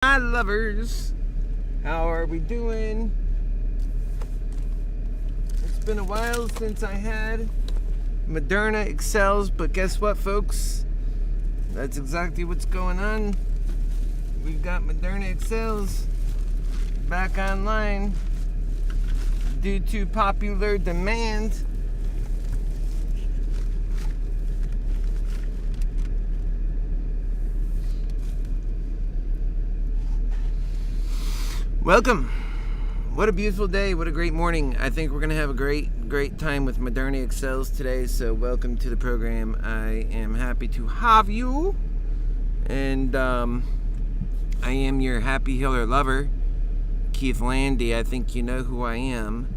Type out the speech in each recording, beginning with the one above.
Hi lovers, how are we doing? It's been a while since I had ModernaExcels, but guess what, folks? That's exactly what's going on. We've got ModernaExcels back online due to popular demand. Welcome. What a beautiful day. What a great morning. I think we're going to have a great time with ModernaExcels today. So welcome to the program. I am happy to have you. And I am your HappyHealer lover, Keith Landy. I think you know who I am.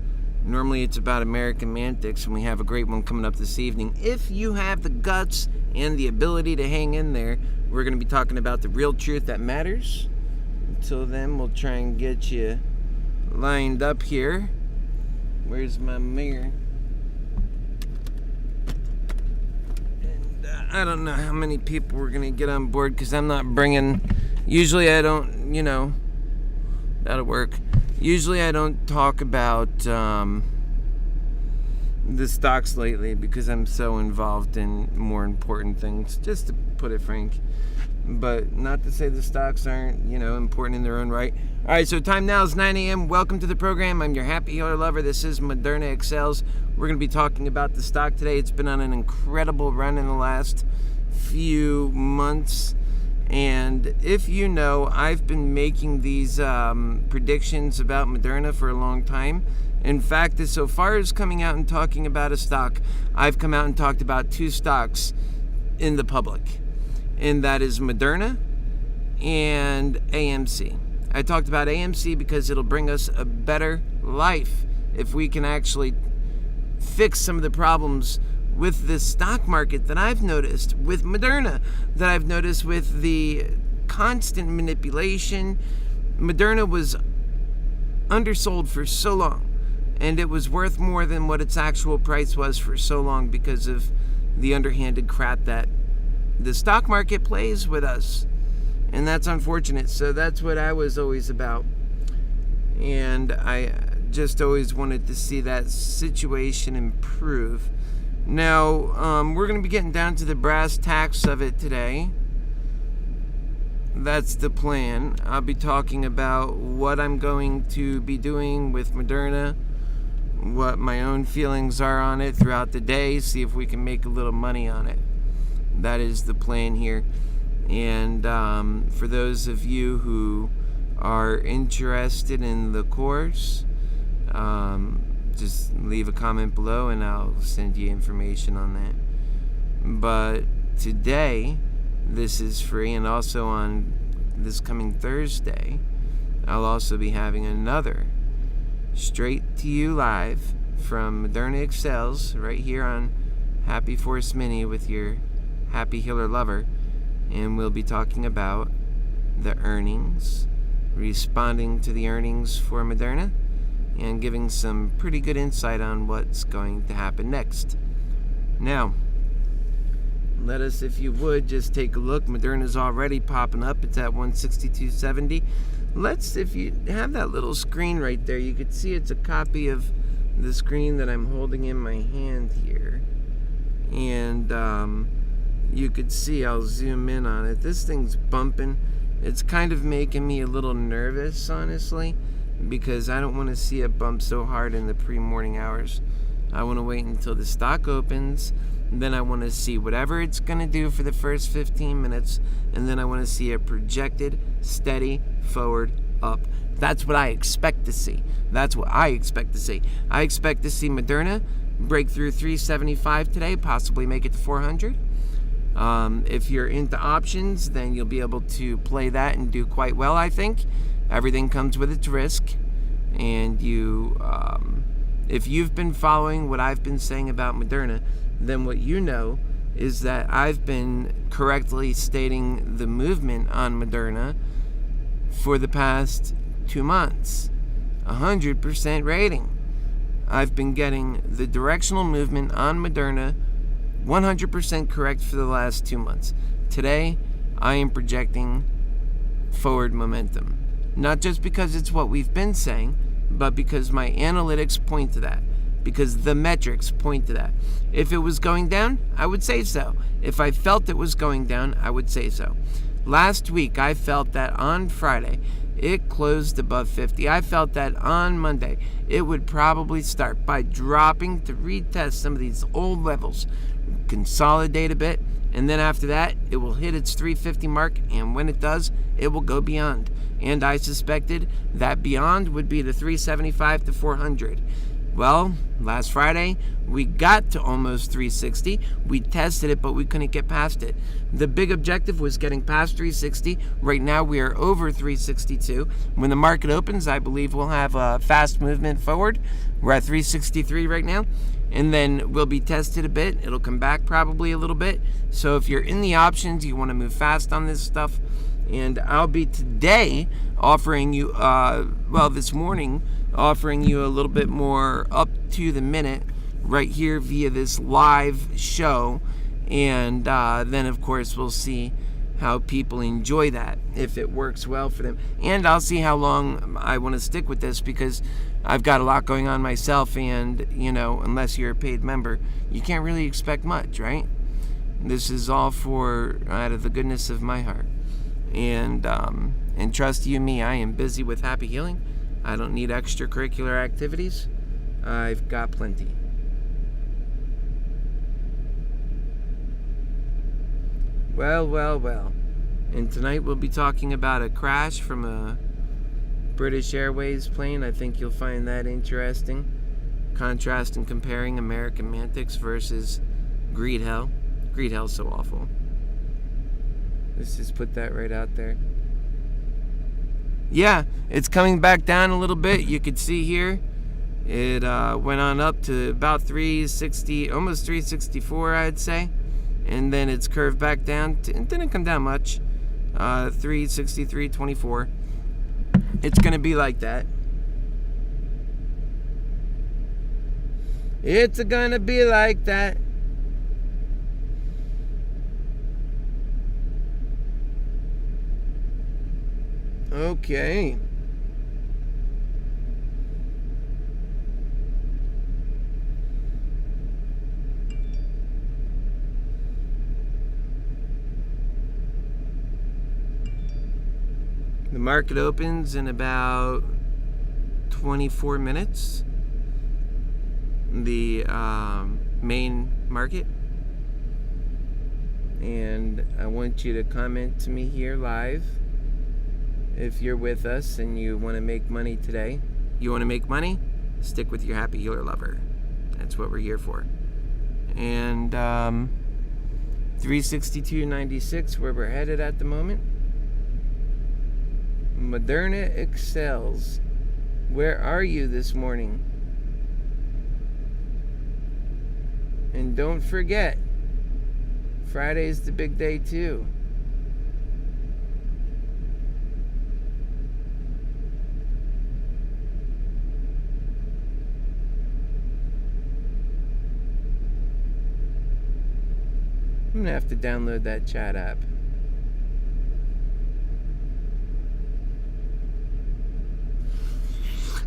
Normally it's about American Mantics, and we have a great one coming up this evening. If you have the guts and the ability to hang in there, we're going to be talking about the real truth that matters. Until then, we'll try and get you lined up here. Where's my mirror? And I don't know how many people we're gonna get on board because I'm not bringing. Usually, I don't. That'll work. Usually, I don't talk about the stocks lately because I'm so involved in more important things. Just to put it frank. But not to say the stocks aren't, important in their own right. All right, so time now is 9 a.m. Welcome to the program. I'm your HappyHealer lover. This is ModernaExcels. We're going to be talking about the stock today. It's been on an incredible run in the last few months. And if you know, I've been making these predictions about Moderna for a long time. In fact, so far as coming out and talking about a stock, I've come out and talked about two stocks in the public. And that is Moderna and AMC. I talked about AMC because it'll bring us a better life if we can actually fix some of the problems with the stock market that I've noticed with Moderna, that I've noticed with the constant manipulation. Moderna was undersold for so long, and it was worth more than what its actual price was for so long because of the underhanded crap that the stock market plays with us, and that's unfortunate. So that's what I was always about, and I just always wanted to see that situation improve. Now we're going to be getting down to the brass tacks of it today. That's the plan. I'll be talking about what I'm going to be doing with Moderna, what my own feelings are on it throughout the day, see if we can make a little money on it. That is the plan here. And for those of you who are interested in the course, just leave a comment below and I'll send you information on that. But today, this is free, and also on this coming Thursday, I'll also be having another straight to you live from ModernaExcels right here on Happy Force Mini with your HappyHealer lover, and we'll be talking about the earnings, responding to the earnings for Moderna, and giving some pretty good insight on what's going to happen next. Now, let us, if you would, just take a look. Moderna's already popping up. It's at 162.70. If you have that little screen right there, you could see it's a copy of the screen that I'm holding in my hand here. And you could see, I'll zoom in on it. This thing's bumping. It's kind of making me a little nervous, honestly, because I don't want to see it bump so hard in the pre-morning hours. I want to wait until the stock opens, and then I want to see whatever it's going to do for the first 15 minutes, and then I want to see it projected, steady, forward, up. That's what I expect to see. That's what I expect to see. I expect to see Moderna break through 375 today, possibly make it to 400. If you're into options, then you'll be able to play that and do quite well, I think. Everything comes with its risk. And if you've been following what I've been saying about Moderna, then what you know is that I've been correctly stating the movement on Moderna for the past 2 months. 100% rating. I've been getting the directional movement on Moderna 100% correct for the last 2 months. Today, I am projecting forward momentum. Not just because it's what we've been saying, but because my analytics point to that. Because the metrics point to that. If it was going down, I would say so. If I felt it was going down, I would say so. Last week, I felt that on Friday, it closed above 50. I felt that on Monday, it would probably start by dropping to retest some of these old levels, consolidate a bit, and then after that, it will hit its 350 mark, and when it does, it will go beyond. And I suspected that beyond would be the 375 to 400. Well, last Friday, we got to almost 360. We tested it, but we couldn't get past it. The big objective was getting past 360. Right now, we are over 362. When the market opens, I believe we'll have a fast movement forward. We're at 363 right now, and then we'll be tested a bit. It'll come back probably a little bit. So if you're in the options, you want to move fast on this stuff, and I'll be today offering you, this morning, offering you a little bit more up to the minute right here via this live show. And then, of course, we'll see how people enjoy that, if it works well for them. And I'll see how long I want to stick with this, because I've got a lot going on myself. And, unless you're a paid member, you can't really expect much, right? This is all for out of the goodness of my heart. And trust you me, I am busy with Happy Healing. I don't need extracurricular activities. I've got plenty. Well. And tonight we'll be talking about a crash from a British Airways plane. I think you'll find that interesting. Contrast and comparing American Mantics versus Greed Hell. Greed Hell's so awful. Let's just put that right out there. Yeah, it's coming back down a little bit. You could see here, it went on up to about 360, almost 364, I'd say. And then it's curved back down. It didn't come down much. 363.24. It's going to be like that. It's going to be like that. Okay. The market opens in about 24 minutes. The main market. And I want you to comment to me here live if you're with us and you want to make money today. You want to make money? Stick with your Happy Healer lover. That's what we're here for. And 362.96 where we're headed at the moment. ModernaExcels, where are you this morning? And don't forget, Friday's the big day too. I'm gonna have to download that chat app.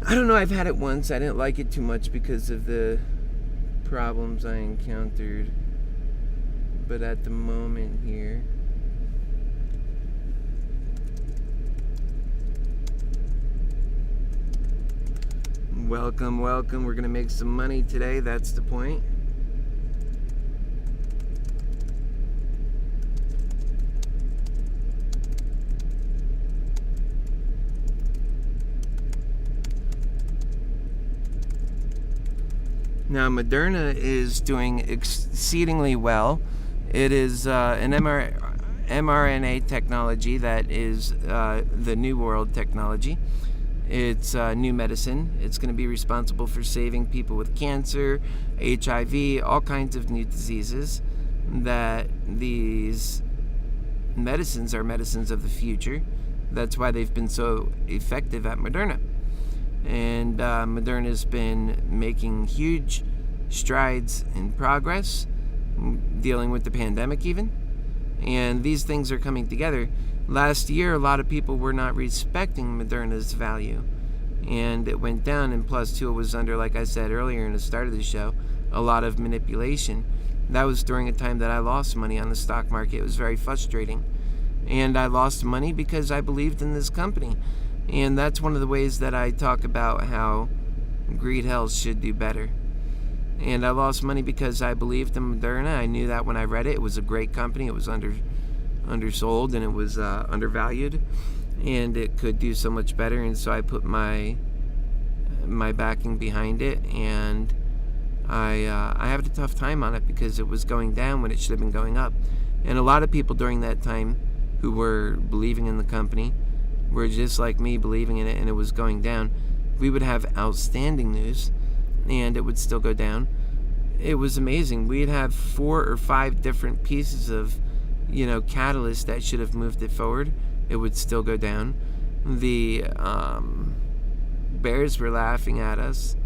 I don't know, I've had it once. I didn't like it too much because of the problems I encountered. But at the moment here, welcome. We're gonna make some money today. That's the point. Now, Moderna is doing exceedingly well. It is an mRNA technology that is the New World technology. It's new medicine. It's going to be responsible for saving people with cancer, HIV, all kinds of new diseases. That these medicines are medicines of the future. That's why they've been so effective at Moderna. And Moderna's been making huge strides in progress, dealing with the pandemic even. And these things are coming together. last year, a lot of people were not respecting Moderna's value, and it went down. And plus, too, it was under, like I said earlier in the start of the show, a lot of manipulation. That was during a time that I lost money on the stock market. It was very frustrating. And I lost money because I believed in this company. And that's one of the ways that I talk about how Greed Health should do better. And I lost money because I believed in Moderna. I knew that when I read it. It was a great company. It was undersold, and it was undervalued, and it could do so much better. And so I put my backing behind it, and I had a tough time on it because it was going down when it should have been going up. And a lot of people during that time who were believing in the company were just like me, believing in it, and it was going down. We would have outstanding news, and it would still go down. It was amazing. We'd have 4 or 5 different pieces of, catalysts that should have moved it forward. It would still go down. The bears were laughing at us.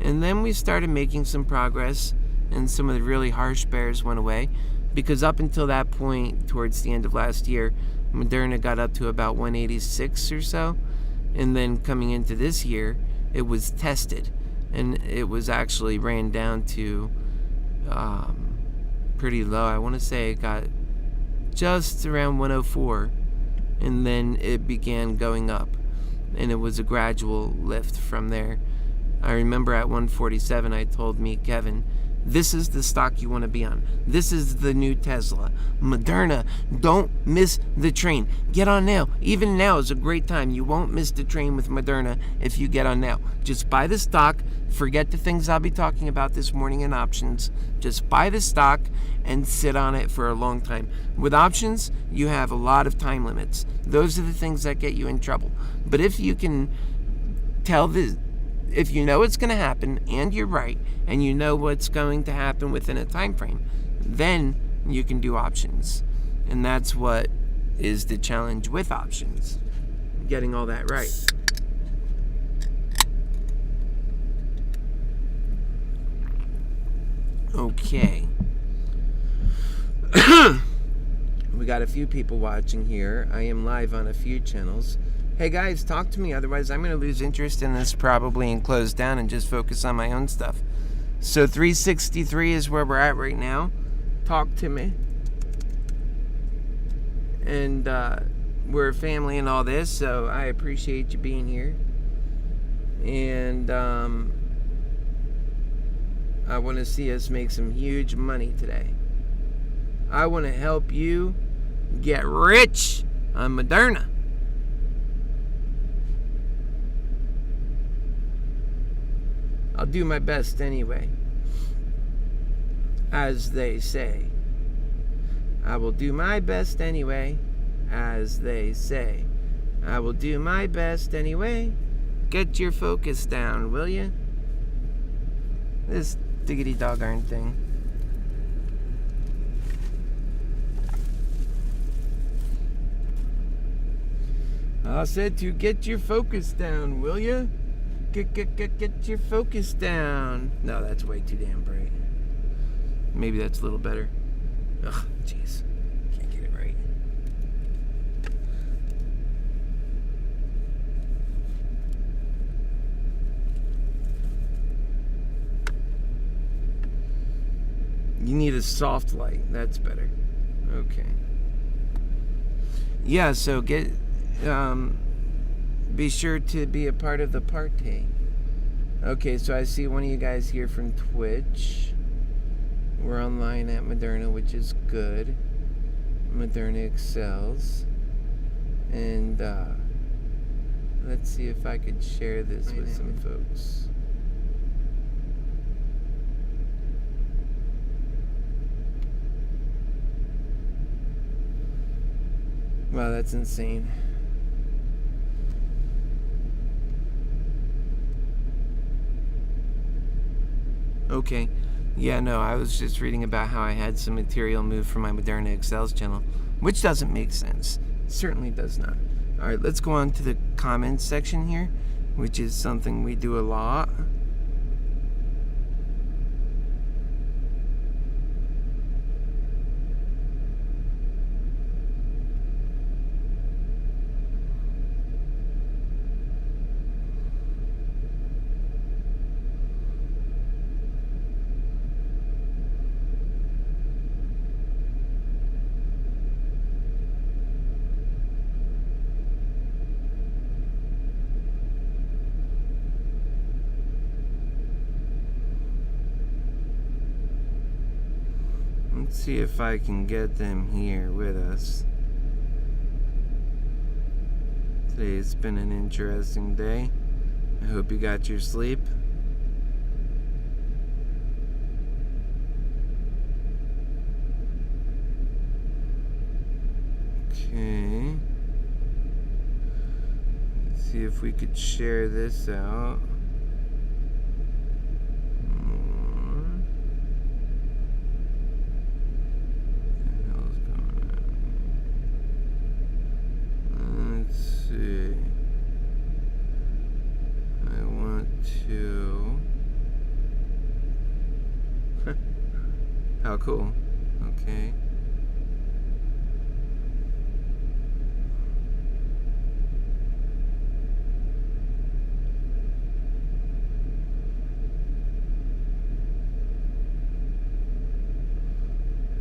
And then we started making some progress, and some of the really harsh bears went away, because up until that point, towards the end of last year, Moderna got up to about 186 or so. And then coming into this year, it was tested, and it was actually ran down to pretty low. I want to say it got just around 104, and then it began going up, and it was a gradual lift from there. I remember at 147, I told Kevin, this is the stock you want to be on. This is the new Tesla. Moderna, don't miss the train. Get on now. Even now is a great time. You won't miss the train with Moderna if you get on now. Just buy the stock. Forget the things I'll be talking about this morning in options. Just buy the stock and sit on it for a long time. With options, you have a lot of time limits. Those are the things that get you in trouble. But if you can if you know it's going to happen, and you're right, and you know what's going to happen within a time frame, then you can do options. And that's what is the challenge with options, getting all that right. Okay. We got a few people watching here. I am live on a few channels. Hey guys, talk to me, otherwise I'm going to lose interest in this probably and close down and just focus on my own stuff. So 363 is where we're at right now. Talk to me. And we're a family and all this, so I appreciate you being here. And I want to see us make some huge money today. I want to help you get rich on Moderna. I'll do my best anyway, as they say. I will do my best anyway, as they say. I will do my best anyway. Get your focus down, will you? This diggity doggone thing. I said to get your focus down, will you? Get your focus down. No, that's way too damn bright. Maybe that's a little better. Ugh, jeez. Can't get it right. You need a soft light. That's better. Okay. Yeah, so be sure to be a part of the party. Okay, so I see one of you guys here from Twitch. We're online at Moderna, which is good. ModeranExcels. And let's see if I could share this with some folks. Wow, that's insane. Okay. Yeah, no, I was just reading about how I had some material moved from my ModeranExcels channel, which doesn't make sense. It certainly does not. All right, let's go on to the comments section here, which is something we do a lot. Let's see if I can get them here with us. Today's been an interesting day. I hope you got your sleep. Okay. Let's see if we could share this out. How cool. Okay.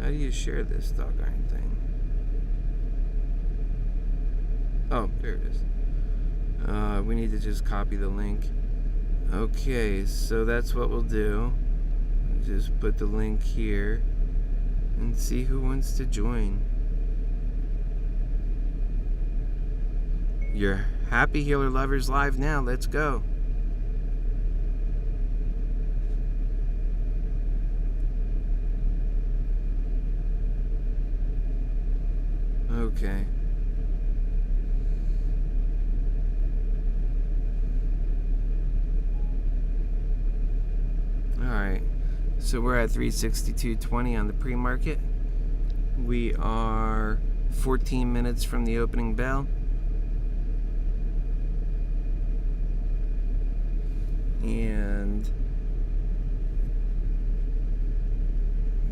How do you share this doggone thing? Oh, there it is. We need to just copy the link. Okay, so that's what we'll do. Just put the link here and see who wants to join. Your HappyHealer lovers live now. Let's go. Okay. Alright, so we're at 362.20 on the pre-market. We are 14 minutes from the opening bell. And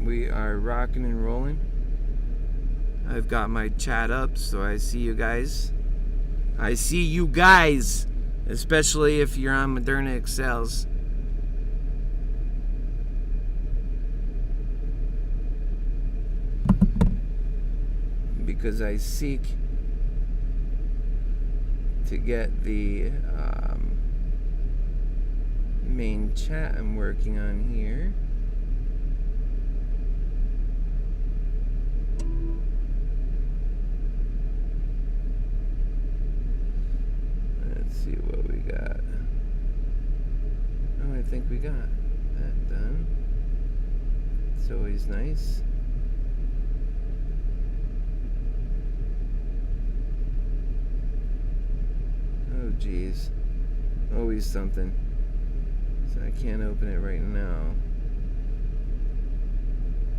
we are rocking and rolling. I've got my chat up, so I see you guys. I see you guys, especially if you're on ModernaExcels. Because I seek to get the main chat I'm working on here. Let's see what we got. Oh, I think we got that done. It's always nice. Oh geez, always something. So I can't open it right now.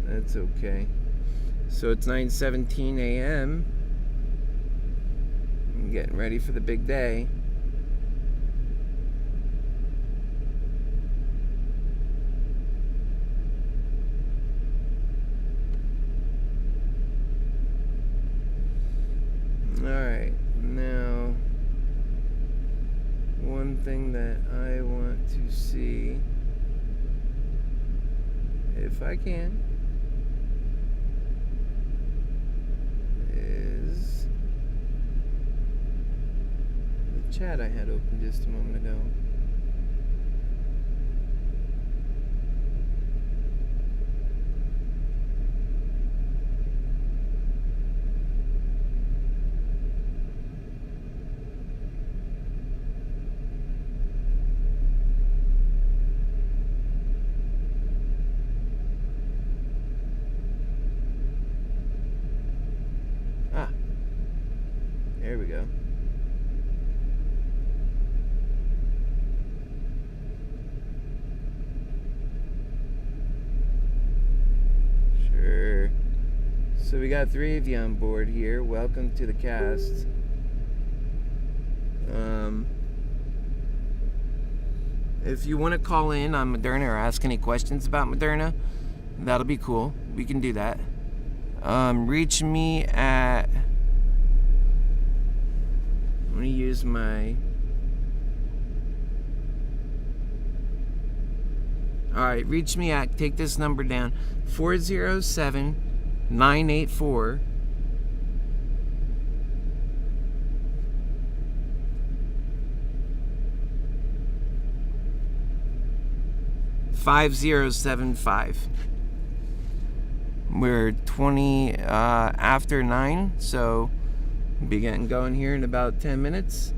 That's okay. So it's 9:17 a.m. I'm getting ready for the big day. Alright, now one thing that I want to see, if I can, is the chat I had open just a moment ago. There we go. Sure. So we got 3 of you on board here. Welcome to the cast. If you want to call in on Moderna or ask any questions about Moderna, that'll be cool. We can do that. Reach me at... I'm going to use my... Alright, reach me at... Take this number down. 407-984... 5075. We're 20 after 9, so we'll be getting going here in about 10 minutes.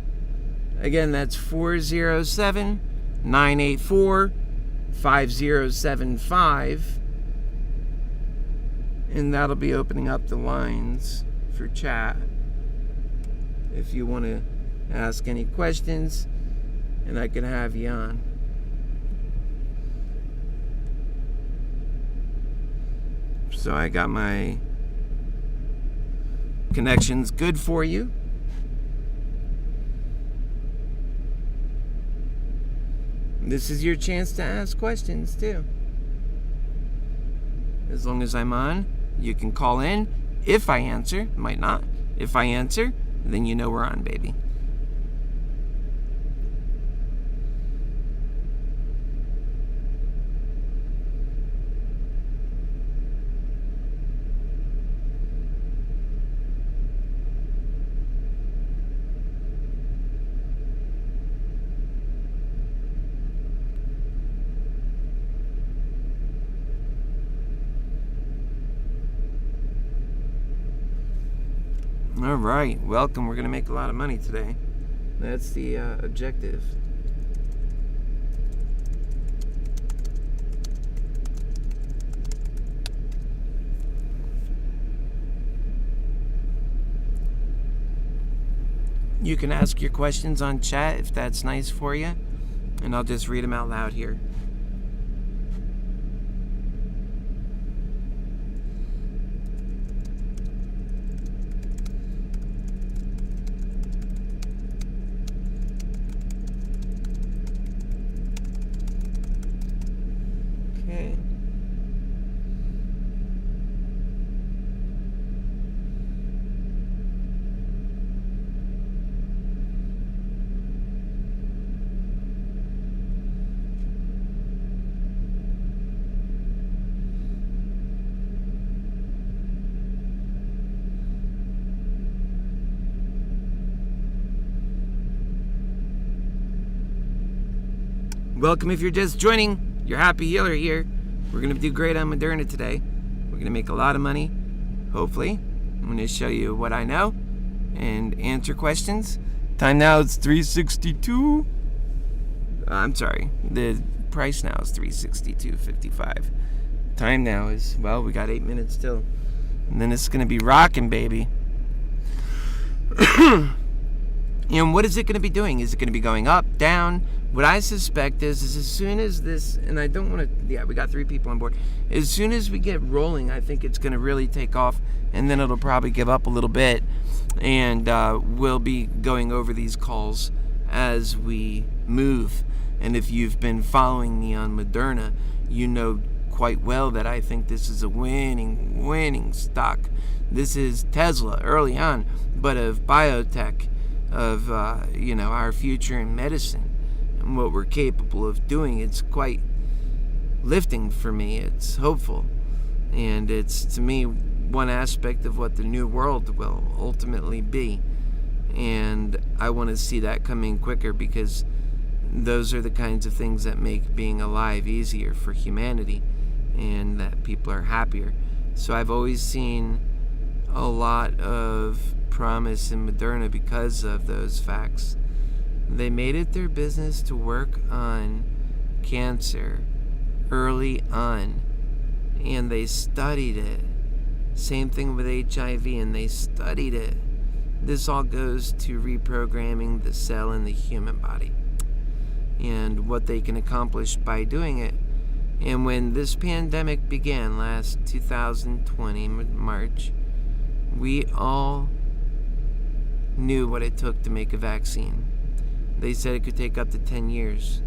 Again, that's 407-984-5075. And that'll be opening up the lines for chat if you want to ask any questions, and I can have you on. So I got my connections good for you. This is your chance to ask questions too. As long as I'm on, you can call in. If I answer, might not. If I answer, then you know we're on, baby. All right, welcome. We're going to make a lot of money today. That's the objective. You can ask your questions on chat if that's nice for you, and I'll just read them out loud here. Okay. Welcome if you're just joining. Your Happy Healer here. We're going to do great on Moderna today. We're going to make a lot of money, hopefully. I'm going to show you what I know and answer questions. Time now is $362. I'm sorry. The price now is $362.55. Time now is, well, we got 8 minutes still. And then it's going to be rocking, baby. And what is it going to be doing? Is it going to be going up, down? What I suspect is as soon as this, and I don't want to, yeah, we got 3 people on board. As soon as we get rolling, I think it's going to really take off, and then it'll probably give up a little bit, and we'll be going over these calls as we move. And if you've been following me on Moderna, you know quite well that I think this is a winning stock. This is Tesla early on, but of biotech, of our future in medicine and what we're capable of doing. It's quite lifting for me. It's hopeful, and it's, to me, one aspect of what the new world will ultimately be, and I want to see that coming quicker, because those are the kinds of things that make being alive easier for humanity, and that people are happier. So I've always seen a lot of promise in Moderna because of those facts. They made it their business to work on cancer early on, and they studied it. Same thing with HIV, and they studied it. This all goes to reprogramming the cell in the human body and what they can accomplish by doing it. And when this pandemic began last 2020 March, we all knew what it took to make a vaccine. They said it could take up to 10 years.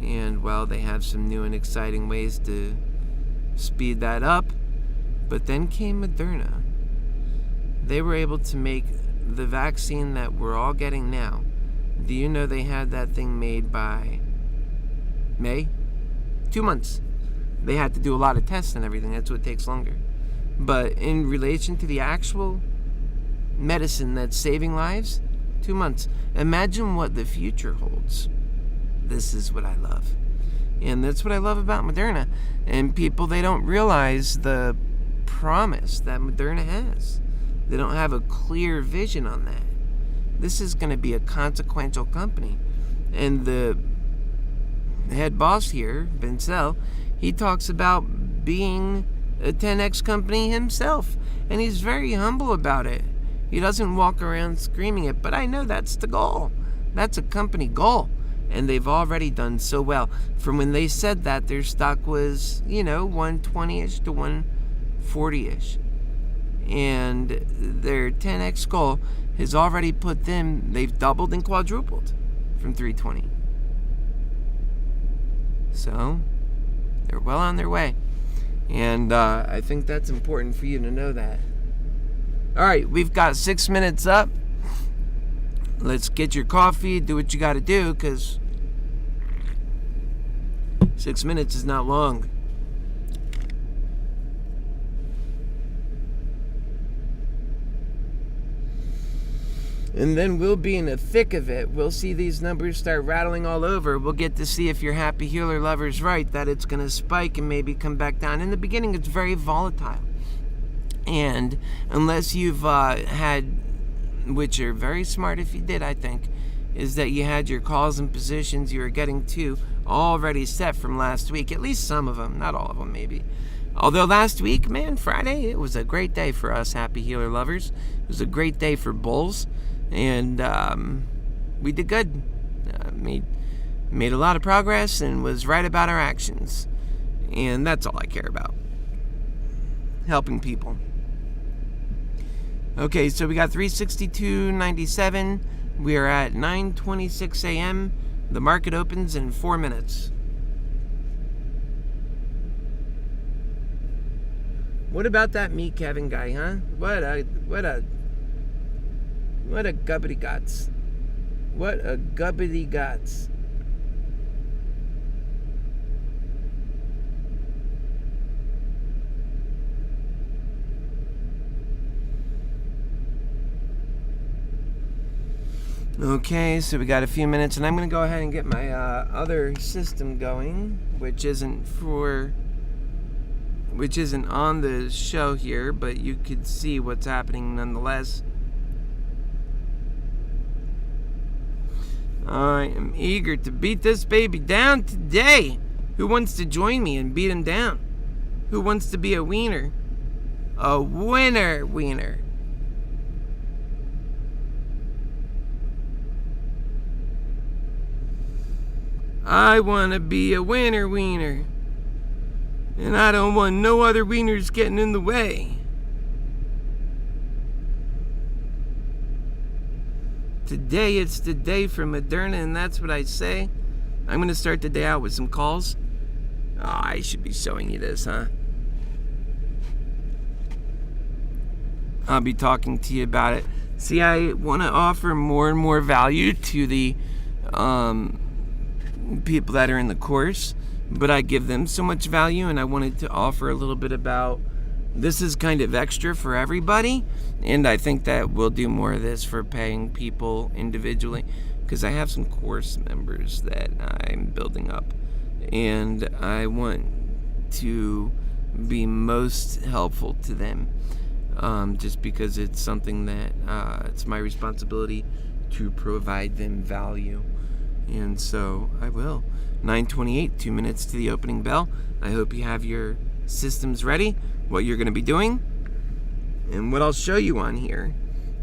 And, well, they have some new and exciting ways to speed that up. But then came Moderna. They were able to make the vaccine that we're all getting now. Do you know they had that thing made by May? 2 months. They had to do a lot of tests and everything. That's what takes longer. But in relation to the actual medicine that's saving lives, 2 months. Imagine what the future holds. This is what I love. And that's what I love about Moderna. And people, they don't realize the promise that Moderna has. They don't have a clear vision on that. This is going to be a consequential company. And the head boss here, Vincel, he talks about being a 10x company himself. And he's very humble about it. He doesn't walk around screaming it, but I know that's the goal. That's a company goal. And they've already done so well. From when they said that, their stock was, 120-ish to 140-ish. And their 10x goal has already put them, they've doubled and quadrupled from 320. So, they're well on their way. And I think that's important for you to know that. All right, we've got 6 minutes up. Let's get your coffee, do what you got to do, because 6 minutes is not long. And then we'll be in the thick of it. We'll see these numbers start rattling all over. We'll get to see if your HappyHealer lover's right, that it's going to spike and maybe come back down. In the beginning, it's very volatile. And unless you've had, which are very smart if you did, I think, is that you had your calls and positions you were getting to already set from last week. At least some of them, not all of them maybe. Although last week, man, Friday, it was a great day for us HappyHealer lovers. It was a great day for bulls. And we did good. Made a lot of progress and was right about our actions. And that's all I care about. Helping people. Okay, so we got 362.97. We are at 9:26 a.m. The market opens in 4 minutes. What about that me Kevin guy, huh? What a gubbity gots. What a gubbity gots. Okay, so we got a few minutes, and I'm going to go ahead and get my other system going, which isn't on the show here, but you could see what's happening nonetheless. I am eager to beat this baby down today. Who wants to join me and beat him down? Who wants to be a wiener? A winner wiener. I want to be a winner wiener. And I don't want no other wieners getting in the way. Today it's the day for Moderna, and that's what I say. I'm going to start the day out with some calls. Oh, I should be showing you this, huh? I'll be talking to you about it. See, I want to offer more and more value to the people that are in the course, but I give them so much value, and I wanted to offer a little bit about this is kind of extra for everybody, and I think that we'll do more of this for paying people individually, because I have some course members that I'm building up, and I want to be most helpful to them, just because it's something that it's my responsibility to provide them value. And so I will. 9:28, 2 minutes to the opening bell. I hope you have your systems ready, what you're going to be doing. And what I'll show you on here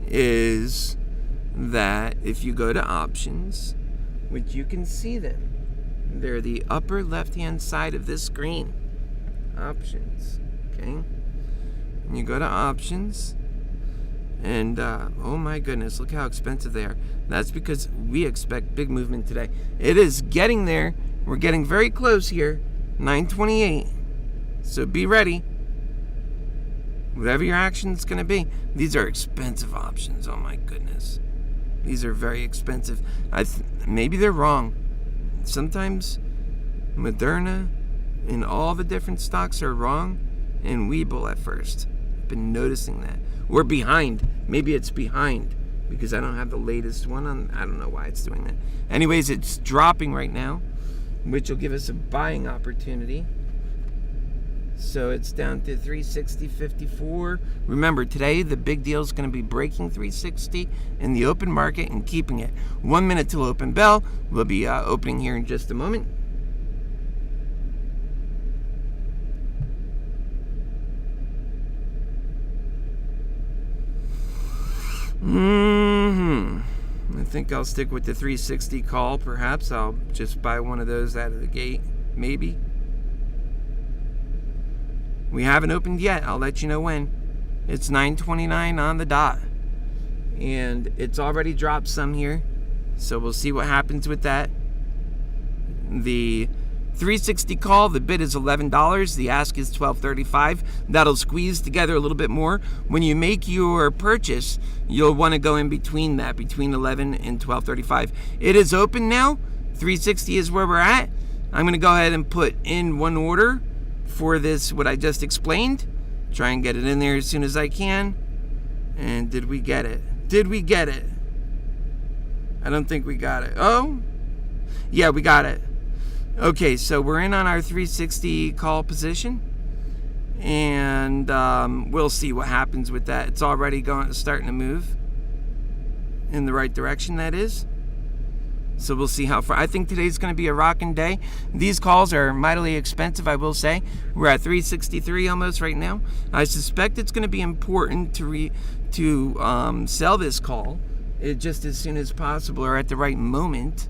is that if you go to options, which you can see them, they're the upper left-hand side of this screen. Options, okay? And you go to options, and oh my goodness, look how expensive they are. That's because we expect big movement today. It is getting there. We're getting very close here. 9:28. So be ready. Whatever your action is going to be. These are expensive options. Oh my goodness. These are very expensive. Maybe they're wrong. Sometimes Moderna and all the different stocks are wrong, and Webull at first. I've been noticing that. We're behind. Maybe it's behind because I don't have the latest one on. I don't know why it's doing that. Anyways, it's dropping right now, which will give us a buying opportunity. So it's down to 360.54. Remember, today the big deal is going to be breaking 360 in the open market and keeping it. 1 minute till open bell. We'll be opening here in just a moment. I think I'll stick with the 360 call. Perhaps I'll just buy one of those out of the gate. Maybe. We haven't opened yet. I'll let you know when. It's 9:29 on the dot. And it's already dropped some here. So we'll see what happens with that. The 360 call, the bid is $11. The ask is $12.35. That'll squeeze together a little bit more. When you make your purchase, you'll want to go in between that, between $11 and $12.35. It is open now. 360 is where we're at. I'm going to go ahead and put in one order for this, what I just explained. Try and get it in there as soon as I can. And did we get it? Did we get it? I don't think we got it. Oh, yeah, we got it. Okay, so we're in on our 360 call position, and we'll see what happens with that. It's already starting to move in the right direction, that is. So we'll see how far. I think today's going to be a rocking day. These calls are mightily expensive, I will say. We're at 363 almost right now. I suspect it's going to be important to sell this call just as soon as possible or at the right moment.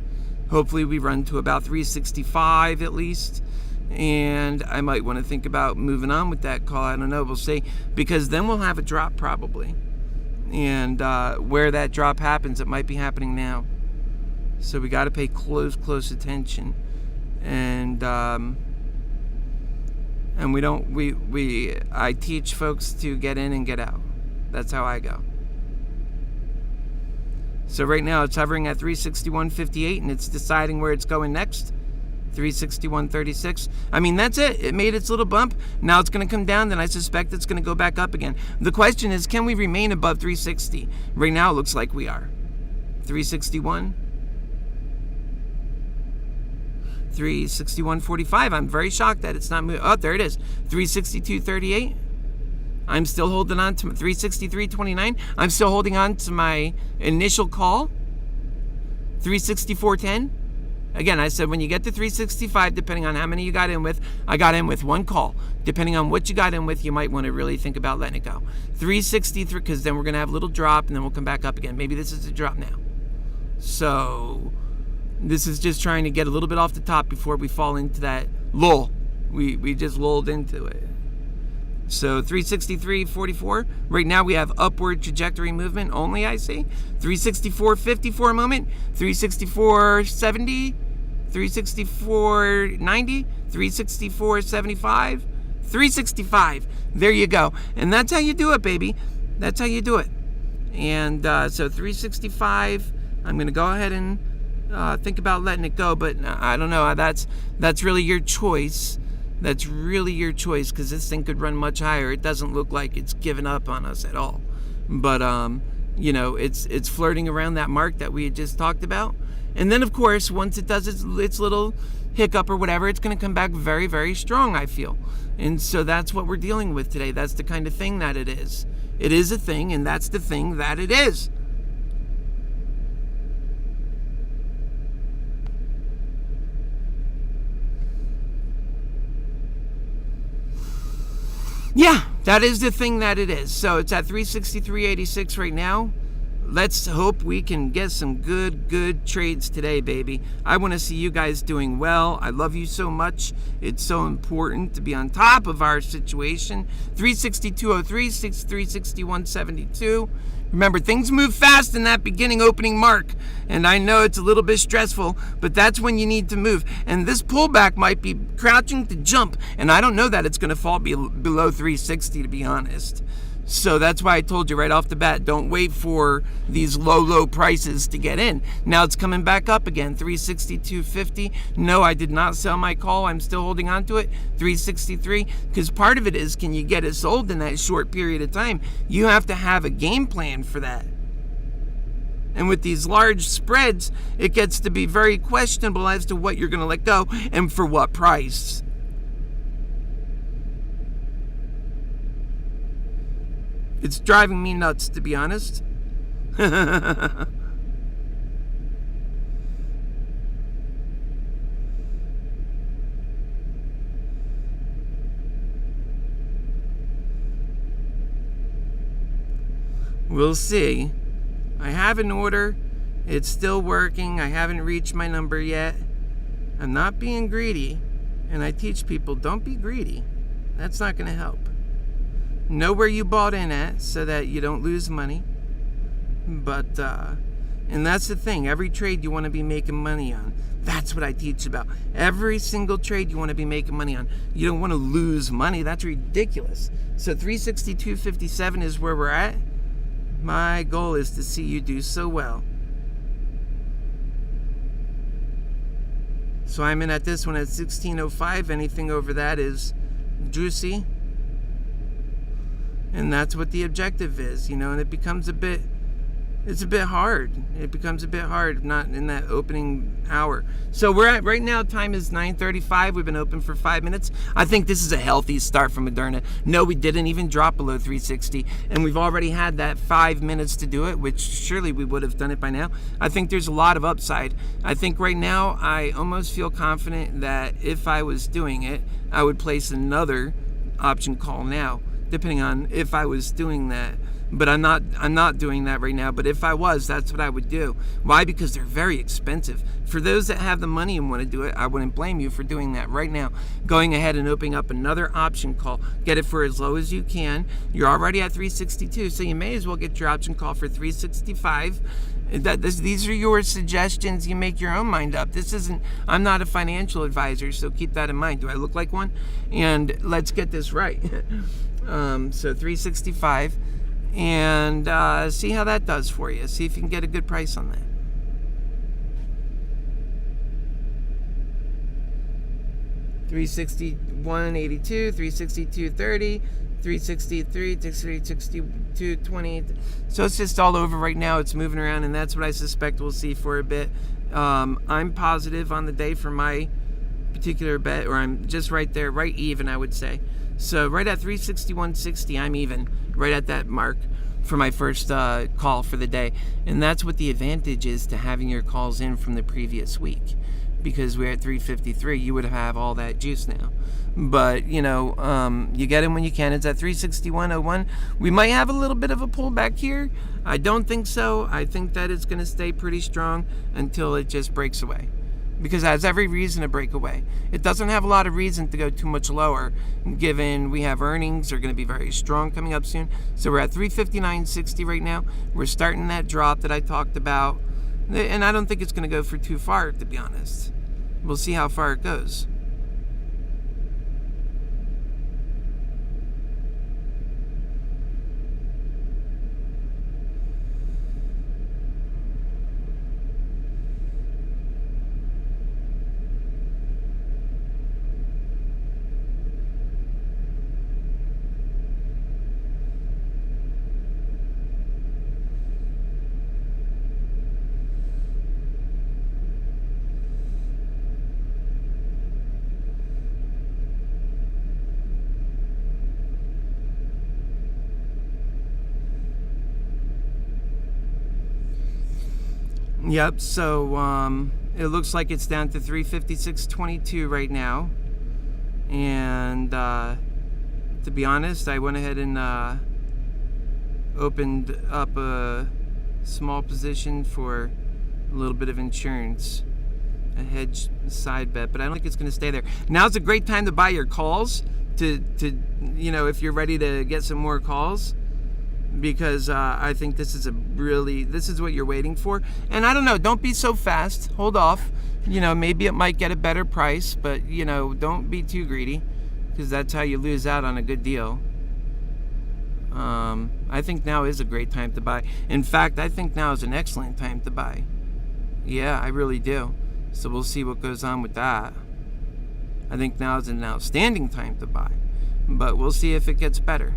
Hopefully we run to about 365 at least. And I might want to think about moving on with that call. I don't know. We'll see. Because then we'll have a drop probably. And where that drop happens, it might be happening now. So we got to pay close attention. And I teach folks to get in and get out. That's how I go. So right now it's hovering at 361.58 and it's deciding where it's going next. 361.36. I mean, that's it. It made its little bump. Now it's going to come down, then I suspect it's going to go back up again. The question is, can we remain above 360? Right now it looks like we are. 361. 361.45. I'm very shocked that it's not moving. Oh, there it is. 362.38. I'm still holding on to 363.29. I'm still holding on to my initial call. 364.10. Again, I said when you get to 365, depending on how many you got in with, I got in with one call. Depending on what you got in with, you might want to really think about letting it go. 363, because then we're going to have a little drop, and then we'll come back up again. Maybe this is a drop now. So this is just trying to get a little bit off the top before we fall into that lull. We just lulled into it. So 363.44. Right now we have upward trajectory movement only, I see. 364.54 moment. 364.70. 364.90. 364.75. 365. There you go. And that's how you do it, baby. That's how you do it. And so 365. I'm going to go ahead and think about letting it go. But I don't know. That's really your choice. That's really your choice, because this thing could run much higher. It doesn't look like it's given up on us at all. But, it's flirting around that mark that we had just talked about. And then, of course, once it does its little hiccup or whatever, it's going to come back very, very strong, I feel. And so that's what we're dealing with today. That's the kind of thing that it is. It is a thing, and that's the thing that it is. Yeah, that is the thing that it is. So it's at 363.86 right now. Let's hope we can get some good trades today, baby. I want to see you guys doing well. I love you so much. It's so important to be on top of our situation. 362.03, 361.72. Remember, things move fast in that beginning opening mark. And I know it's a little bit stressful, but that's when you need to move. And this pullback might be crouching to jump. And I don't know that it's going to fall below 360, to be honest. So that's why I told you right off the bat, don't wait for these low prices to get in. Now it's coming back up again, 362.50. No, I did not sell my call. I'm still holding on to it, 363. Because part of it is, can you get it sold in that short period of time? You have to have a game plan for that. And with these large spreads, it gets to be very questionable as to what you're going to let go and for what price. It's driving me nuts, to be honest. We'll see. I have an order. It's still working. I haven't reached my number yet. I'm not being greedy. And I teach people, don't be greedy. That's not going to help. Know where you bought in at so that you don't lose money. But, and that's the thing. Every trade you want to be making money on. That's what I teach about. Every single trade you want to be making money on. You don't want to lose money. That's ridiculous. So 362.57 is where we're at. My goal is to see you do so well. So I'm in at this one at 16.05. Anything over that is juicy. And that's what the objective is, and it becomes it's a bit hard. It becomes a bit hard, not in that opening hour. So we're at, right now, time is 9:35. We've been open for 5 minutes. I think this is a healthy start from Moderna. No, we didn't even drop below 360, and we've already had that 5 minutes to do it, which surely we would have done it by now. I think there's a lot of upside. I think right now I almost feel confident that if I was doing it, I would place another option call now, depending on if I was doing that. But I'm not doing that right now. But if I was, that's what I would do. Why? Because they're very expensive. For those that have the money and want to do it, I wouldn't blame you for doing that right now. Going ahead and opening up another option call. Get it for as low as you can. You're already at 362, so you may as well get your option call for 365. These are your suggestions. You make your own mind up. I'm not a financial advisor, so keep that in mind. Do I look like one? And let's get this right. So 365. And see how that does for you. See if you can get a good price on that. $361.82, $362.30, $363, $362.20. So it's just all over right now. It's moving around, and that's what I suspect we'll see for a bit. I'm positive on the day for my particular bet, or I'm just right there, right even, I would say. So right at 361.60, I'm even, right at that mark for my first call for the day. And that's what the advantage is to having your calls in from the previous week. Because we're at 353, you would have all that juice now. But, you get in when you can. It's at 361.01. We might have a little bit of a pullback here. I don't think so. I think that it's going to stay pretty strong until it just breaks away. Because it has every reason to break away. It doesn't have a lot of reason to go too much lower, given we have earnings are going to be very strong coming up soon. So we're at 359.60 right now. We're starting that drop that I talked about. And I don't think it's going to go for too far, to be honest. We'll see how far it goes. Yep, so it looks like it's down to 356.22 right now. And to be honest, I went ahead and opened up a small position for a little bit of insurance, a hedge side bet, but I don't think it's going to stay there. Now's a great time to buy your calls, to if you're ready to get some more calls. Because I think this is what you're waiting for. And I don't know, don't be so fast. Hold off. Maybe it might get a better price, but, don't be too greedy, because that's how you lose out on a good deal. I think now is a great time to buy. In fact, I think now is an excellent time to buy. Yeah, I really do. So we'll see what goes on with that. I think now is an outstanding time to buy. But we'll see if it gets better.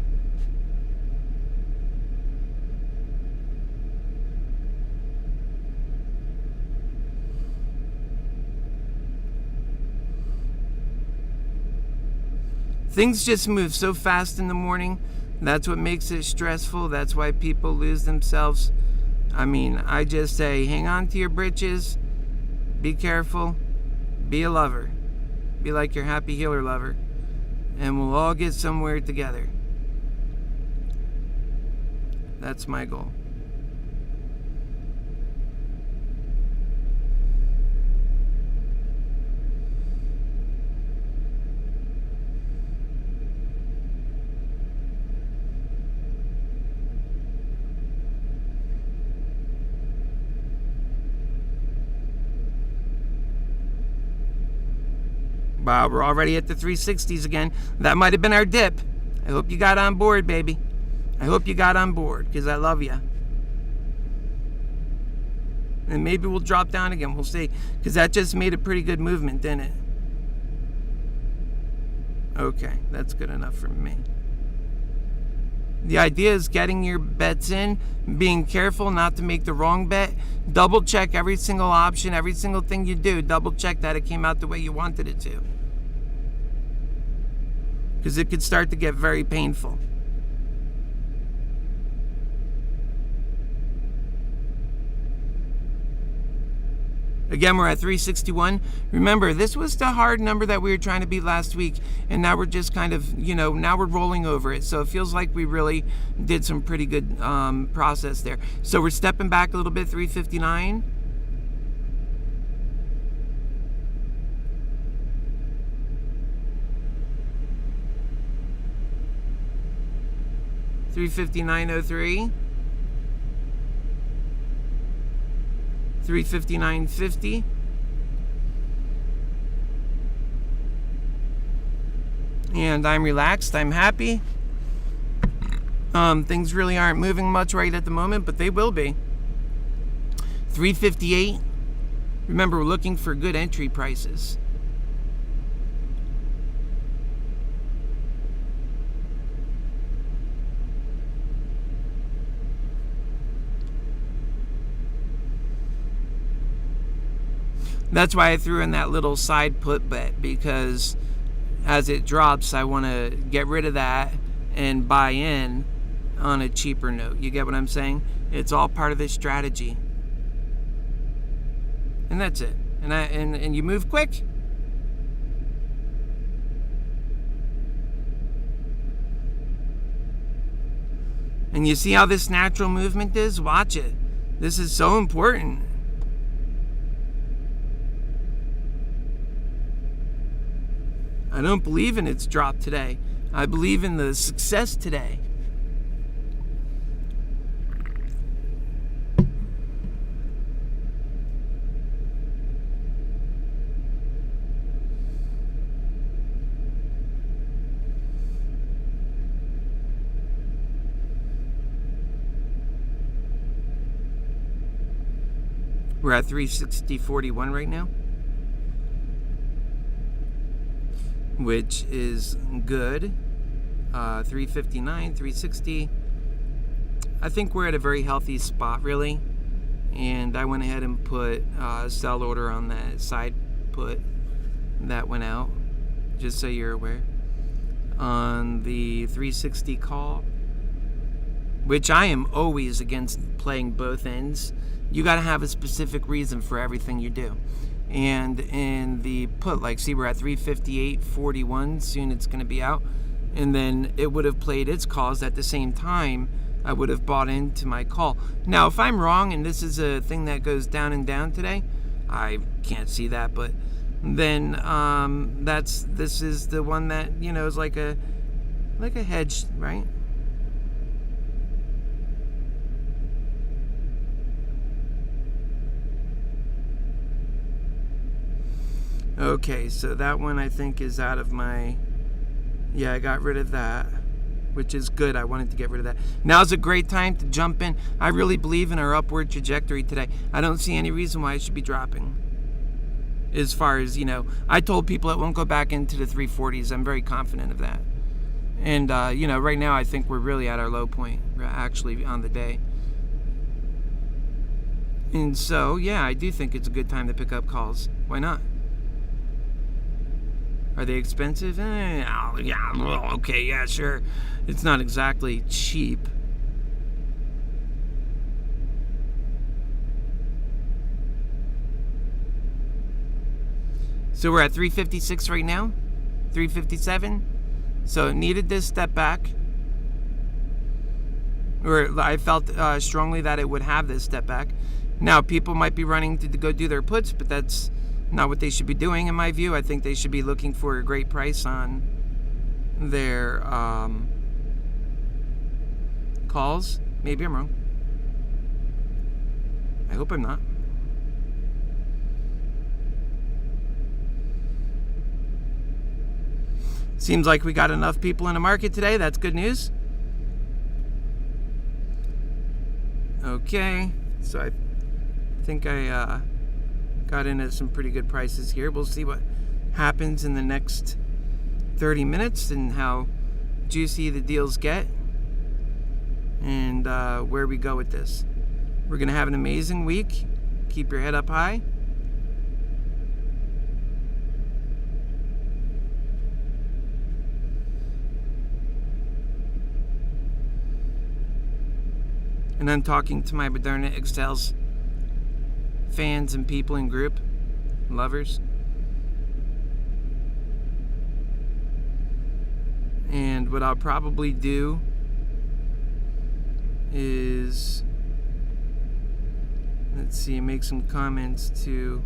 Things just move so fast in the morning That's what makes it stressful. That's why people lose themselves. I mean, I just say, hang on to your britches. Be careful. Be a lover. Be like your HappyHealer lover. And we'll all get somewhere together. That's my goal. Wow, we're already at the 360s again. That might have been our dip. I hope you got on board, baby. I hope you got on board, because I love you. And maybe we'll drop down again. We'll see. Because that just made a pretty good movement, didn't it? Okay, that's good enough for me. The idea is getting your bets in, being careful not to make the wrong bet. Double check every single option, every single thing you do. Double check that it came out the way you wanted it to. Because it could start to get very painful. Again, we're at 361. Remember, this was the hard number that we were trying to beat last week, and now we're just kind of, now we're rolling over it. So it feels like we really did some pretty good process there. So we're stepping back a little bit, 359. $359.03. 359.50. And I'm relaxed. I'm happy. Things really aren't moving much right at the moment, but they will be. 358. Remember, we're looking for good entry prices. That's why I threw in that little side put bet, because as it drops, I want to get rid of that and buy in on a cheaper note. You get what I'm saying? It's all part of this strategy. And that's it. And you move quick. And you see how this natural movement is? Watch it. This is so important. I don't believe in its drop today. I believe in the success today. We're at 360.41 right now, which is good. 359, 360. I think we're at a very healthy spot, really. And I went ahead and put a sell order on that side put that went out, just so you're aware. On the 360 call, which I am always against playing both ends. You got to have a specific reason for everything you do. And in the put, like, see, we're at 358.41. Soon it's going to be out. And then it would have played its calls at the same time. I would have bought into my call. Now, if I'm wrong and this is a thing that goes down and down today, I can't see that, but then this is the one that, is like a hedge, right? Okay, so that one I think is out of my... Yeah, I got rid of that, which is good. I wanted to get rid of that. Now's a great time to jump in. I really believe in our upward trajectory today. I don't see any reason why it should be dropping. As far as, I told people it won't go back into the 340s. I'm very confident of that. And, right now I think we're really at our low point, actually, on the day. And so, yeah, I do think it's a good time to pick up calls. Why not? Are they expensive? Yeah, well, okay, yeah, sure. It's not exactly cheap. So we're at 356 right now, 357. So it needed this step back. Or I felt strongly that it would have this step back. Now, people might be running to go do their puts, but that's not what they should be doing in my view. I think they should be looking for a great price on their calls. Maybe I'm wrong. I hope I'm not. Seems like we got enough people in the market today. That's good news. Okay, so I think I got in at some pretty good prices here. We'll see what happens in the next 30 minutes and how juicy the deals get and where we go with this. We're going to have an amazing week. Keep your head up high. And I'm talking to my ModernaExcels fans and people in group, lovers. And what I'll probably do is, let's see, make some comments to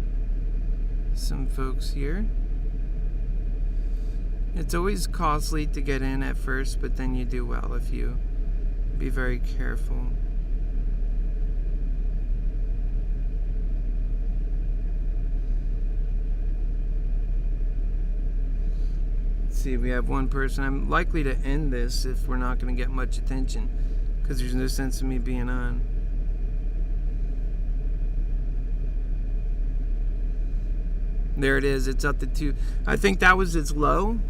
some folks here. It's always costly to get in at first, but then you do well if you be very careful. See, we have one person. I'm likely to end this if we're not going to get much attention, because there's no sense of me being on. There it is. It's up to 2. I think that was its low.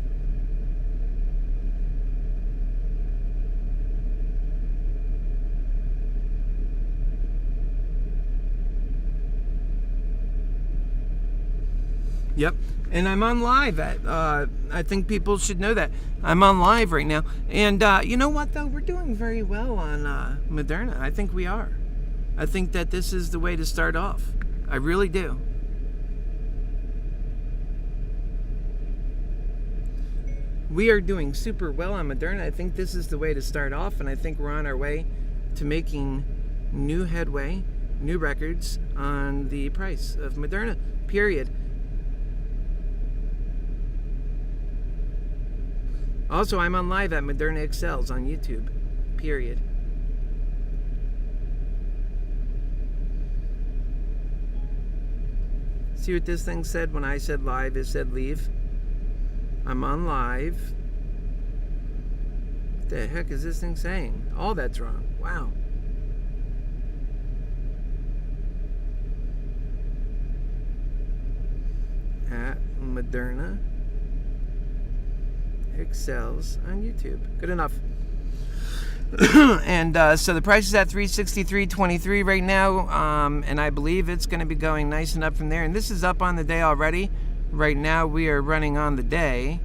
Yep. And I'm on live at, I think people should know that. I'm on live right now. And you know what, though? We're doing very well on Moderna. I think we are. I think that this is the way to start off. I really do. We are doing super well on Moderna. I think this is the way to start off. And I think we're on our way to making new headway, new records on the price of Moderna, period. Also, I'm on live at ModeranExcels on YouTube, period. See what this thing said when I said live? It said leave. I'm on live. What the heck is this thing saying? All that's wrong. Wow. At ModernaExcels on YouTube. Good enough. And so the price is at $363.23 right now, and I believe it's going to be going nice and up from there. And this is up on the day already. Right now we are running on the day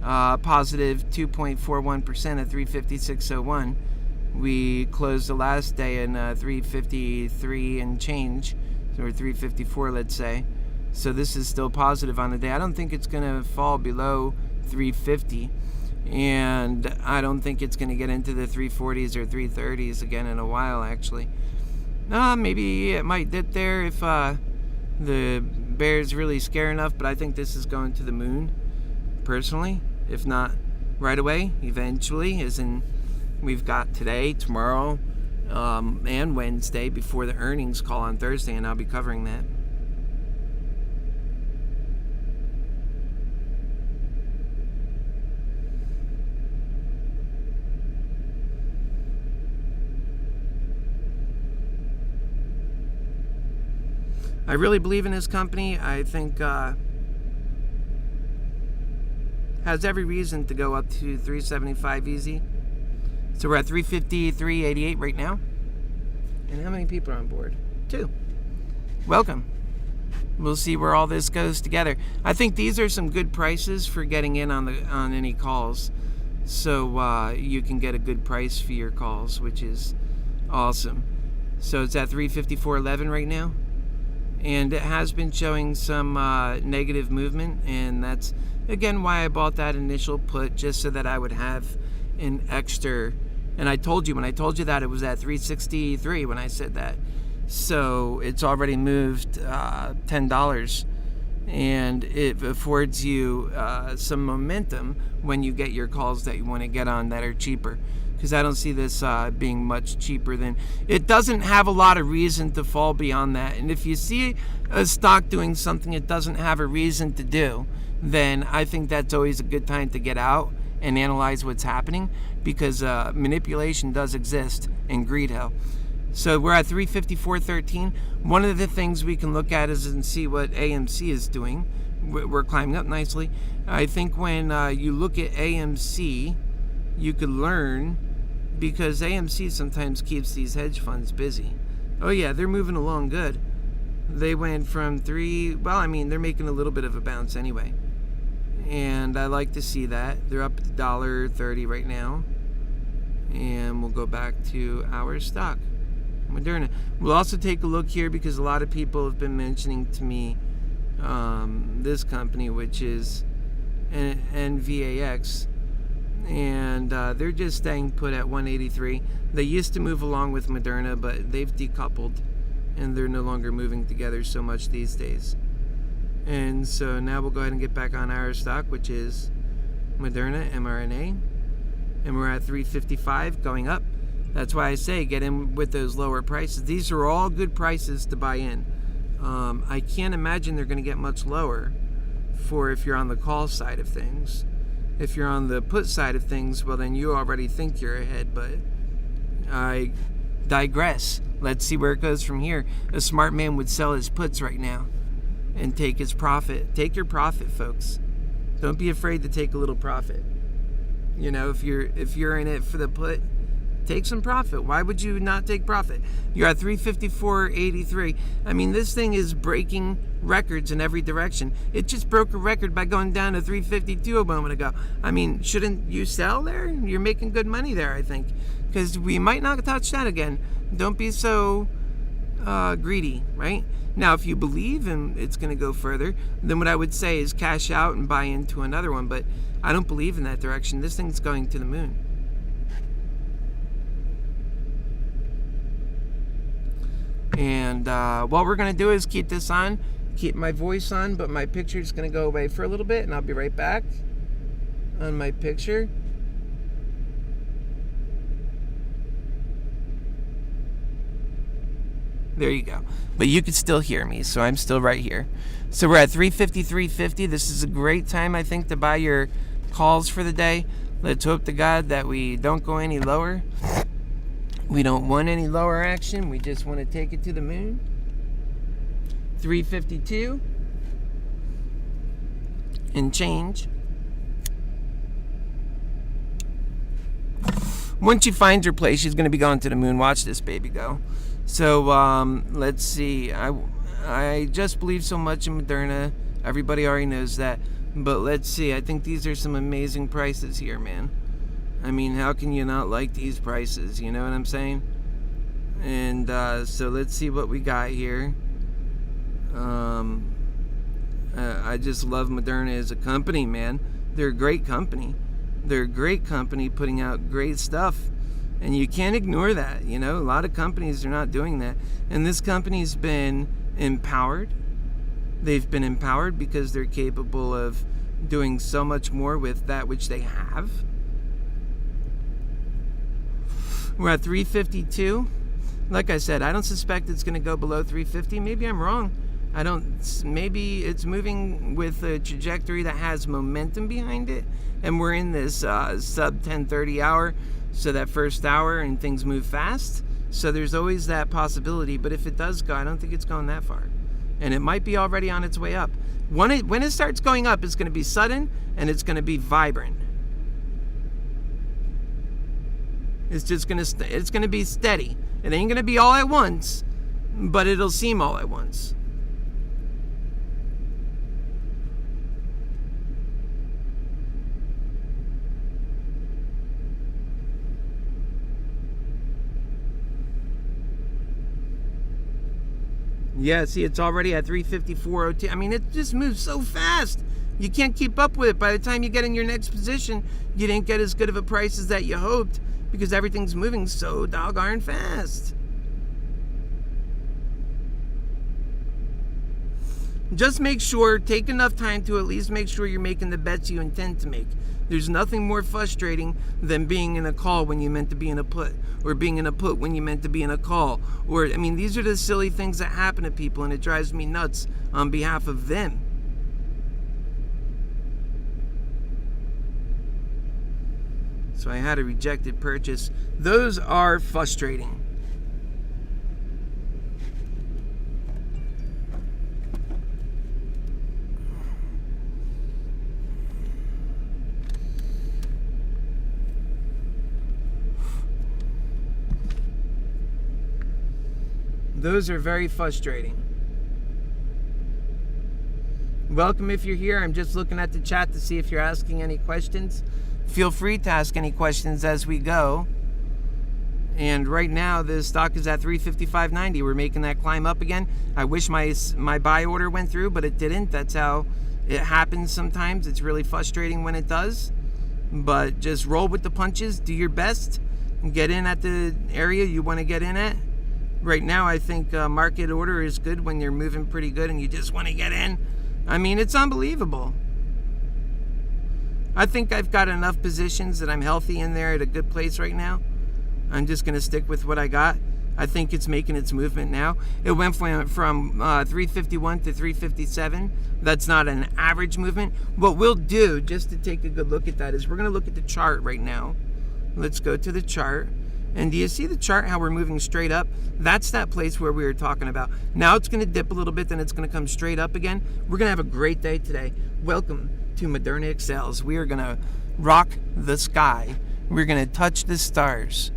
positive 2.41% at 356.01. We closed the last day in 353 and change, or 354, let's say. So this is still positive on the day. I don't think it's going to fall below 350. And I don't think it's going to get into the 340s or 330s again in a while, actually. Maybe it might dip there if the bears really scare enough, but I think this is going to the moon, personally. If not right away, eventually, as in we've got today, tomorrow, and Wednesday before the earnings call on Thursday, and I'll be covering that. I really believe in this company. I think has every reason to go up to 375 easy. So we're at 353.88 right now. And how many people are on board? 2. Welcome. We'll see where all this goes together. I think these are some good prices for getting in on any calls. So you can get a good price for your calls, which is awesome. So it's at 354.11 right now. And it has been showing some negative movement. And that's, again, why I bought that initial put, just so that I would have an extra. And I told you, when I told you that, it was at 363 when I said that. So it's already moved $10, and it affords you some momentum when you get your calls that you want to get on that are cheaper, because I don't see this being much cheaper than. It doesn't have a lot of reason to fall beyond that. And if you see a stock doing something it doesn't have a reason to do, then I think that's always a good time to get out and analyze what's happening, because manipulation does exist in greed hell. So we're at 354.13. One of the things we can look at is and see what AMC is doing. We're climbing up nicely. I think when you look at AMC, you could learn, because AMC sometimes keeps these hedge funds busy. Oh yeah, they're moving along good. They went from they're making a little bit of a bounce anyway. And I like to see that. They're up to $1.30 right now. And we'll go back to our stock, Moderna. We'll also take a look here, because a lot of people have been mentioning to me this company, which is NVAX, and they're just staying put at 183. They used to move along with Moderna, but they've decoupled, and they're no longer moving together so much these days. And so now we'll go ahead and get back on our stock, which is Moderna, mRNA, and we're at 355 going up. That's why I say get in with those lower prices. These are all good prices to buy in. I can't imagine they're going to get much lower for if you're on the call side of things. If you're on the put side of things, well, then you already think you're ahead, but I digress. Let's see where it goes from here. A smart man would sell his puts right now and take his profit. Take your profit, folks. Don't be afraid to take a little profit. You know, if you're in it for the put, take some profit. Why would you not take profit? You're at 354.83. I mean, this thing is breaking records in every direction. It just broke a record by going down to 352 a moment ago. I mean, shouldn't you sell there? You're making good money there, I think, because we might not touch that again. Don't be so greedy, right? Now, if you believe in it's going to go further, then what I would say is cash out and buy into another one. But I don't believe in that direction. This thing's going to the moon. And what we're going to do is keep this on, keep my voice on, but my picture is going to go away for a little bit, and I'll be right back on my picture. There you go. But you can still hear me, so I'm still right here. So we're at 353.50. This is a great time, I think, to buy your calls for the day. Let's hope to God that we don't go any lower. We don't want any lower action. We just want to take it to the moon. 352 and change. Once she finds her place, she's going to be going to the moon. Watch this baby go. So let's see. I just believe so much in Moderna. Everybody already knows that. But let's see. I think these are some amazing prices here, man. I mean, how can you not like these prices? You know what I'm saying? And so let's see what we got here. I just love Moderna as a company, man. They're a great company. They're a great company putting out great stuff. And you can't ignore that. You know, a lot of companies are not doing that. And this company's been empowered. They've been empowered because they're capable of doing so much more with that which they have. We're at 352. Like I said, I don't suspect it's going to go below 350. Maybe I'm wrong. Maybe it's moving with a trajectory that has momentum behind it. And we're in this sub 10:30 hour. So that first hour and things move fast. So there's always that possibility. But if it does go, I don't think it's going that far. And it might be already on its way up. When it starts going up, it's going to be sudden and it's going to be vibrant. It's just going to be steady. It ain't going to be all at once, but it'll seem all at once. Yeah, see, it's already at 354.02. I mean, it just moves so fast. You can't keep up with it. By the time you get in your next position, you didn't get as good of a price as that you hoped because everything's moving so doggone fast. Just make sure, take enough time to at least make sure you're making the bets you intend to make. There's nothing more frustrating than being in a call when you meant to be in a put, or being in a put when you meant to be in a call. Or, I mean, these are the silly things that happen to people, and it drives me nuts on behalf of them. So I had a rejected purchase. Those are frustrating. Those are very frustrating. Welcome if you're here. I'm just looking at the chat to see if you're asking any questions. Feel free to ask any questions as we go. And right now the stock is at 355.90. We're making that climb up again. I wish my buy order went through, but it didn't. That's how it happens sometimes. It's really frustrating when it does. But just roll with the punches. Do your best. And get in at the area you want to get in at. Right now, I think market order is good when you're moving pretty good and you just want to get in. I mean, it's unbelievable. I think I've got enough positions that I'm healthy in there at a good place right now. I'm just going to stick with what I got. I think it's making its movement now. It went from 351 to 357. That's not an average movement. What we'll do, just to take a good look at that, is we're going to look at the chart right now. Let's go to the chart. And do you see the chart, how we're moving straight up? That's that place where we were talking about. Now it's going to dip a little bit, then it's going to come straight up again. We're going to have a great day today. Welcome to ModernaExcels. We are going to rock the sky. We're going to touch the stars.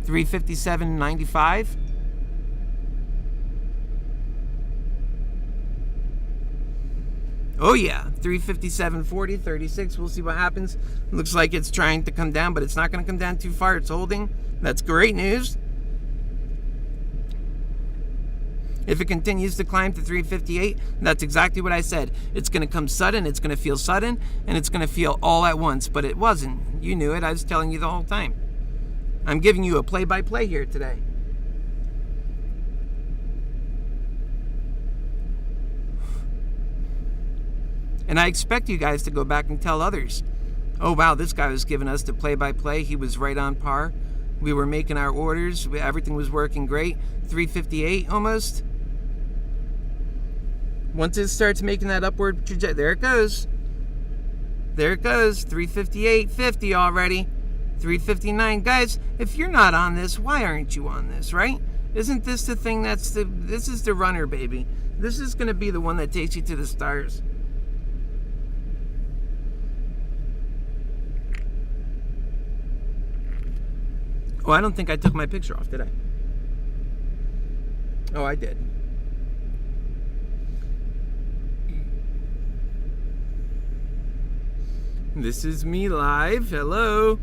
357.95. Oh yeah, 357.40, 36. We'll see what happens. Looks like it's trying to come down, but it's not going to come down too far. It's holding. That's great news. If it continues to climb to 358, that's exactly what I said. It's going to come sudden, it's going to feel sudden, and it's going to feel all at once. But it wasn't. You knew it. I was telling you the whole time. I'm giving you a play-by-play here today. And I expect you guys to go back and tell others. Oh, wow, this guy was giving us the play-by-play. He was right on par. We were making our orders. Everything was working great. 358 almost. Once it starts making that upward trajectory, there it goes. There it goes. 358.50 already. 359. Guys, if you're not on this, why aren't you on this, right? Isn't this the thing this is the runner, baby. This is going to be the one that takes you to the stars. Oh, I don't think I took my picture off, did I? Oh, I did. This is me live. Hello.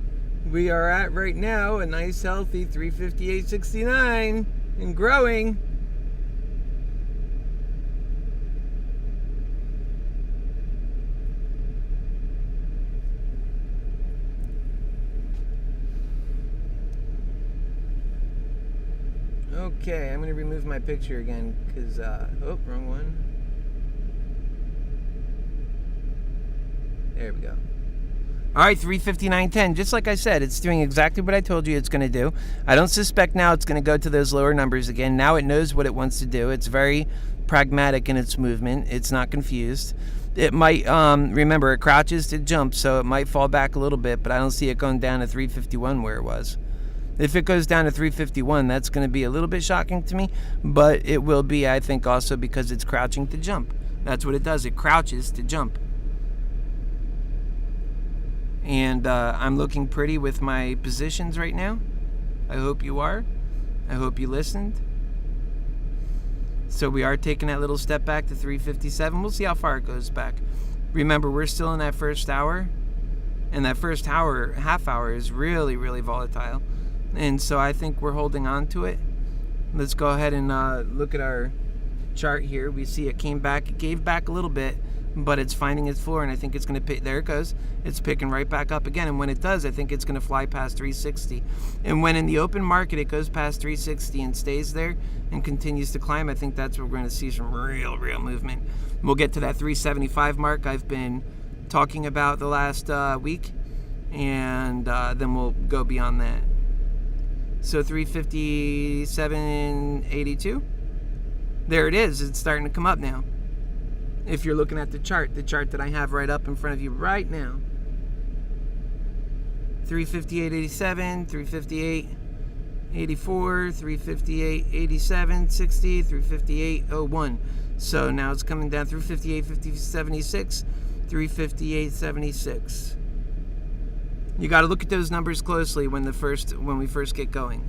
We are at right now a nice healthy 358.69 and growing. Okay, I'm going to remove my picture again because, oh, wrong one. There we go. All right, 359.10. Just like I said, it's doing exactly what I told you it's going to do. I don't suspect now it's going to go to those lower numbers again. Now it knows what it wants to do. It's very pragmatic in its movement. It's not confused. It might, remember, it crouches to jump, so it might fall back a little bit, but I don't see it going down to 351 where it was. If it goes down to 351, that's going to be a little bit shocking to me, but it will be, I think, also because it's crouching to jump. That's what it does. It crouches to jump. And I'm looking pretty with my positions right now. I hope you are. I hope you listened. So we are taking that little step back to 357. We'll see how far it goes back. Remember, we're still in that first hour. And that first hour, half hour, is really, really volatile. and so I think we're holding on to it. Let's go ahead and look at our chart here. We see it came back, it gave back a little bit, but it's finding its floor, and I think it's going to pick. There it goes. It's picking right back up again, and when it does, I think it's going to fly past 360. And when in the open market it goes past 360 and stays there and continues to climb, I think that's where we're going to see some real movement. We'll get to that 375 mark I've been talking about the last week, and then we'll go beyond that. So 357.82. There it is. It's starting to come up now. If you're looking at the chart that I have right up in front of you right now. 358.87, 358.84, 358.87, 60, 358.01. So now it's coming down through 358.76, 358.76. You got to look at those numbers closely when we first get going,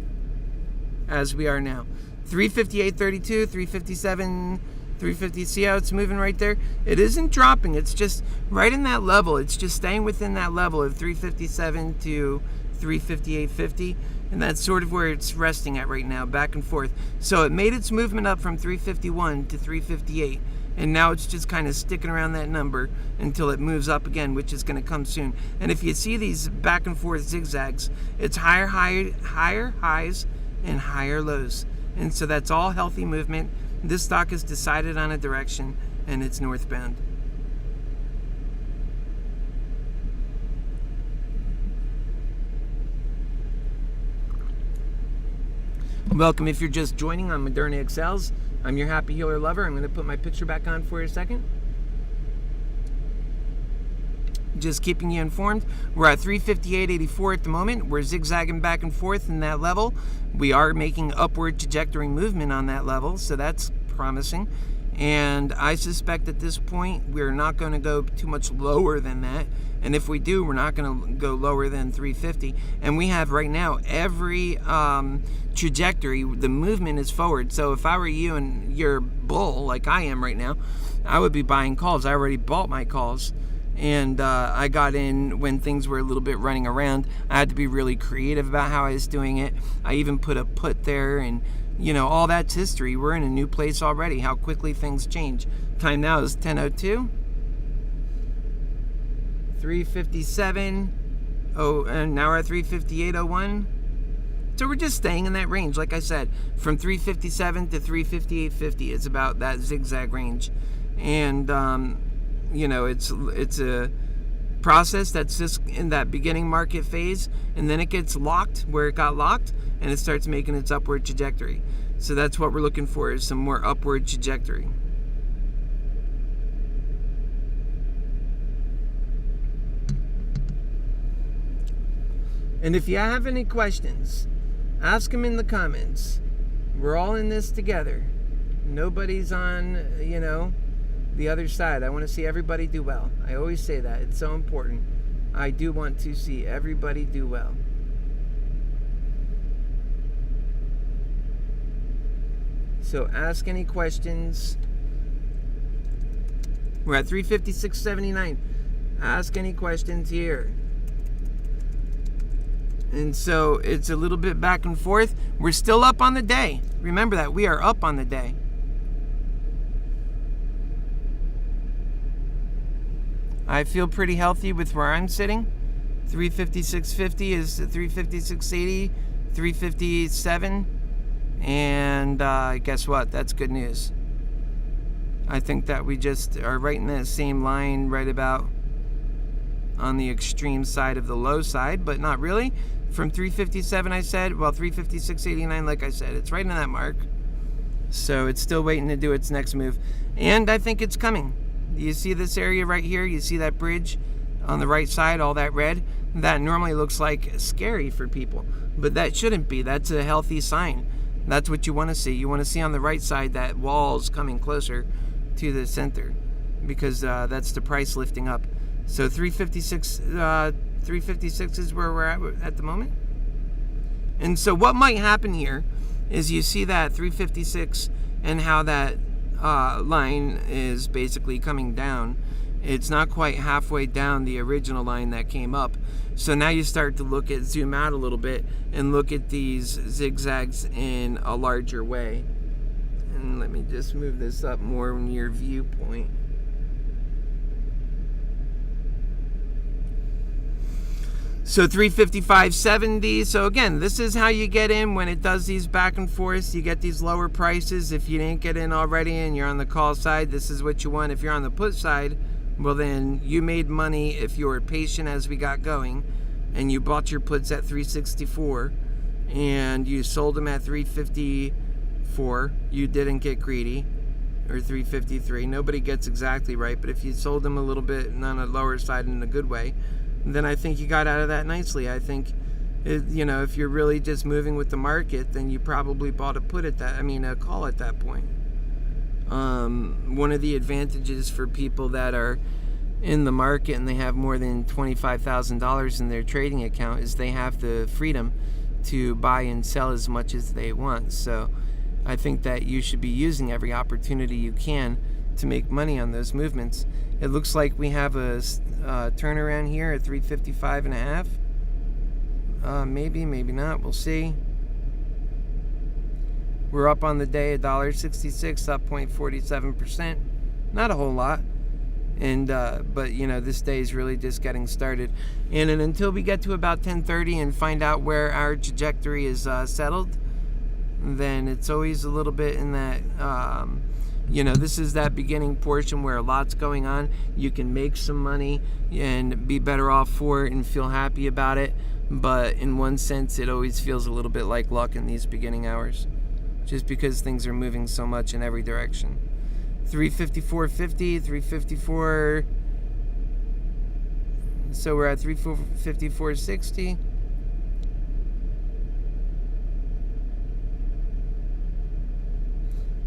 as we are now. 358.32, 357, 350. See how it's moving right there? It isn't dropping. It's just right in that level. It's just staying within that level of 357 to 358.50, and that's sort of where it's resting at right now, back and forth. So it made its movement up from 351 to 358, and now it's just kind of sticking around that number until it moves up again, which is going to come soon. And if you see these back and forth zigzags, it's higher highs and higher lows. And so that's all healthy movement. This stock has decided on a direction, and it's northbound. Welcome if you're just joining on ModernaExcels. I'm your HappyHealer lover. I'm going to put my picture back on for a second. Just keeping you informed. We're at 358.84 at the moment. We're zigzagging back and forth in that level. We are making upward trajectory movement on that level, so that's promising. And I suspect at this point we're not going to go too much lower than that. And if we do, we're not going to go lower than 350. And we have right now every trajectory, the movement is forward. So if I were you and you're bull like I am right now, I would be buying calls. I already bought my calls. And I got in when things were a little bit running around. I had to be really creative about how I was doing it. I even put a put there, and you know, all that's history. We're in a new place already. How quickly things change. Time now is 10:02. 357. Oh, and now we're at 358.01. So we're just staying in that range, like I said, from 357 to 358.50. It's about that zigzag range, and you know, it's a process that's just in that beginning market phase, and then it gets locked where it got locked, and it starts making its upward trajectory. So that's what we're looking for, is some more upward trajectory. And if you have any questions, ask them in the comments. We're all in this together. Nobody's on, you know, the other side. I want to see everybody do well. I always say that. It's so important. I do want to see everybody do well. So ask any questions. We're at 356.79. Ask any questions here. And so it's a little bit back and forth. We're still up on the day. Remember that. We are up on the day. I feel pretty healthy with where I'm sitting. 356.50 is 356.80, 357, and guess what? That's good news. I think that we just are right in that same line, right about on the extreme side of the low side, but not really. From 357, I said, well, 356.89, like I said, it's right in that mark. So it's still waiting to do its next move, and I think it's coming. You see this area right here? You see that bridge on the right side, all that red? That normally looks like scary for people, but that shouldn't be. That's a healthy sign. That's what you want to see. You want to see on the right side that wall's coming closer to the center, because that's the price lifting up. So 356 is where we're at the moment. And so what might happen here is you see that 356 and how that line is basically coming down, It's not quite halfway down the original line that came up. So now you start to zoom out a little bit and look at these zigzags in a larger way. And let me just move this up more in your viewpoint. So 355.70. So again, this is how you get in when it does these back and forths. You get these lower prices. If you didn't get in already and you're on the call side, this is what you want. If you're on the put side, well then you made money if you were patient as we got going and you bought your puts at 364 and you sold them at 354. You didn't get greedy. Or 353. Nobody gets exactly right, but if you sold them a little bit on the lower side in a good way, then I think you got out of that nicely. I think, if you're really just moving with the market, then you probably bought a call at that point. One of the advantages for people that are in the market and they have more than $25,000 in their trading account is they have the freedom to buy and sell as much as they want. So I think that you should be using every opportunity you can to make money on those movements. It looks like we have a turnaround here at 355.5. Maybe not. We'll see. We're up on the day, $1.66, up 0.47%. Not a whole lot. And but this day is really just getting started. And until we get to about 10:30 and find out where our trajectory is settled, then it's always a little bit in that. This is that beginning portion where a lot's going on. You can make some money and be better off for it and feel happy about it. But in one sense, it always feels a little bit like luck in these beginning hours, just because things are moving so much in every direction. 354.50, 354. So we're at 354.60.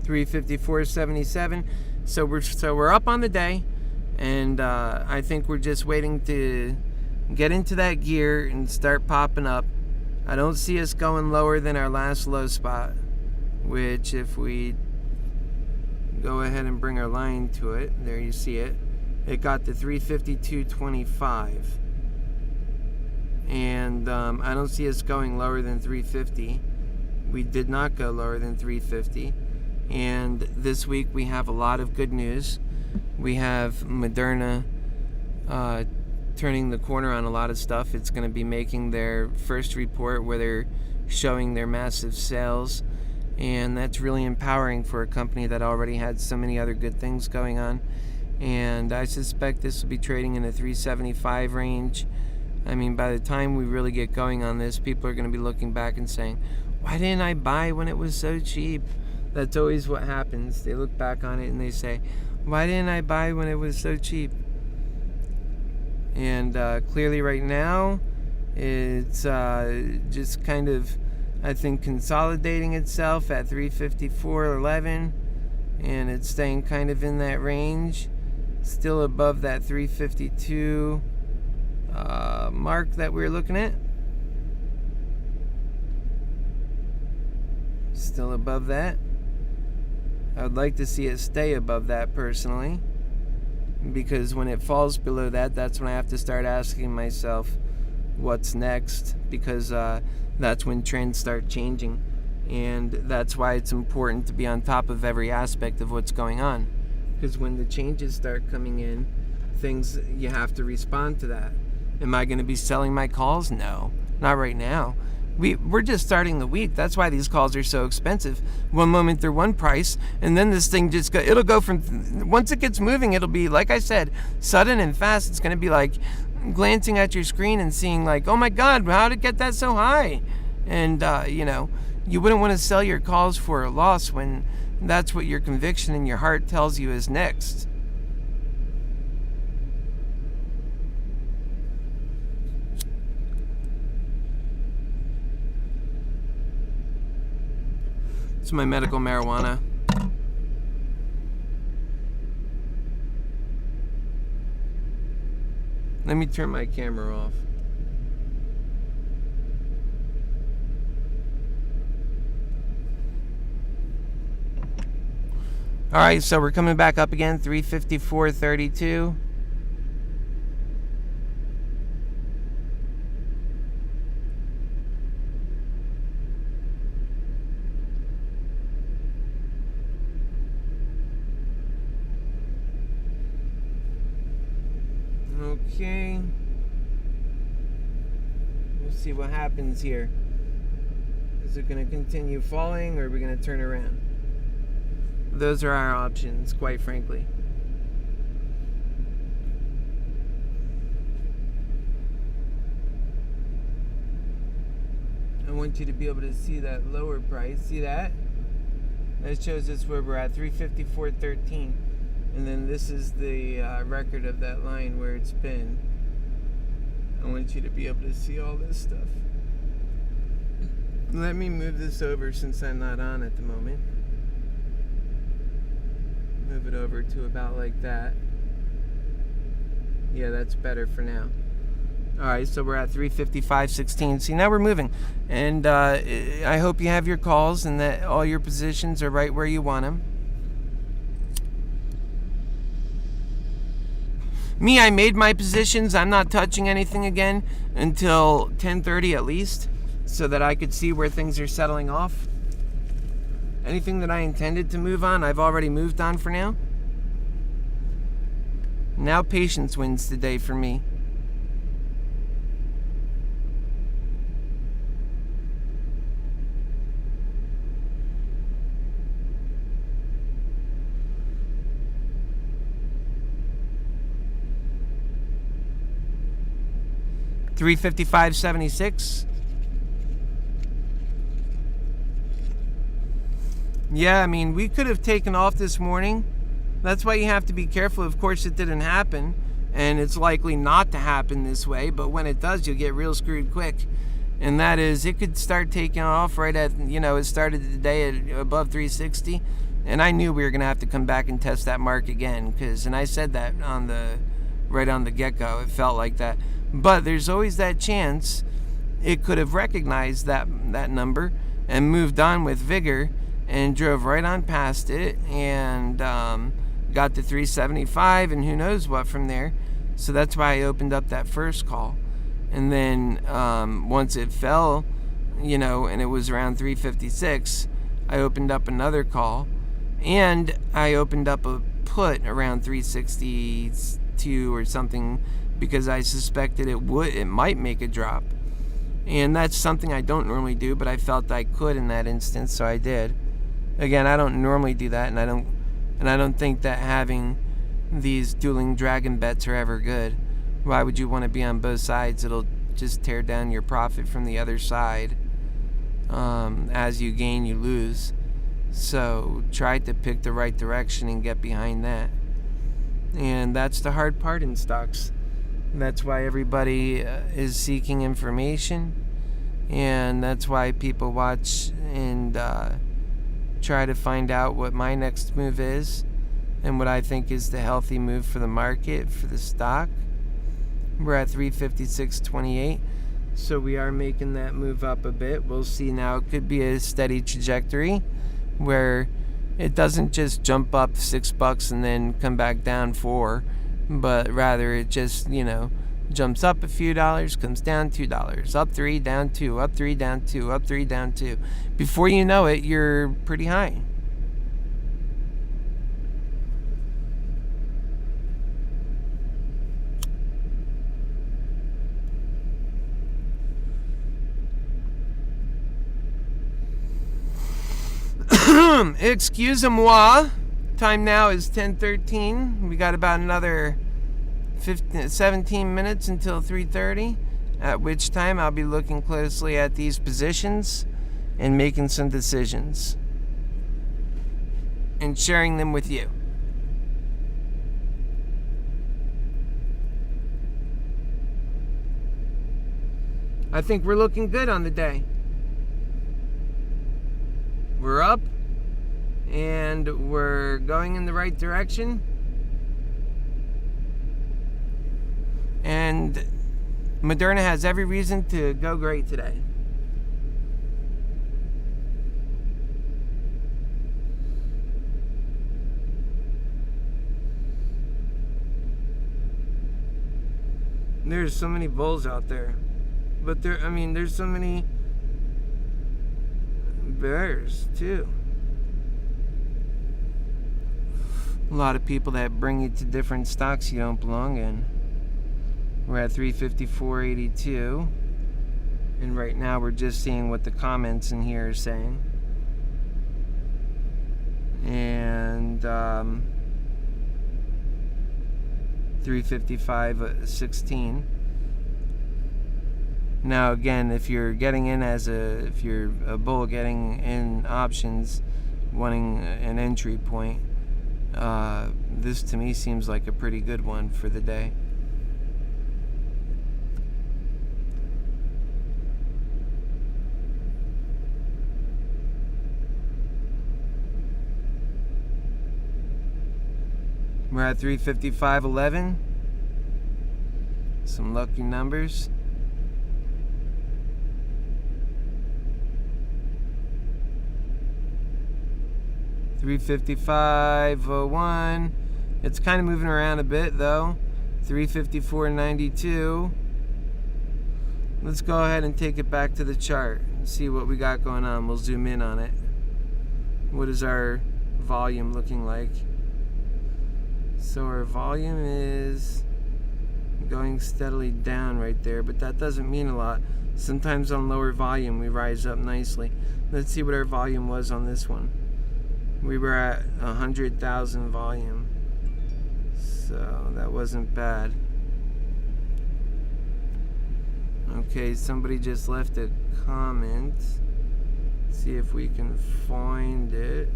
$354.77. So we're up on the day, and I think we're just waiting to get into that gear and start popping up. I don't see us going lower than our last low spot, which if we go ahead and bring our line to it, there you see it. It got to 352.25, and I don't see us going lower than 350. We did not go lower than 350. And this week we have a lot of good news. We have Moderna turning the corner on a lot of stuff. It's going to be making their first report where they're showing their massive sales, and that's really empowering for a company that already had so many other good things going on. And I suspect this will be trading in the 375 range. I mean, by the time we really get going on this, people are going to be looking back and saying, why didn't I buy when it was so cheap? That's always what happens. They look back on it and they say, why didn't I buy when it was so cheap? And clearly right now, it's just kind of, I think, consolidating itself at 354.11, and it's staying kind of in that range, still above that 352 mark that we were looking at. Still above that. I would like to see it stay above that personally, because when it falls below that, that's when I have to start asking myself what's next, because that's when trends start changing, and that's why it's important to be on top of every aspect of what's going on, because when the changes start coming in, you have to respond to that. Am I going to be selling my calls? No, not right now. We're just starting the week. That's why these calls are so expensive. One moment they're one price, and then this thing it'll go from, once it gets moving, it'll be, like I said, sudden and fast. It's going to be like glancing at your screen and seeing like, oh my God, how did it get that so high? And, you wouldn't want to sell your calls for a loss when that's what your conviction in your heart tells you is next. It's my medical marijuana. Let me turn my camera off. All right, so we're coming back up again, 354.32. Okay. We'll see what happens here. Is it going to continue falling, or are we going to turn around? Those are our options, quite frankly. I want you to be able to see that lower price. See that? That shows us where we're at, 354.13. And then this is the record of that line where it's been. I want you to be able to see all this stuff. Let me move this over since I'm not on at the moment. Move it over to about like that. Yeah, that's better for now. Alright, so we're at 355.16. See, now we're moving. And I hope you have your calls and that all your positions are right where you want them. Me, I made my positions. I'm not touching anything again until 10:30 at least, so that I could see where things are settling off. Anything that I intended to move on, I've already moved on for now. Now patience wins today for me. $355.76. Yeah, I mean, we could have taken off this morning. That's why you have to be careful. Of course, it didn't happen, and it's likely not to happen this way, but when it does, you'll get real screwed quick. And that is, it could start taking off right at, it started the day at above 360, and I knew we were going to have to come back and test that mark again, and I said that right on the get-go. It felt like that. But there's always that chance it could have recognized that number and moved on with vigor and drove right on past it and got to 375 and who knows what from there. So that's why I opened up that first call. And then once it fell, and it was around 356, I opened up another call. And I opened up a put around 362 or something, because I suspected it might make a drop. And that's something I don't normally do, but I felt I could in that instance, so I did. Again, I don't normally do that, and I don't think that having these dueling dragon bets are ever good. Why would you want to be on both sides? It'll just tear down your profit from the other side. As you gain, you lose. So try to pick the right direction and get behind that. And that's the hard part in stocks. That's why everybody is seeking information, and that's why people watch and try to find out what my next move is and what I think is the healthy move for the market, for the stock. We're at 356.28, so we are making that move up a bit. We'll see now. It could be a steady trajectory where it doesn't just jump up $6 and then come back down $4. But rather it just, jumps up a few dollars, comes down $2, up 3, down 2, up 3, down 2, up 3, down 2. Before you know it, you're pretty high. Excusez-moi. Time now is 10:13. We got about another 17 minutes until 3:30, at which time I'll be looking closely at these positions and making some decisions and sharing them with you. I think we're looking good on the day. We're up. And we're going in the right direction. And Moderna has every reason to go great today. There's so many bulls out there. But there's so many bears too. A lot of people that bring you to different stocks you don't belong in. We're at 354.82. And right now we're just seeing what the comments in here are saying. And 355.16. Now again, if you're getting in if you're a bull getting in options, wanting an entry point, this to me seems like a pretty good one for the day. We're at 355.11. Some lucky numbers. $355.01. It's kind of moving around a bit though. 354.92. Let's go ahead and take it back to the chart and see what we got going on. We'll zoom in on it. What is our volume looking like? So our volume is going steadily down right there, but that doesn't mean a lot. Sometimes on lower volume we rise up nicely. Let's see what our volume was on this one. We were at 100,000 volume, so that wasn't bad. Okay, somebody just left a comment. See if we can find it.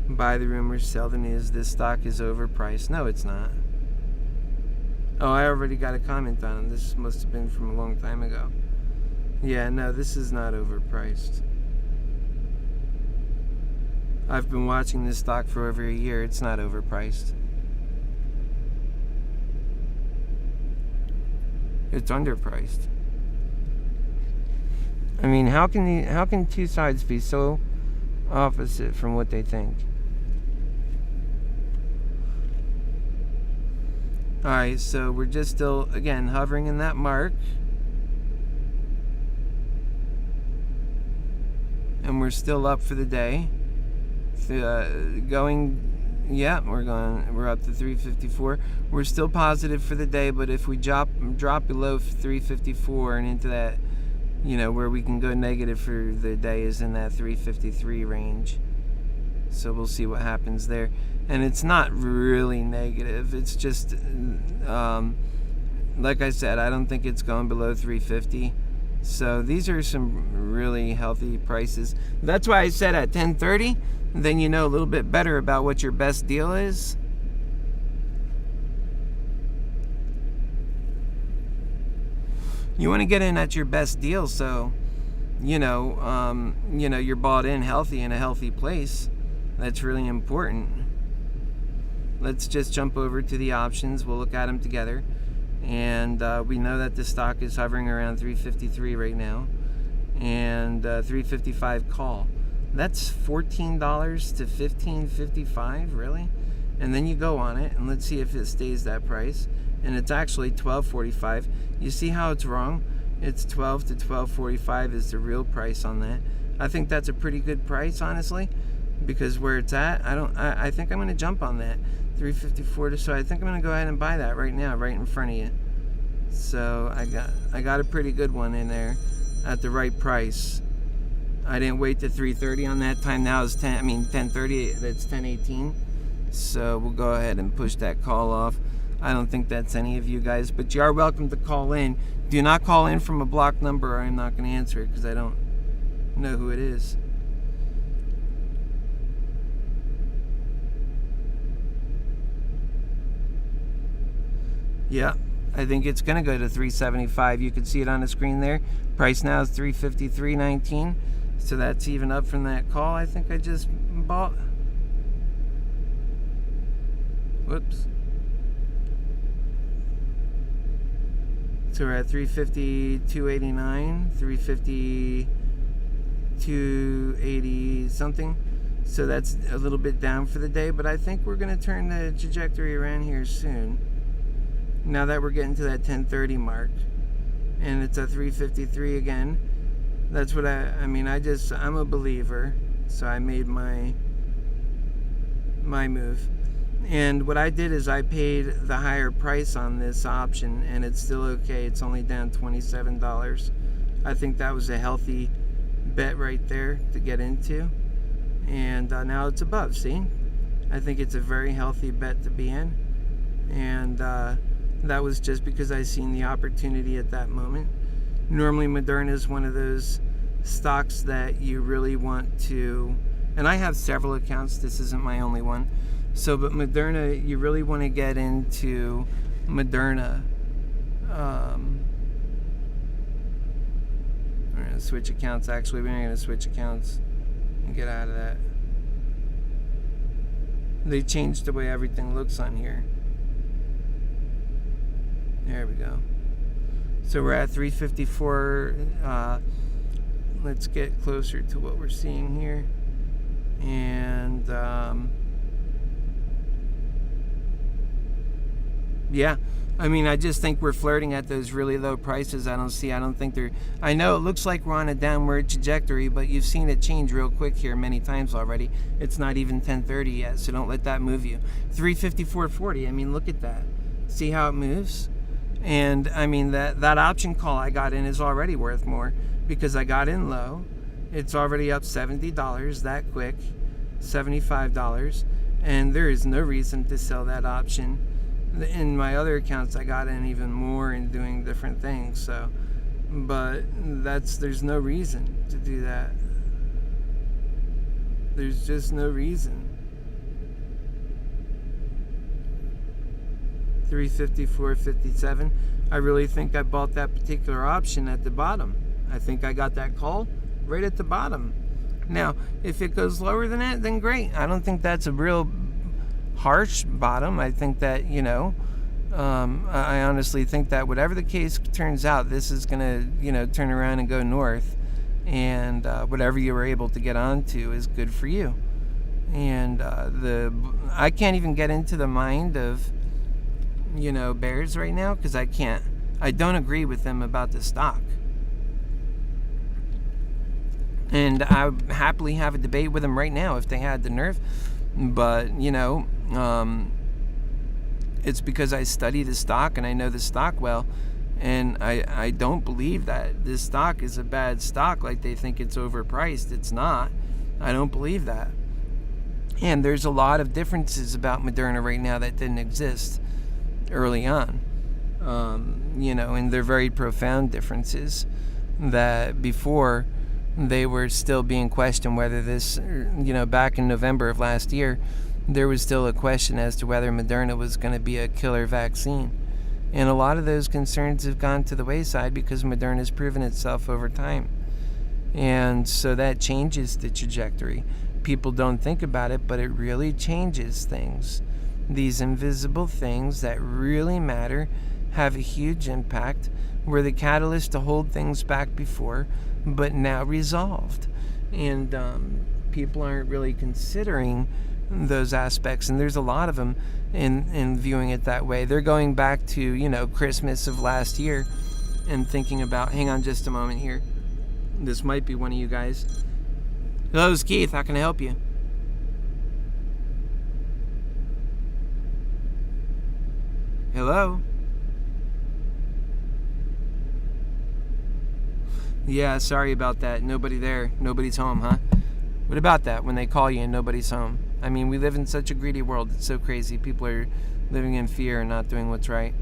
Buy the rumors, sell the news. This stock is overpriced. No, it's not. Oh, I already got a comment on it. This must have been from a long time ago. Yeah, no, this is not overpriced. I've been watching this stock for over a year. It's not overpriced. It's underpriced. I mean, how can two sides be so opposite from what they think? Alright, so we're just still, again, hovering in that mark. And we're still up for the day. We're up to 354. We're still positive for the day, but if we drop below 354 and into that, where we can go negative for the day is in that 353 range. So we'll see what happens there. And it's not really negative. It's just, like I said, I don't think it's going below 350. So these are some really healthy prices. That's why I said at 10:30, then you know a little bit better about what your best deal is. You want to get in at your best deal, so you're bought in healthy in a healthy place. That's really important. Let's just jump over to the options. We'll look at them together. And we know that the stock is hovering around 353 right now. And 355 call. That's $14 to $15.55, really? And then you go on it, and let's see if it stays that price. And it's actually $12.45. You see how it's wrong? It's $12 to $12.45 is the real price on that. I think that's a pretty good price, honestly, because where it's at, I think I'm going to jump on that. 354. So I think I'm going to go ahead and buy that right now, right in front of you. So I got a pretty good one in there at the right price. I didn't wait to 3:30 on that time. Now it's 10:30. That's 10:18. So we'll go ahead and push that call off. I don't think that's any of you guys, but you are welcome to call in. Do not call in from a blocked number, or I'm not going to answer it because I don't know who it is. Yeah, I think it's going to go to 375. You can see it on the screen there. Price now is 353.19. So that's even up from that call I think I just bought. Whoops. So we're at 352.89, 352.80 something. So that's a little bit down for the day, but I think we're going to turn the trajectory around here soon. Now that we're getting to that 10:30 mark, and it's at 353 again. That's what I'm a believer, so I made my move. And what I did is I paid the higher price on this option, and it's still okay. It's only down $27. I think that was a healthy bet right there to get into. And now it's above, see? I think it's a very healthy bet to be in. And that was just because I seen the opportunity at that moment. Normally Moderna is one of those stocks that you really want to, and I have several accounts, this isn't my only one. So, but Moderna, you really want to get into Moderna. We're going to switch accounts. Actually, we're going to switch accounts and get out of that. They changed the way everything looks on here. There we go. So we're at 354. Let's get closer to what we're seeing here. And yeah, I mean, I just think we're flirting at those really low prices. I don't think they're, I know it looks like we're on a downward trajectory, but you've seen it change real quick here many times already. It's not even 10:30 yet, so don't let that move you. 354.40, I mean, look at that. See how it moves? And I mean, that option call I got in is already worth more because I got in low. It's already up $70 that quick, $75, and there is no reason to sell that option. In my other accounts, I got in even more and doing different things. So, but there's no reason to do that. There's just no reason. 354.57. I really think I bought that particular option at the bottom. I think I got that call right at the bottom. Now, if it goes lower than that, then great. I don't think that's a real harsh bottom. I think that, I honestly think that whatever the case turns out, this is going to, turn around and go north. And whatever you were able to get onto is good for you. And I can't even get into the mind of, bears right now because I don't agree with them about the stock. And I would happily have a debate with them right now if they had the nerve. But, it's because I study the stock and I know the stock well. And I don't believe that this stock is a bad stock like they think it's overpriced. It's not. I don't believe that. And there's a lot of differences about Moderna right now that didn't exist early on. And they're very profound differences that before they were still being questioned whether this, back in November of last year, there was still a question as to whether Moderna was going to be a killer vaccine. And a lot of those concerns have gone to the wayside because Moderna has proven itself over time. And so that changes the trajectory. People don't think about it, but it really changes things. These invisible things that really matter have a huge impact, were the catalyst to hold things back before, but now resolved. And people aren't really considering those aspects, and there's a lot of them in viewing it that way. They're going back to, Christmas of last year and thinking about, hang on just a moment here. This might be one of you guys. Hello, it's Keith. How can I help you? Hello? Yeah, sorry about that. Nobody there. Nobody's home, huh? What about that when they call you and nobody's home? I mean, we live in such a greedy world. It's so crazy. People are living in fear and not doing what's right.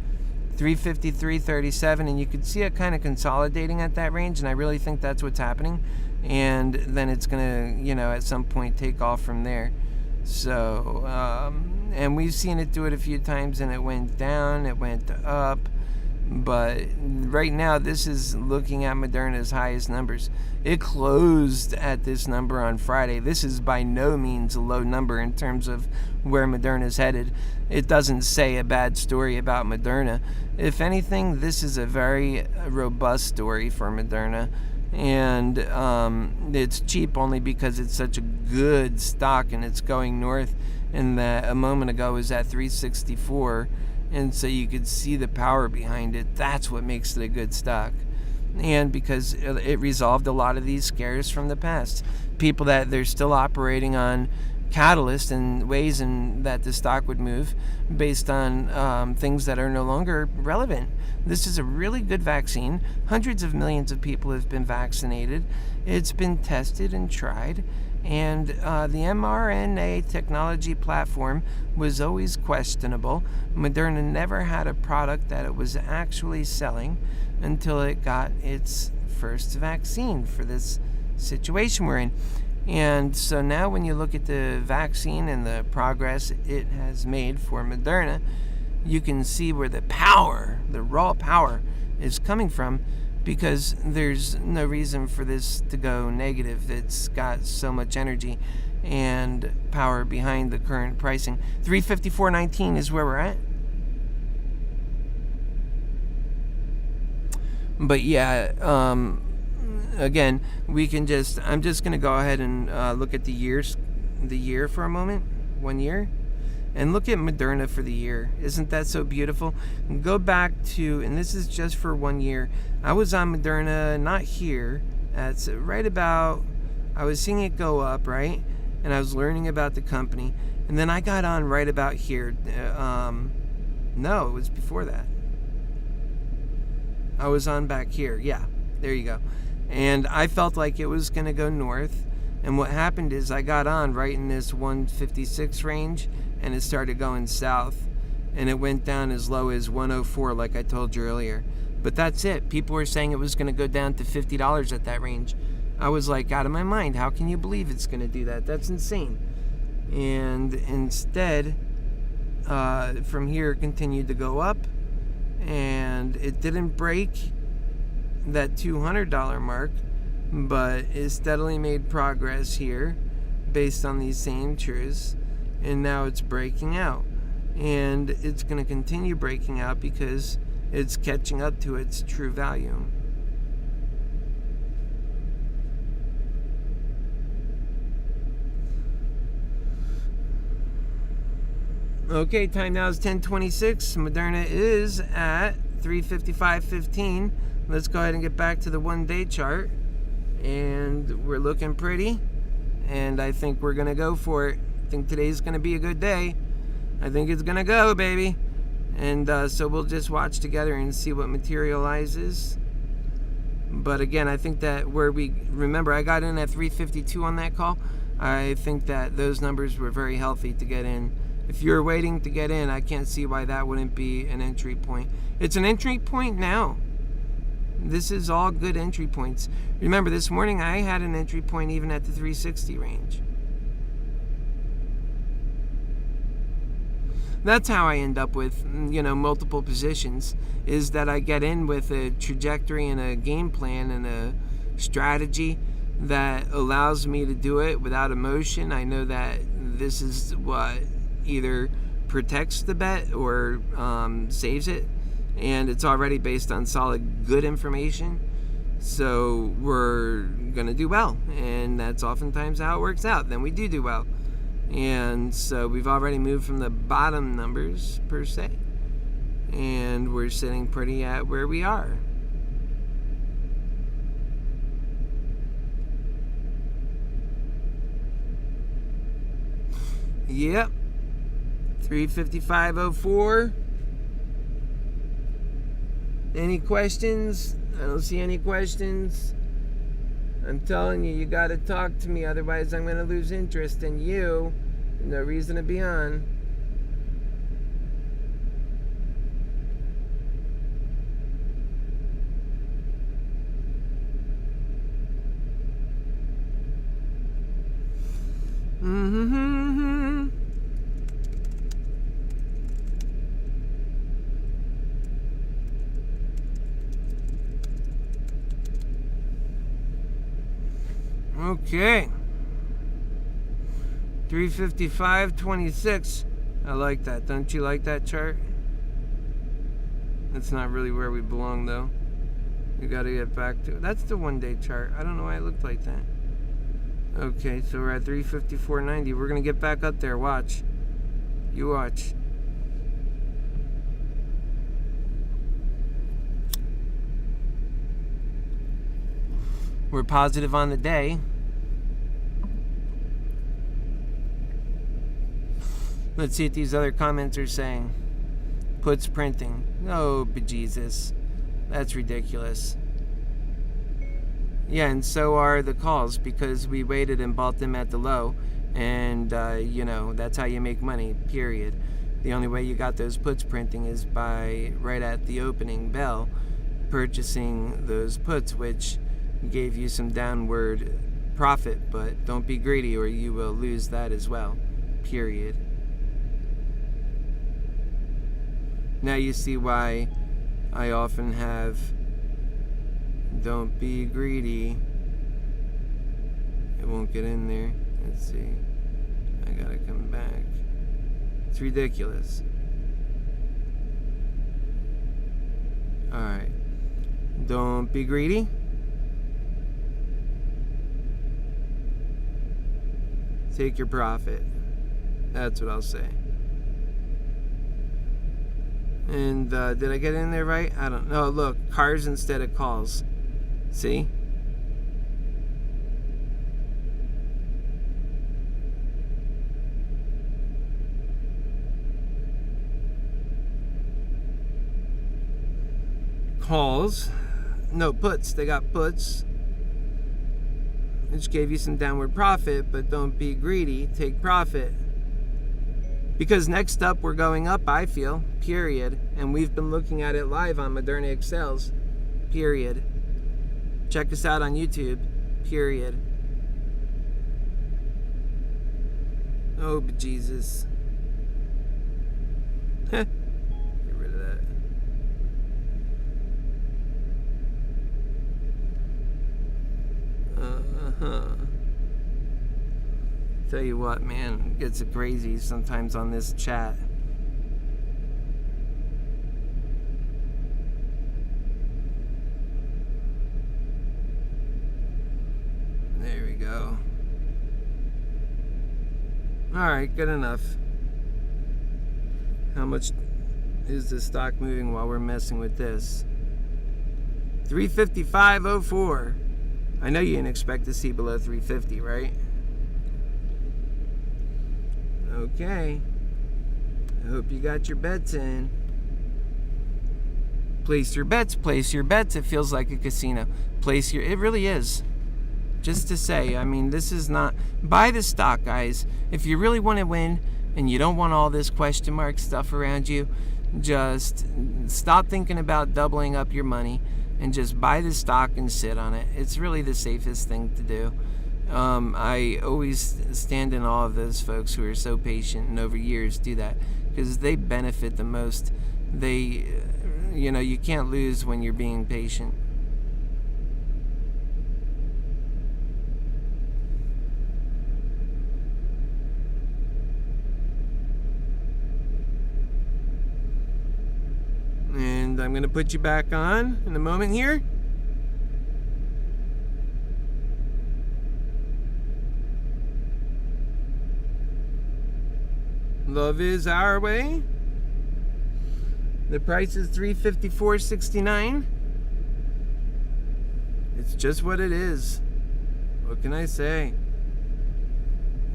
353.37, and you could see it kind of consolidating at that range, and I really think that's what's happening. And then it's going to, at some point take off from there. So, and we've seen it do it a few times, and it went down, it went up. But right now, this is looking at Moderna's highest numbers. It closed at this number on Friday. This is by no means a low number in terms of where Moderna's headed. It doesn't say a bad story about Moderna. If anything, this is a very robust story for Moderna. And it's cheap only because it's such a good stock and it's going north. And that a moment ago was at 364. And so you could see the power behind it. That's what makes it a good stock. And because it resolved a lot of these scares from the past. People that they're still operating on catalyst and ways in that the stock would move based on things that are no longer relevant. This is a really good vaccine. Hundreds of millions of people have been vaccinated. It's been tested and tried. And the mRNA technology platform was always questionable. Moderna never had a product that it was actually selling until it got its first vaccine for this situation we're in. And so now when you look at the vaccine and the progress it has made for Moderna, you can see where the power, the raw power, is coming from, because there's no reason for this to go negative. It's got so much energy and power behind the current pricing. 354.19 is where we're at. But yeah, again, I'm just going to go ahead and look at the year for a moment, 1 year, and look at Moderna for the year. Isn't that so beautiful? Go back to, and this is just for 1 year. I was on Moderna, not here, that's right about, I was seeing it go up, right? And I was learning about the company. And then I got on right about here. No, it was before that. I was on back here. Yeah, there you go. And I felt like it was going to go north. And what happened is I got on right in this 156 range, and it started going south. And it went down as low as 104, like I told you earlier. But that's it. People were saying it was going to go down to $50 at that range. I was like, out of my mind. How can you believe it's going to do that? That's insane. And instead, from here, it continued to go up. And it didn't break that $200 mark, but it steadily made progress here based on these same truths, and now it's breaking out, and it's going to continue breaking out because it's catching up to its true value. Okay, time now is 10:26. Moderna is at 355.15. Let's go ahead and get back to the 1-day chart. And we're looking pretty. And I think we're going to go for it. I think today's going to be a good day. I think it's going to go, baby. And so we'll just watch together and see what materializes. But again, I think that remember, I got in at 352 on that call. I think that those numbers were very healthy to get in. If you're waiting to get in, I can't see why that wouldn't be an entry point. It's an entry point now. This is all good entry points. Remember, this morning I had an entry point even at the 360 range. That's how I end up with, multiple positions, is that I get in with a trajectory and a game plan and a strategy that allows me to do it without emotion. I know that this is what either protects the bet or saves it, and it's already based on solid, good information. So we're gonna do well, and that's oftentimes how it works out. Then we do well, and so we've already moved from the bottom numbers per se, and we're sitting pretty at where we are. Yep. 355.04. Any questions? I don't see any questions. I'm telling you, you gotta talk to me, otherwise I'm gonna lose interest in you. No reason to be on. Okay. 355.26. I like that. Don't you like that chart? That's not really where we belong, though. We gotta get back to it. That's the 1-day chart. I don't know why it looked like that. Okay, so we're at 354.90. We're gonna get back up there. Watch. You watch. We're positive on the day. Let's see what these other comments are saying. Puts printing. Oh, bejesus. That's ridiculous. Yeah, and so are the calls, because we waited and bought them at the low. And, that's how you make money, period. The only way you got those puts printing is by, right at the opening bell, purchasing those puts, which gave you some downward profit. But don't be greedy or you will lose that as well, period. Now you see why I often have don't be greedy. It won't get in there. Let's see. I gotta come back. It's ridiculous. Alright. Don't be greedy. Take your profit. That's what I'll say. And did I get in there right? I don't know. Look, cars instead of calls. See? Calls. No, puts. They got puts. Which gave you some downward profit, but don't be greedy. Take profit. Because next up, we're going up, I feel, period. And we've been looking at it live on ModernaExcels, period. Check us out on YouTube, period. Oh, bejesus. Get rid of that. Tell you what, man, it gets crazy sometimes on this chat. There we go. Alright, good enough. How much is the stock moving while we're messing with this? 355.04. I know you didn't expect to see below 350, right? Okay. I hope you got your bets in. Place your bets, place your bets. It feels like a casino. It really is. Just to say, I mean, this is not... Buy the stock, guys. If you really want to win and you don't want all this question mark stuff around you, just stop thinking about doubling up your money and just buy the stock and sit on it. It's really the safest thing to do. I always stand in awe of those folks who are so patient and over years do that, because they benefit the most. You can't lose when you're being patient. And I'm going to put you back on in a moment here. Love is our way. The price is $354.69. It's just what it is. What can I say?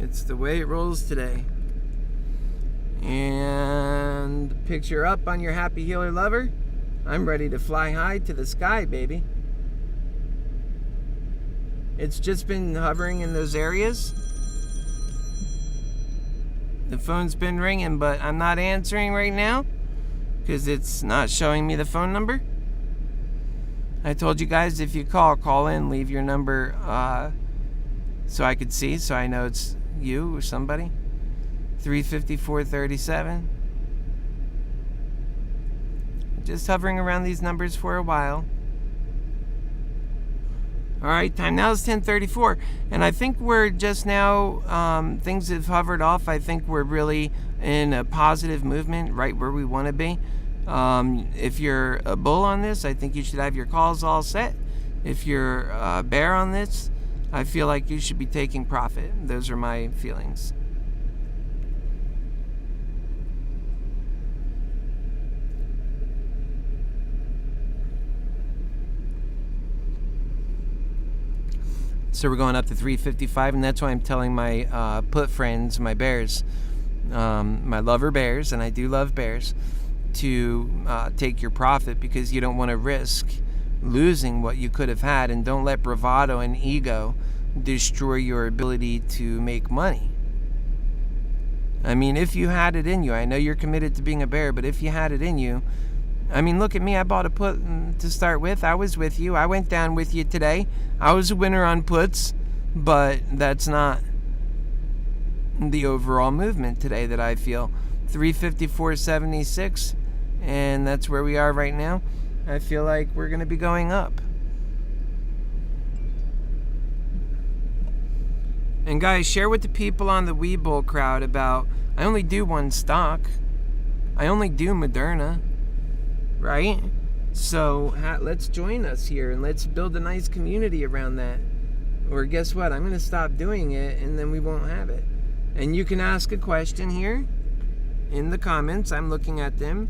It's the way it rolls today. And picture up on your HappyHealer lover. I'm ready to fly high to the sky, baby. It's just been hovering in those areas. The phone's been ringing, but I'm not answering right now because it's not showing me the phone number. I told you guys, if you call in, leave your number so I could see, so I know it's you or somebody. 354.37. Just hovering around these numbers for a while. Alright, time now is 10:34, and I think we're just now, things have hovered off. I think we're really in a positive movement, right where we want to be. If you're a bull on this, I think you should have your calls all set. If you're a bear on this, I feel like you should be taking profit. Those are my feelings. So we're going up to 355, and that's why I'm telling my put friends, my bears, my lover bears, and I do love bears, to take your profit, because you don't want to risk losing what you could have had, and don't let bravado and ego destroy your ability to make money. I mean, if you had it in you, I know you're committed to being a bear, but if you had it in you, I mean, look at me. I bought a put to start with. I was with you. I went down with you today. I was a winner on puts, but that's not the overall movement today that I feel. 354.76, and that's where we are right now. I feel like we're going to be going up. And guys, share with the people on the Webull crowd about, I only do one stock. I only do Moderna, right? So let's join us here, and let's build a nice community around that. Or guess what? I'm going to stop doing it, and then we won't have it. And you can ask a question here in the comments. I'm looking at them.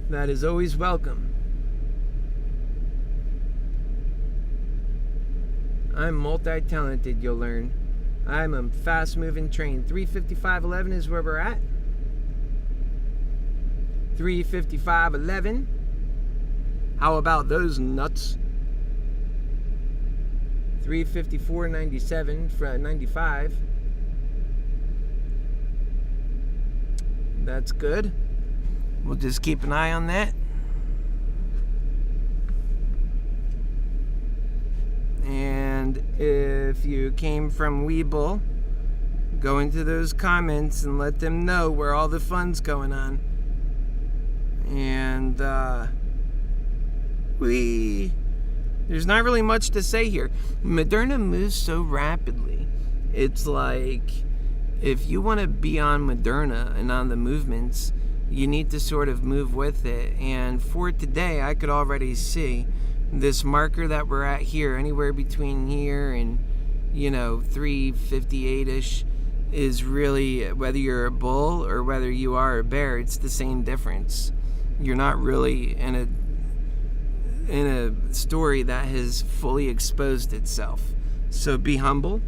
That is always welcome. I'm multi-talented, you'll learn. I'm a fast-moving train. 355.11 is where we're at. 355.11. How about those nuts? 354.97 for 95. That's good. We'll just keep an eye on that. And if you came from Webull, go into those comments and let them know where all the fun's going on. And there's not really much to say here. Moderna moves so rapidly. It's like, if you want to be on Moderna and on the movements, you need to sort of move with it. And for today, I could already see this marker that we're at here, anywhere between here and, 358-ish, is really, whether you're a bull or whether you are a bear, it's the same difference. You're not really in a story that has fully exposed itself. So be humble.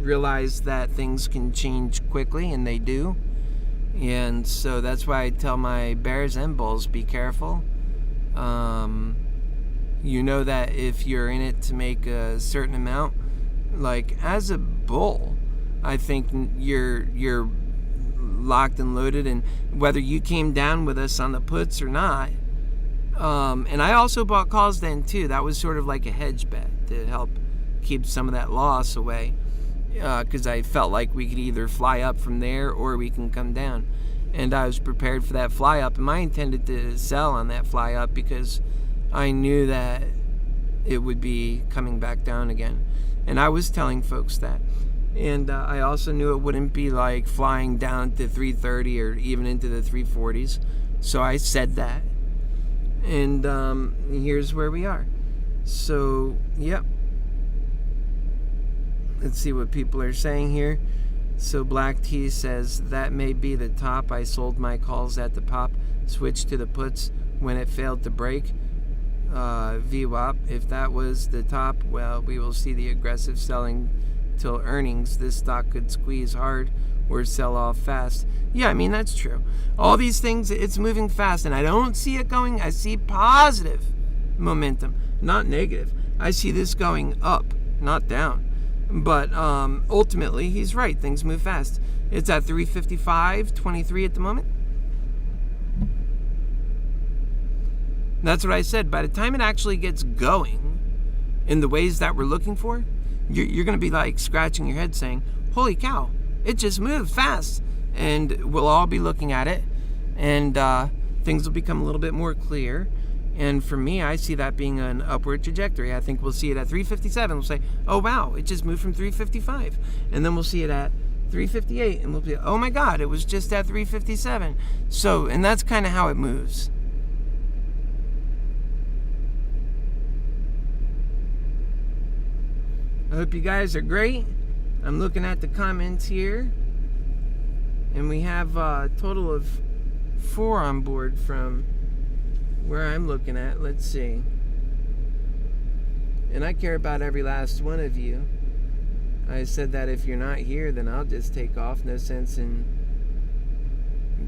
Realize that things can change quickly, and they do. And so that's why I tell my bears and bulls, be careful. You know that if you're in it to make a certain amount, like as a bull, I think you're locked and loaded, and whether you came down with us on the puts or not. And I also bought calls then too. That was sort of like a hedge bet to help keep some of that loss away. Because I felt like we could either fly up from there or we can come down. And I was prepared for that fly up. And I intended to sell on that fly up because I knew that it would be coming back down again. And I was telling folks that. And I also knew it wouldn't be like flying down to 330 or even into the 340s. So I said that. And here's where we are. So, yep. Let's see what people are saying here. So Black T says, that may be the top. I sold my calls at the pop, switched to the puts when it failed to break. VWAP, if that was the top, well, we will see the aggressive selling till earnings. This stock could squeeze hard or sell off fast. Yeah, I mean, that's true. All these things, it's moving fast, and I don't see it going. I see positive momentum, not negative. I see this going up, not down. But ultimately, he's right. Things move fast. It's at 355.23 at the moment. That's what I said. By the time it actually gets going in the ways that we're looking for, you're going to be like scratching your head saying, holy cow, it just moved fast. And we'll all be looking at it, and things will become a little bit more clear. And for me, I see that being an upward trajectory. I think we'll see it at 357. We'll say, oh, wow, it just moved from 355. And then we'll see it at 358. And we'll be, oh, my God, it was just at 357. So, and that's kind of how it moves. I hope you guys are great. I'm looking at the comments here. And we have a total of 4 on board from where I'm looking at, let's see. And I care about every last one of you. I said that if you're not here, then I'll just take off. No sense in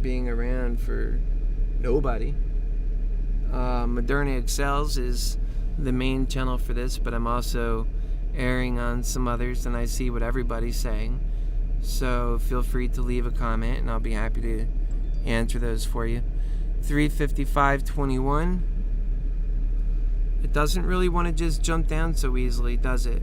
being around for nobody. ModeranExcels is the main channel for this, but I'm also airing on some others, and I see what everybody's saying. So feel free to leave a comment, and I'll be happy to answer those for you. 355.21. It doesn't really want to just jump down so easily, does it?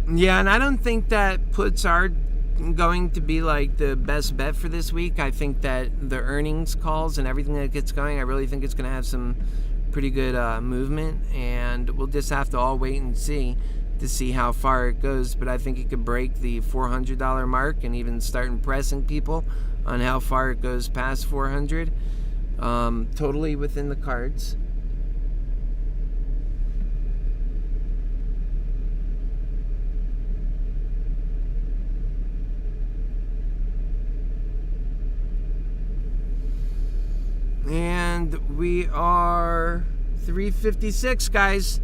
Yeah, and I don't think that puts are going to be like the best bet for this week. I think that the earnings calls and everything that gets going, I really think it's going to have some pretty good movement, and we'll just have to all wait and see to see how far it goes. But I think it could break the $400 mark and even start impressing people on how far it goes past 400. Totally within the cards. And we are 356, guys.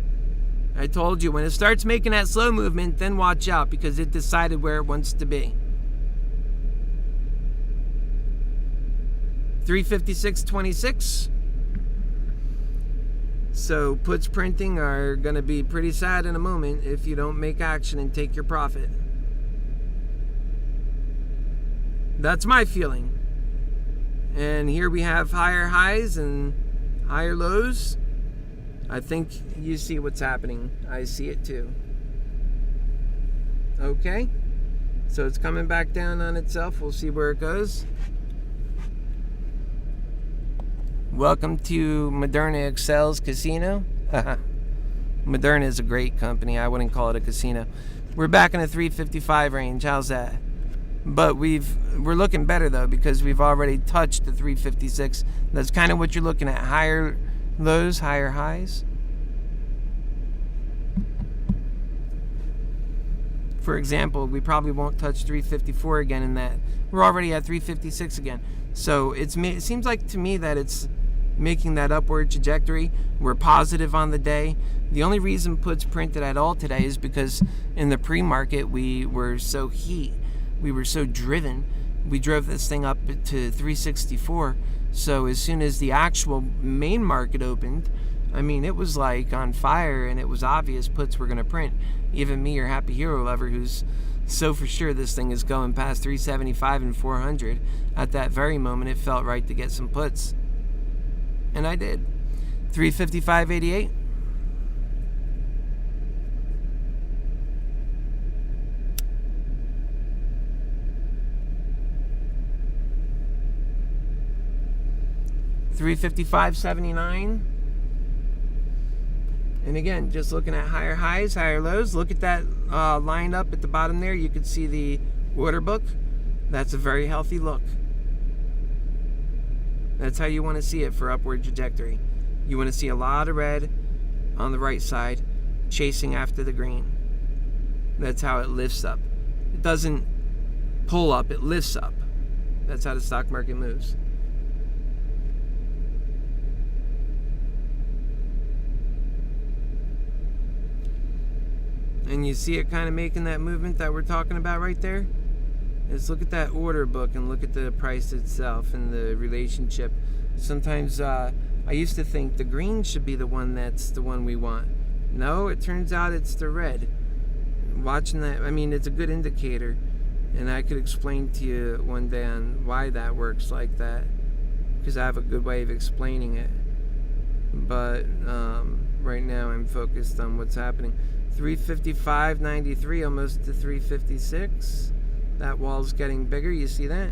I told you, when it starts making that slow movement, then watch out, because it decided where it wants to be. 356.26. So puts printing are going to be pretty sad in a moment if you don't make action and take your profit. That's my feeling. And here we have higher highs and higher lows. I think you see what's happening. I see it too. Okay. So it's coming back down on itself. We'll see where it goes. Welcome to ModernaExcels Casino. Moderna is a great company. I wouldn't call it a casino. We're back in the 355 range. How's that? But we're looking better though, because we've already touched the 356. That's kind of what you're looking at. Higher lows, higher highs. For example, we probably won't touch 354 again in that. We're already at 356 again. So it seems like to me that it's making that upward trajectory. We're positive on the day. The only reason puts printed at all today is because in the pre-market we were so we were so driven. We drove this thing up to 364. So as soon as the actual main market opened, I mean, it was like on fire, and it was obvious puts were going to print. Even me, your HappyHealer lover, who's so for sure this thing is going past 375 and 400, at that very moment it felt right to get some puts. And I did. 355.88. $355.79. And again, just looking at higher highs, higher lows. Look at that line up at the bottom there. You can see the order book. That's a very healthy look. That's how you want to see it for upward trajectory. You want to see a lot of red on the right side chasing after the green. That's how it lifts up. It doesn't pull up, it lifts up. That's how the stock market moves. And you see it kind of making that movement that we're talking about right there? Is look at that order book and look at the price itself and the relationship. Sometimes I used to think the green should be the one that's the one we want. No, it turns out it's the red. Watching that, I mean, it's a good indicator. And I could explain to you one day on why that works like that, because I have a good way of explaining it. But right now I'm focused on what's happening. 355.93, almost to 356. That wall's getting bigger, you see that?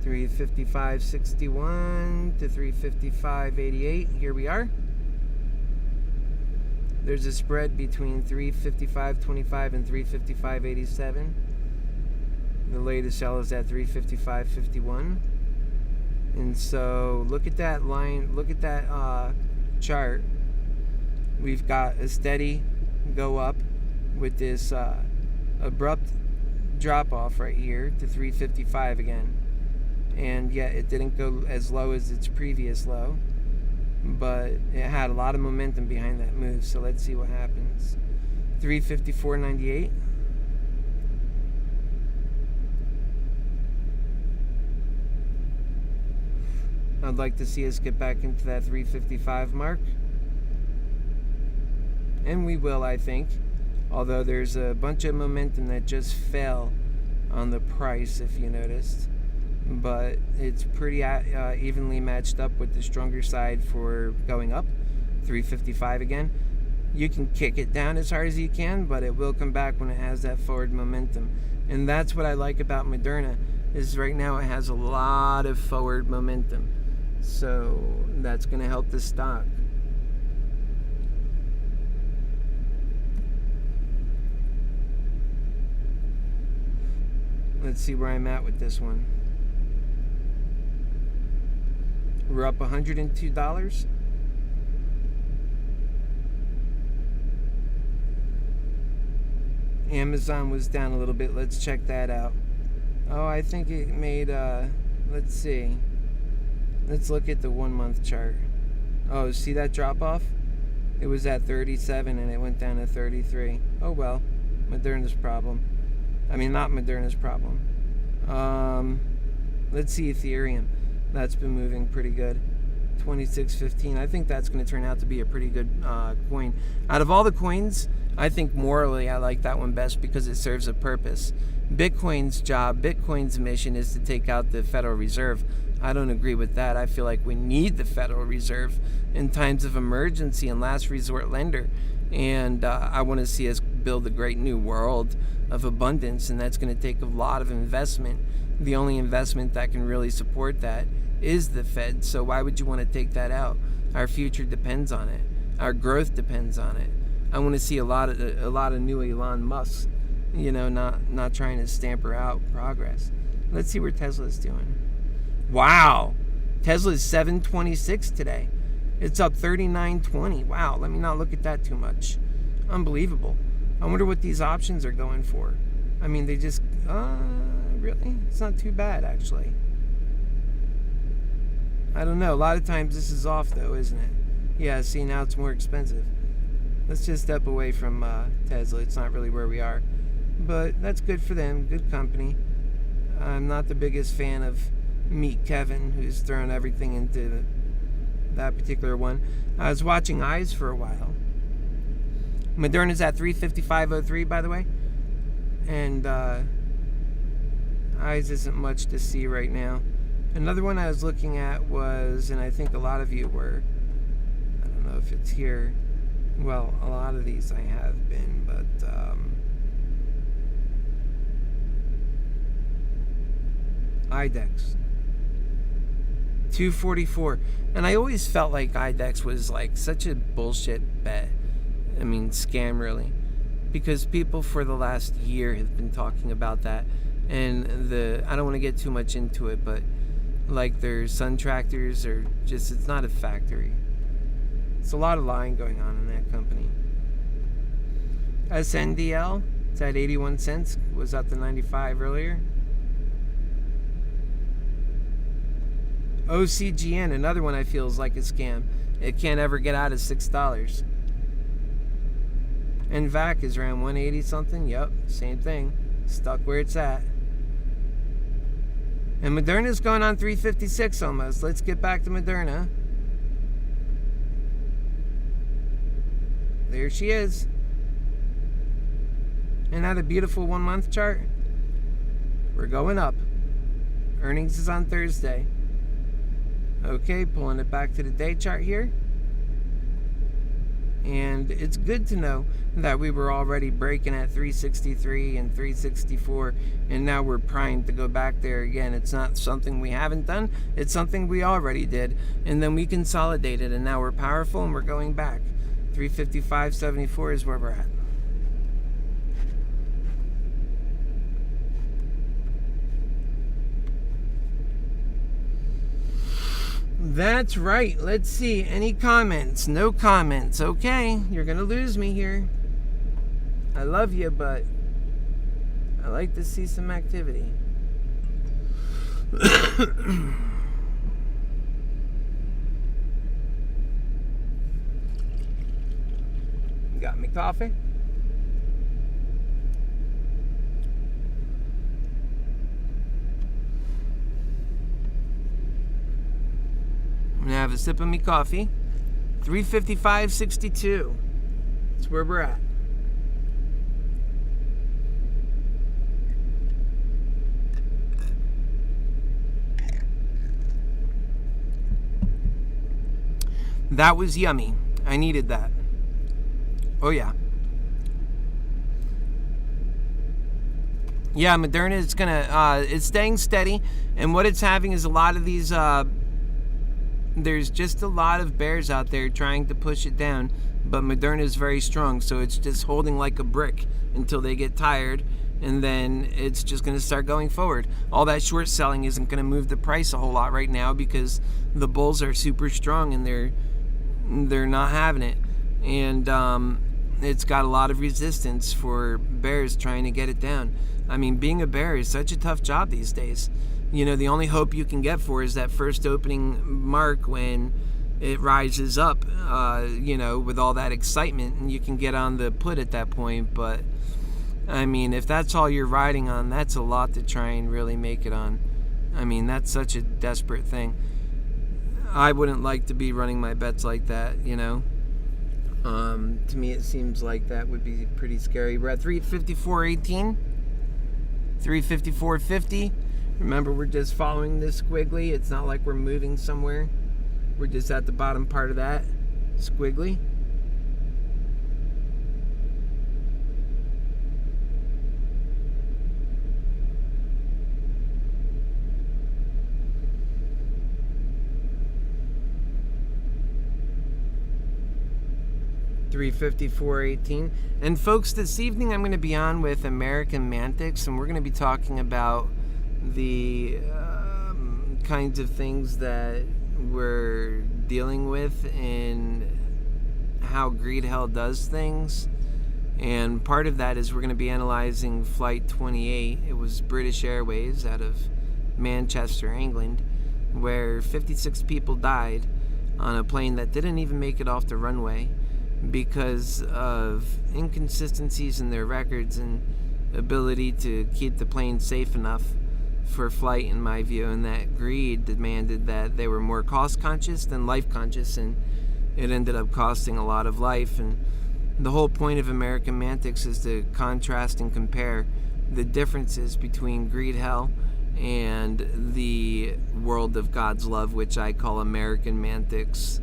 $355.61 to $355.88. Here we are. There's a spread between $355.25 and $355.87. The latest sell is at 355.51. And so look at that line, look at that chart. We've got a steady go up with this abrupt drop off right here to 355 again. And yet it didn't go as low as its previous low, but it had a lot of momentum behind that move. So let's see what happens. 354.98. I'd like to see us get back into that 355 mark. And we will, I think. Although there's a bunch of momentum that just fell on the price, if you noticed. But it's pretty evenly matched up with the stronger side for going up. 355 again. You can kick it down as hard as you can, but it will come back when it has that forward momentum. And that's what I like about Moderna, is right now it has a lot of forward momentum. So that's going to help the stock. Let's see where I'm at with this one. We're up $102. Amazon was down a little bit. Let's check that out. Oh, I think it made, let's see. Let's look at the 1 month chart. Oh, see that drop off? It was at 37 and it went down to 33. Oh well, Moderna's problem. I mean, not Moderna's problem. Let's see Ethereum. That's been moving pretty good. 26.15. I think that's going to turn out to be a pretty good coin. Out of all the coins, I think morally I like that one best because it serves a purpose. Bitcoin's job, Bitcoin's mission is to take out the Federal Reserve. I don't agree with that. I feel like we need the Federal Reserve in times of emergency and last resort lender. And I want to see us build a great new world of abundance, and that's going to take a lot of investment. The only investment that can really support that is the Fed. So why would you want to take that out? Our future depends on it. Our growth depends on it. I want to see a lot of new Elon Musk, you know, not trying to stamper out progress. Let's see where Tesla's doing. Wow, Tesla's 726 today. It's up 39.20. Wow, let me not look at that too much. Unbelievable. I wonder what these options are going for. I mean, they just, really? It's not too bad, actually. I don't know. A lot of times this is off, though, isn't it? Yeah, see, now it's more expensive. Let's just step away from Tesla. It's not really where we are. But that's good for them. Good company. I'm not the biggest fan of Meet Kevin, who's thrown everything into that particular one. I was watching Eyes for a while. Moderna's at 355.03, by the way. And Eyes isn't much to see right now. Another one I was looking at was, and I think a lot of you were, I don't know if it's here. Well, a lot of these I have been, but IDEX 244, and I always felt like IDEX was like such a bullshit bet. I mean, scam, really, because people for the last year have been talking about that, and I don't want to get too much into it, but like their sun tractors are just, it's not a factory. It's a lot of lying going on in that company. SNDL, it's at 81 cents, was up to 95 earlier. OCGN, another one I feel is like a scam. It can't ever get out of $6. And VAC is around 180 something. Yep, same thing. Stuck where it's at. And Moderna's going on 356 almost. Let's get back to Moderna. There she is. Isn't that a beautiful 1 month chart? We're going up. Earnings is on Thursday. Okay, pulling it back to the day chart here. And it's good to know that we were already breaking at 363 and 364, and now we're primed to go back there again. It's not something we haven't done, it's something we already did, and then we consolidated, and now we're powerful and we're going back. 355.74 is where we're at. That's right. Let's see. Any comments? No comments. Okay, you're going to lose me here. I love you, but I like to see some activity. Got me coffee. I'm gonna have a sip of me coffee. 355.62. That's where we're at. That was yummy. I needed that. Oh yeah. Yeah, Moderna is gonna it's staying steady, and what it's having is a lot of these there's just a lot of bears out there trying to push it down, but Moderna is very strong, so it's just holding like a brick until they get tired, and then it's just going to start going forward. All that short selling isn't going to move the price a whole lot right now because the bulls are super strong and they're not having it, and it's got a lot of resistance for bears trying to get it down. I mean, being a bear is such a tough job these days. You know, the only hope you can get for is that first opening mark when it rises up, you know, with all that excitement, and you can get on the put at that point. But, I mean, if that's all you're riding on, that's a lot to try and really make it on. I mean, that's such a desperate thing. I wouldn't like to be running my bets like that, you know. To me, it seems like that would be pretty scary. We're at 354.18, 354.50. Remember, we're just following this squiggly. It's not like we're moving somewhere. We're just at the bottom part of that squiggly. $354.18. And folks, this evening I'm going to be on with ModeranExcels, and we're going to be talking about the kinds of things that we're dealing with and how greed hell does things. And part of that is we're going to be analyzing Flight 28. It was British Airways out of Manchester, England, where 56 people died on a plane that didn't even make it off the runway because of inconsistencies in their records and ability to keep the plane safe enough for flight, in my view, and that greed demanded that they were more cost conscious than life conscious, and it ended up costing a lot of life. And the whole point of ModeranExcels is to contrast and compare the differences between greed hell and the world of God's love, which I call ModeranExcels.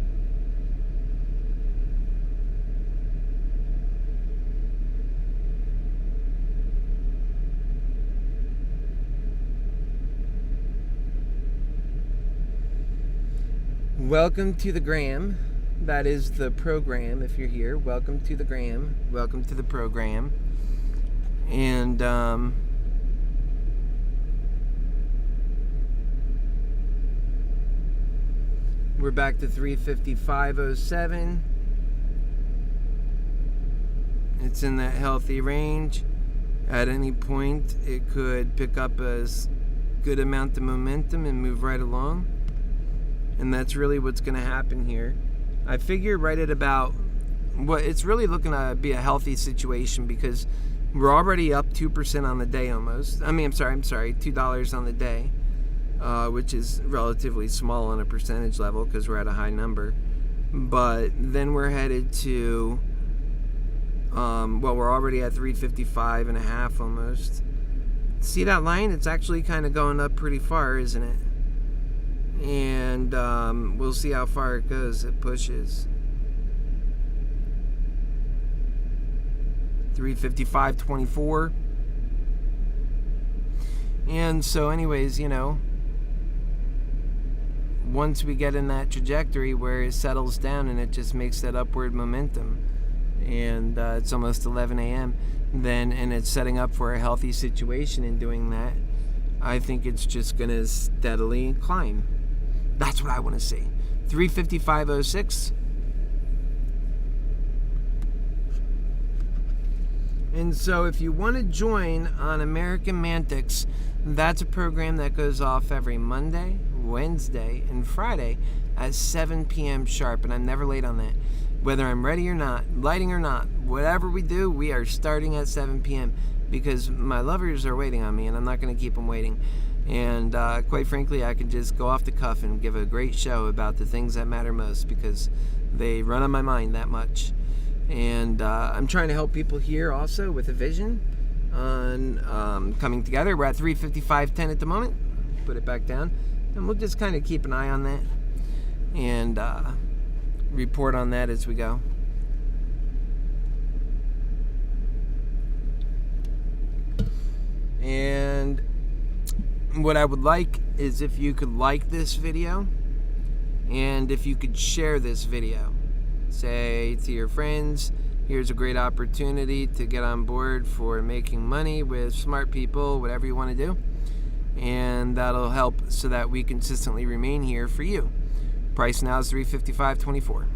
Welcome to the Gram. That is the program. If you're here, welcome to the Gram. Welcome to the program. And we're back to 355.07. It's in that healthy range. At any point, it could pick up a good amount of momentum and move right along. And that's really what's going to happen here. I figure right at about what it's really looking to be a healthy situation, because we're already up 2% on the day almost. I'm sorry, $2 on the day, which is relatively small on a percentage level because we're at a high number. But then we're headed to, we're already at 355.5 almost. See that line? It's actually kind of going up pretty far, isn't it? And we'll see how far it goes. It pushes 355.24. And so anyways, you know, once we get in that trajectory where it settles down and it just makes that upward momentum, and it's almost 11 a.m. then, and it's setting up for a healthy situation in doing that, I think it's just going to steadily climb. That's what I want to see. 355.06. And so if you want to join on American Mantics, that's a program that goes off every Monday, Wednesday, and Friday at 7 p.m. sharp, and I'm never late on that. Whether I'm ready or not, lighting or not, whatever we do, we are starting at 7 p.m. because my lovers are waiting on me, and I'm not going to keep them waiting. And quite frankly, I can just go off the cuff and give a great show about the things that matter most because they run on my mind that much. And I'm trying to help people here also with a vision on coming together. We're at 355.10 at the moment. Put it back down. And we'll just kind of keep an eye on that and report on that as we go. And what I would like is if you could like this video and if you could share this video. Say to your friends, here's a great opportunity to get on board for making money with smart people, whatever you want to do. And that'll help so that we consistently remain here for you. Price now is $355.24.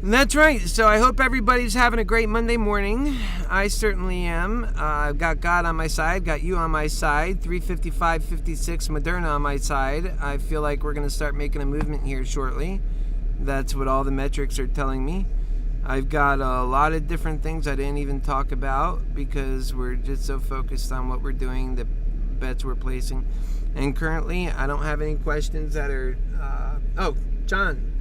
That's right. So I hope everybody's having a great Monday morning. I certainly am. I've got God on my side, got you on my side, 355.56 Moderna on my side. I feel like we're going to start making a movement here shortly. That's what all the metrics are telling me. I've got a lot of different things I didn't even talk about because we're just so focused on what we're doing, the bets we're placing. And currently, I don't have any questions that are... John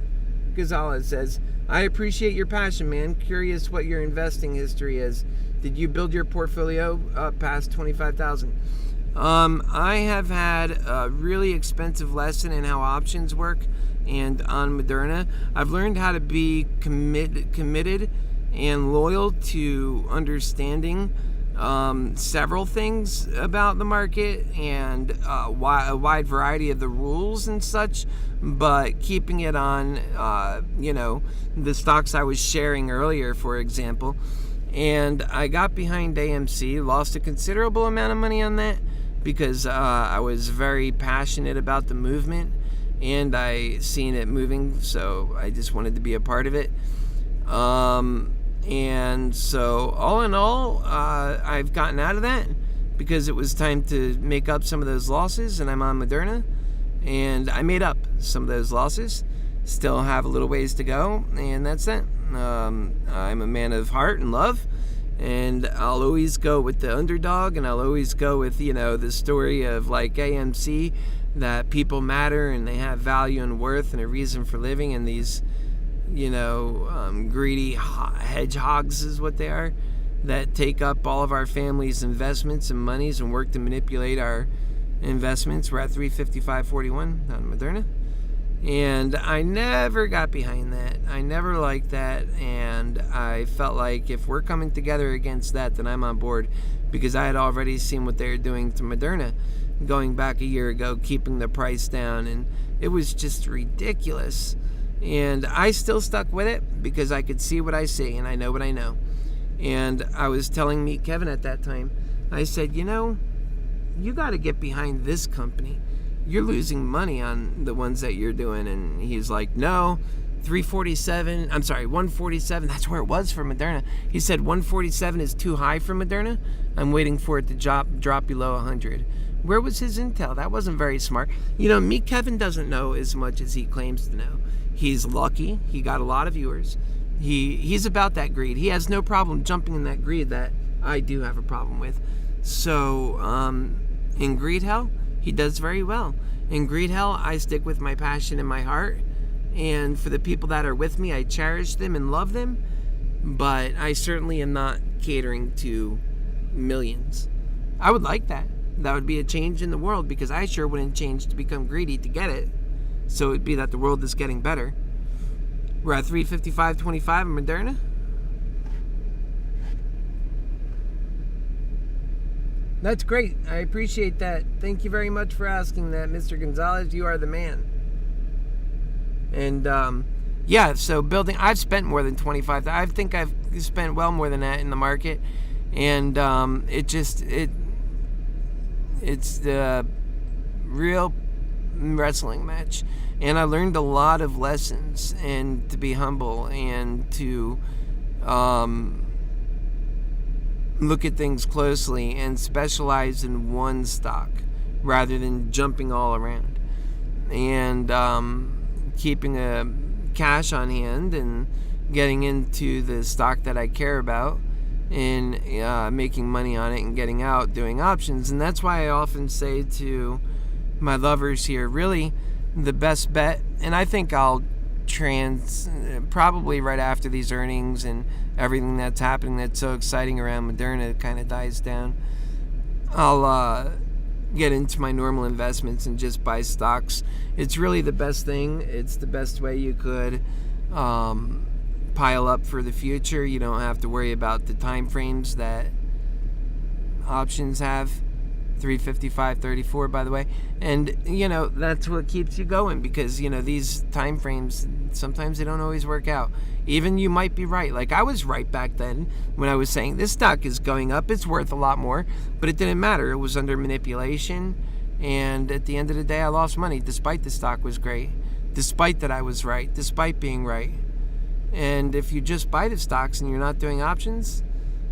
Gonzalez says, I appreciate your passion, man. Curious what your investing history is. Did you build your portfolio up past 25,000? I have had a really expensive lesson in how options work, and on Moderna, I've learned how to be committed and loyal to understanding several things about the market and a wide variety of the rules and such, but keeping it on, the stocks I was sharing earlier, for example. And I got behind AMC, lost a considerable amount of money on that because I was very passionate about the movement and I seen it moving, so I just wanted to be a part of it. And so all in all, I've gotten out of that because it was time to make up some of those losses, and I'm on Moderna, and I made up some of those losses. Still have a little ways to go, and that's it. I'm a man of heart and love, and I'll always go with the underdog, and I'll always go with, the story of like AMC, that people matter and they have value and worth and a reason for living, and these greedy hedgehogs is what they are, that take up all of our family's investments and monies and work to manipulate our investments. We're at 355.41 on Moderna, and I never got behind that. I never liked that, and I felt like if we're coming together against that, then I'm on board, because I had already seen what they were doing to Moderna going back a year ago, keeping the price down, and it was just ridiculous. And I still stuck with it because I could see what I see and I know what I know. And I was telling Meet Kevin at that time, I said, you got to get behind this company. You're losing money on the ones that you're doing. And he's like, no, 147. That's where it was for Moderna. He said 147 is too high for Moderna. I'm waiting for it to drop below 100. Where was his intel? That wasn't very smart. Meet Kevin doesn't know as much as he claims to know. He's lucky. He got a lot of viewers. He's about that greed. He has no problem jumping in that greed that I do have a problem with. So in greed hell, he does very well. In greed hell, I stick with my passion and my heart. And for the people that are with me, I cherish them and love them. But I certainly am not catering to millions. I would like that. That would be a change in the world, because I sure wouldn't change to become greedy to get it. So it'd be that the world is getting better. We're at 355.25 in Moderna. That's great. I appreciate that. Thank you very much for asking that, Mr. Gonzalez. You are the man. And yeah, so building, I've spent more than 25. I think I've spent well more than that in the market, and it's the real wrestling match. And I learned a lot of lessons, and to be humble, and to look at things closely and specialize in one stock rather than jumping all around, and keeping a cash on hand and getting into the stock that I care about, and making money on it and getting out doing options. And that's why I often say to my lovers here, really the best bet, and I think I'll probably right after these earnings and everything that's happening that's so exciting around Moderna kind of dies down, I'll get into my normal investments and just buy stocks. It's really the best thing. It's the best way you could pile up for the future. You don't have to worry about the time frames that options have. 355.34, by the way. And that's what keeps you going, because these time frames, sometimes they don't always work out. Even you might be right. Like I was right back then when I was saying this stock is going up, it's worth a lot more, but it didn't matter. It was under manipulation, and at the end of the day I lost money despite the stock was great, despite that I was right, despite being right. And if you just buy the stocks and you're not doing options,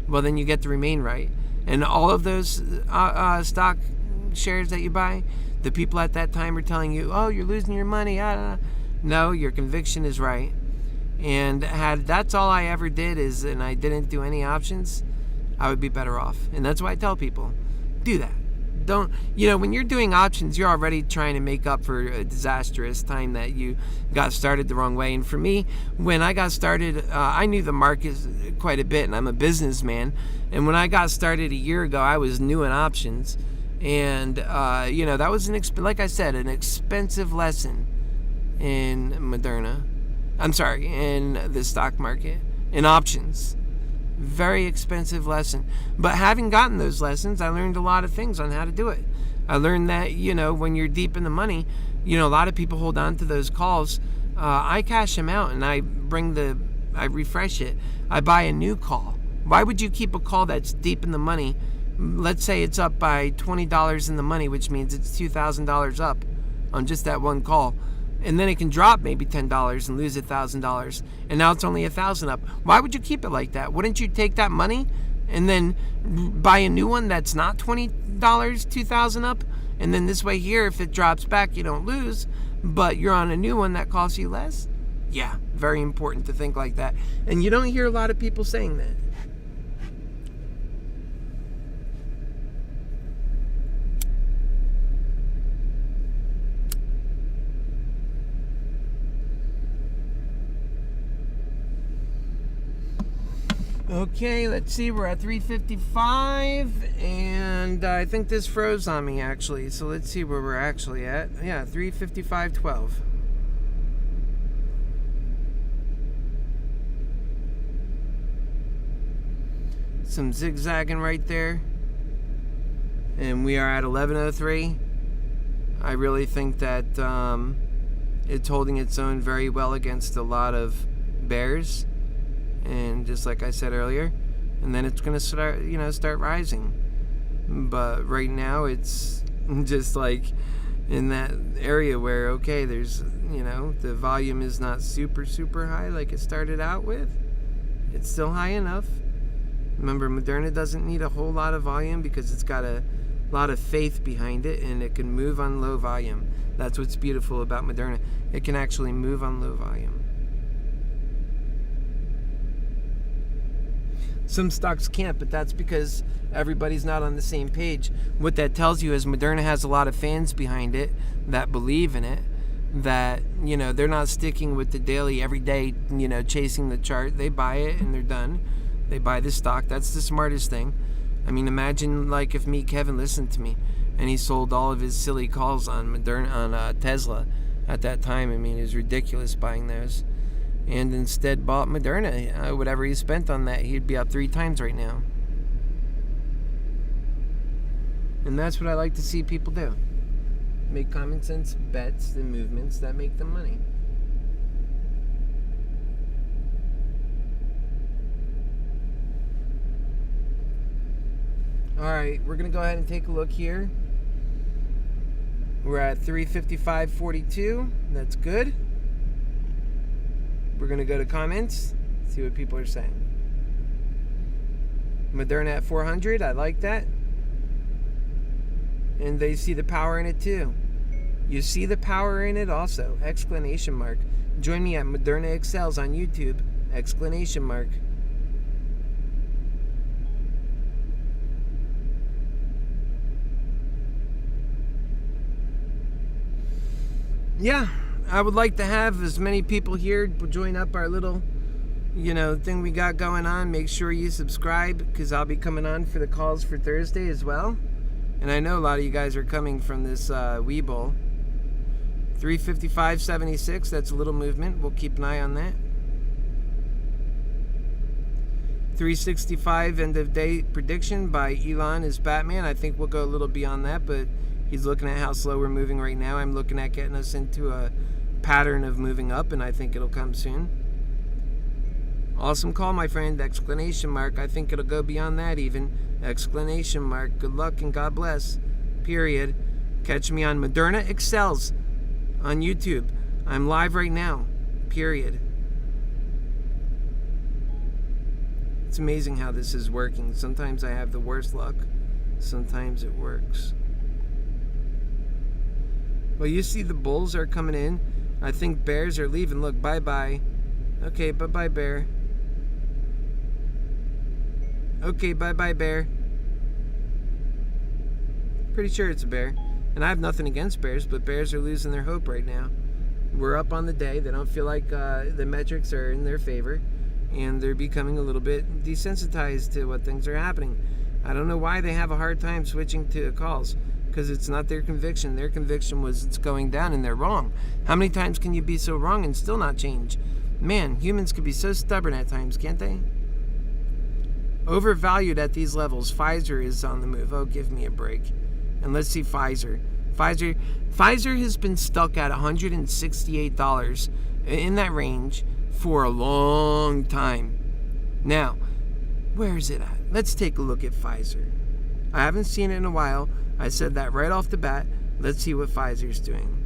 well, then you get to remain right. And all of those stock shares that you buy, the people at that time are telling you, oh, you're losing your money. No, your conviction is right. And that's all I ever did and I didn't do any options, I would be better off. And that's why I tell people, do that. Don't, when you're doing options, you're already trying to make up for a disastrous time that you got started the wrong way. And for me, when I got started, I knew the market quite a bit, and I'm a businessman. And when I got started a year ago, I was new in options. And, that was, like I said, an expensive lesson in Moderna. I'm sorry, in the stock market, in options. Very expensive lesson. But having gotten those lessons, I learned a lot of things on how to do it. I learned that, when you're deep in the money, a lot of people hold on to those calls. I cash them out and I refresh it. I buy a new call. Why would you keep a call that's deep in the money? Let's say it's up by $20 in the money, which means it's $2,000 up on just that one call. And then it can drop maybe $10 and lose $1,000, and now it's only $1,000 up. Why would you keep it like that? Wouldn't you take that money and then buy a new one that's not $20, $2,000 up, and then this way here, if it drops back, you don't lose, but you're on a new one that costs you less? Yeah, very important to think like that, and you don't hear a lot of people saying that. Okay, let's see, we're at 355, and I think this froze on me actually, so let's see where we're actually at. Yeah, 355.12. Some zigzagging right there, and we are at 1103. I really think that it's holding its own very well against a lot of bears. And just like I said earlier, and then it's going to start rising. But right now it's just like in that area where, okay, there's, the volume is not super, super high like it started out with. It's still high enough. Remember, Moderna doesn't need a whole lot of volume because it's got a lot of faith behind it, and it can move on low volume. That's what's beautiful about Moderna. It can actually move on low volume. Some stocks can't, but that's because everybody's not on the same page. What that tells you is Moderna has a lot of fans behind it that believe in it, that, they're not sticking with the daily, every day, chasing the chart. They buy it and they're done. They buy the stock. That's the smartest thing. I mean, imagine like if Kevin listened to me and he sold all of his silly calls on Moderna, on Tesla at that time. I mean, it was ridiculous buying those. And instead bought Moderna. Whatever he spent on that, he'd be up 3 times right now. And that's what I like to see people do. Make common sense bets and movements that make them money. All right, we're going to go ahead and take a look here. We're at 355.42. That's good. We're going to go to comments, see what people are saying. Moderna at 400. I like that. And they see the power in it too. You see the power in it also. Exclamation mark. Join me at ModeranExcels on YouTube. Exclamation mark. Yeah, I would like to have as many people here join up our little, thing we got going on. Make sure you subscribe, because I'll be coming on for the calls for Thursday as well. And I know a lot of you guys are coming from this Webull. 355.76, that's a little movement. We'll keep an eye on that. 365 end of day prediction by Elon is Batman. I think we'll go a little beyond that, but he's looking at how slow we're moving right now. I'm looking at getting us into a pattern of moving up, and I think it'll come soon. Awesome call, my friend. Exclamation mark. I think it'll go beyond that even. Exclamation mark. Good luck and God bless. Period. Catch me on ModernaExcels on YouTube. I'm live right now. Period. It's amazing how this is working. Sometimes I have the worst luck. Sometimes it works. Well, you see the bulls are coming in. I think bears are leaving. Look, bye-bye. Okay, bye-bye, bear. Okay, bye-bye, bear. Pretty sure it's a bear. And I have nothing against bears, but bears are losing their hope right now. We're up on the day. They don't feel like the metrics are in their favor. And they're becoming a little bit desensitized to what things are happening. I don't know why they have a hard time switching to calls. Because it's not their conviction. Their conviction was it's going down and they're wrong. How many times can you be so wrong and still not change? Man, humans can be so stubborn at times, can't they? Overvalued at these levels. Pfizer is on the move. Oh, give me a break. And let's see Pfizer. Pfizer has been stuck at $168 in that range for a long time. Now, where is it at? Let's take a look at Pfizer. I haven't seen it in a while. I said that right off the bat. Let's see what Pfizer's doing.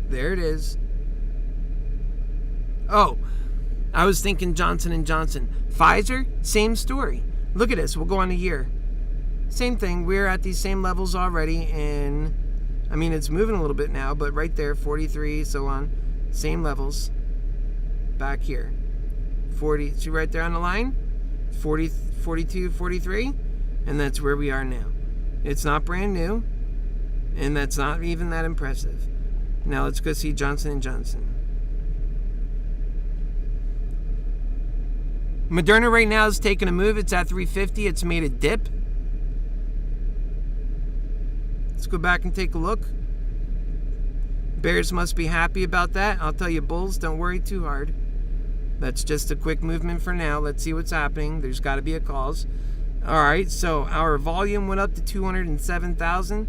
There it is. Oh, I was thinking Johnson & Johnson. Pfizer, same story. Look at this. We'll go on a year. Same thing. We're at these same levels already. And, I mean, it's moving a little bit now, but right there, 43, so on. Same levels. Back here. 40, see right there on the line? 40, 42, 43. And that's where we are now. It's not brand new, and that's not even that impressive. Now let's go see Johnson & Johnson. Moderna right now is taking a move. It's at 350. It's made a dip. Let's go back and take a look. Bears must be happy about that. I'll tell you, bulls, don't worry too hard. That's just a quick movement for now. Let's see what's happening. There's got to be a cause. All right, so our volume went up to 207,000.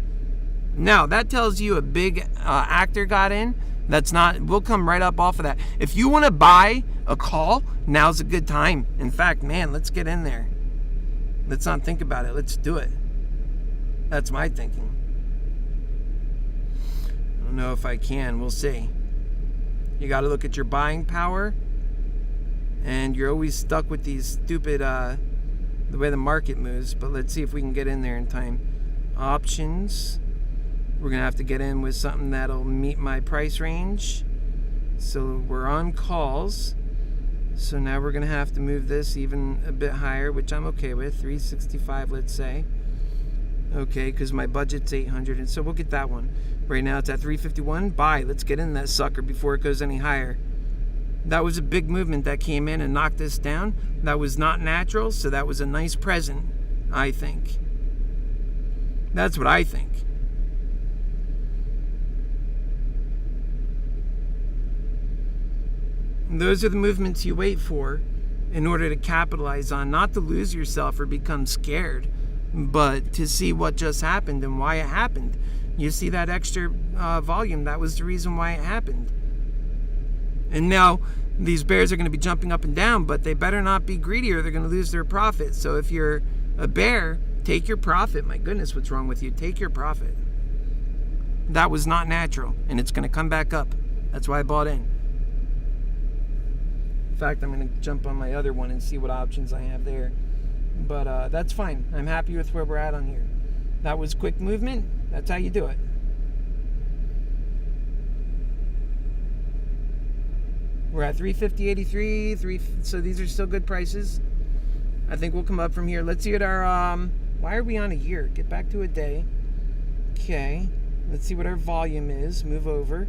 Now, that tells you a big actor got in. That's not, we'll come right up off of that. If you want to buy a call, now's a good time. In fact, man, let's get in there. Let's not think about it. Let's do it. That's my thinking. I don't know if I can. We'll see. You got to look at your buying power. And you're always stuck with these stupid, the way the market moves. But let's see if we can get in there in time. Options. We're going to have to get in with something that'll meet my price range. So we're on calls. So now we're going to have to move this even a bit higher, which I'm okay with. 365, let's say. Okay, because my budget's 800, and so we'll get that one. Right now it's at 351. Buy. Let's get in that sucker before it goes any higher. That was a big movement that came in and knocked us down. That was not natural, so that was a nice present, I think. That's what I think. And those are the movements you wait for in order to capitalize on, not to lose yourself or become scared, but to see what just happened and why it happened. You see that extra volume, that was the reason why it happened. And now these bears are going to be jumping up and down, but they better not be greedy or they're going to lose their profit. So if you're a bear, take your profit. My goodness, what's wrong with you? Take your profit. That was not natural, and it's going to come back up. That's why I bought in. In fact, I'm going to jump on my other one and see what options I have there. But that's fine. I'm happy with where we're at on here. That was quick movement. That's how you do it. We're at 350.83. So these are still good prices. I think we'll come up from here. Let's see what our why are we on a year? Get back to a day. Okay. Let's see what our volume is. Move over.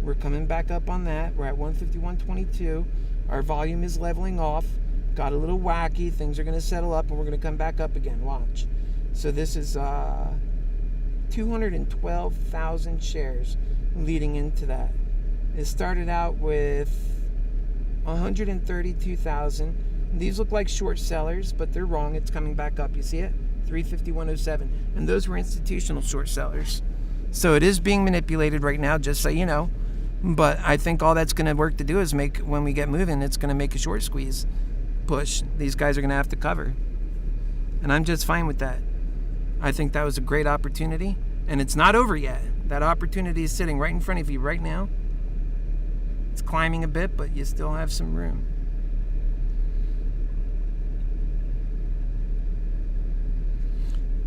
We're coming back up on that. We're at 151.22. Our volume is leveling off. Got a little wacky. Things are going to settle up, and we're going to come back up again. Watch. So this is 212,000 shares leading into that. It started out with 132,000. These look like short sellers, but they're wrong. It's coming back up. You see it? 351.07. And those were institutional short sellers. So it is being manipulated right now, just so you know. But I think all that's going to work to do is make, when we get moving, it's going to make a short squeeze push. These guys are going to have to cover. And I'm just fine with that. I think that was a great opportunity. And it's not over yet. That opportunity is sitting right in front of you right now. It's climbing a bit, but you still have some room.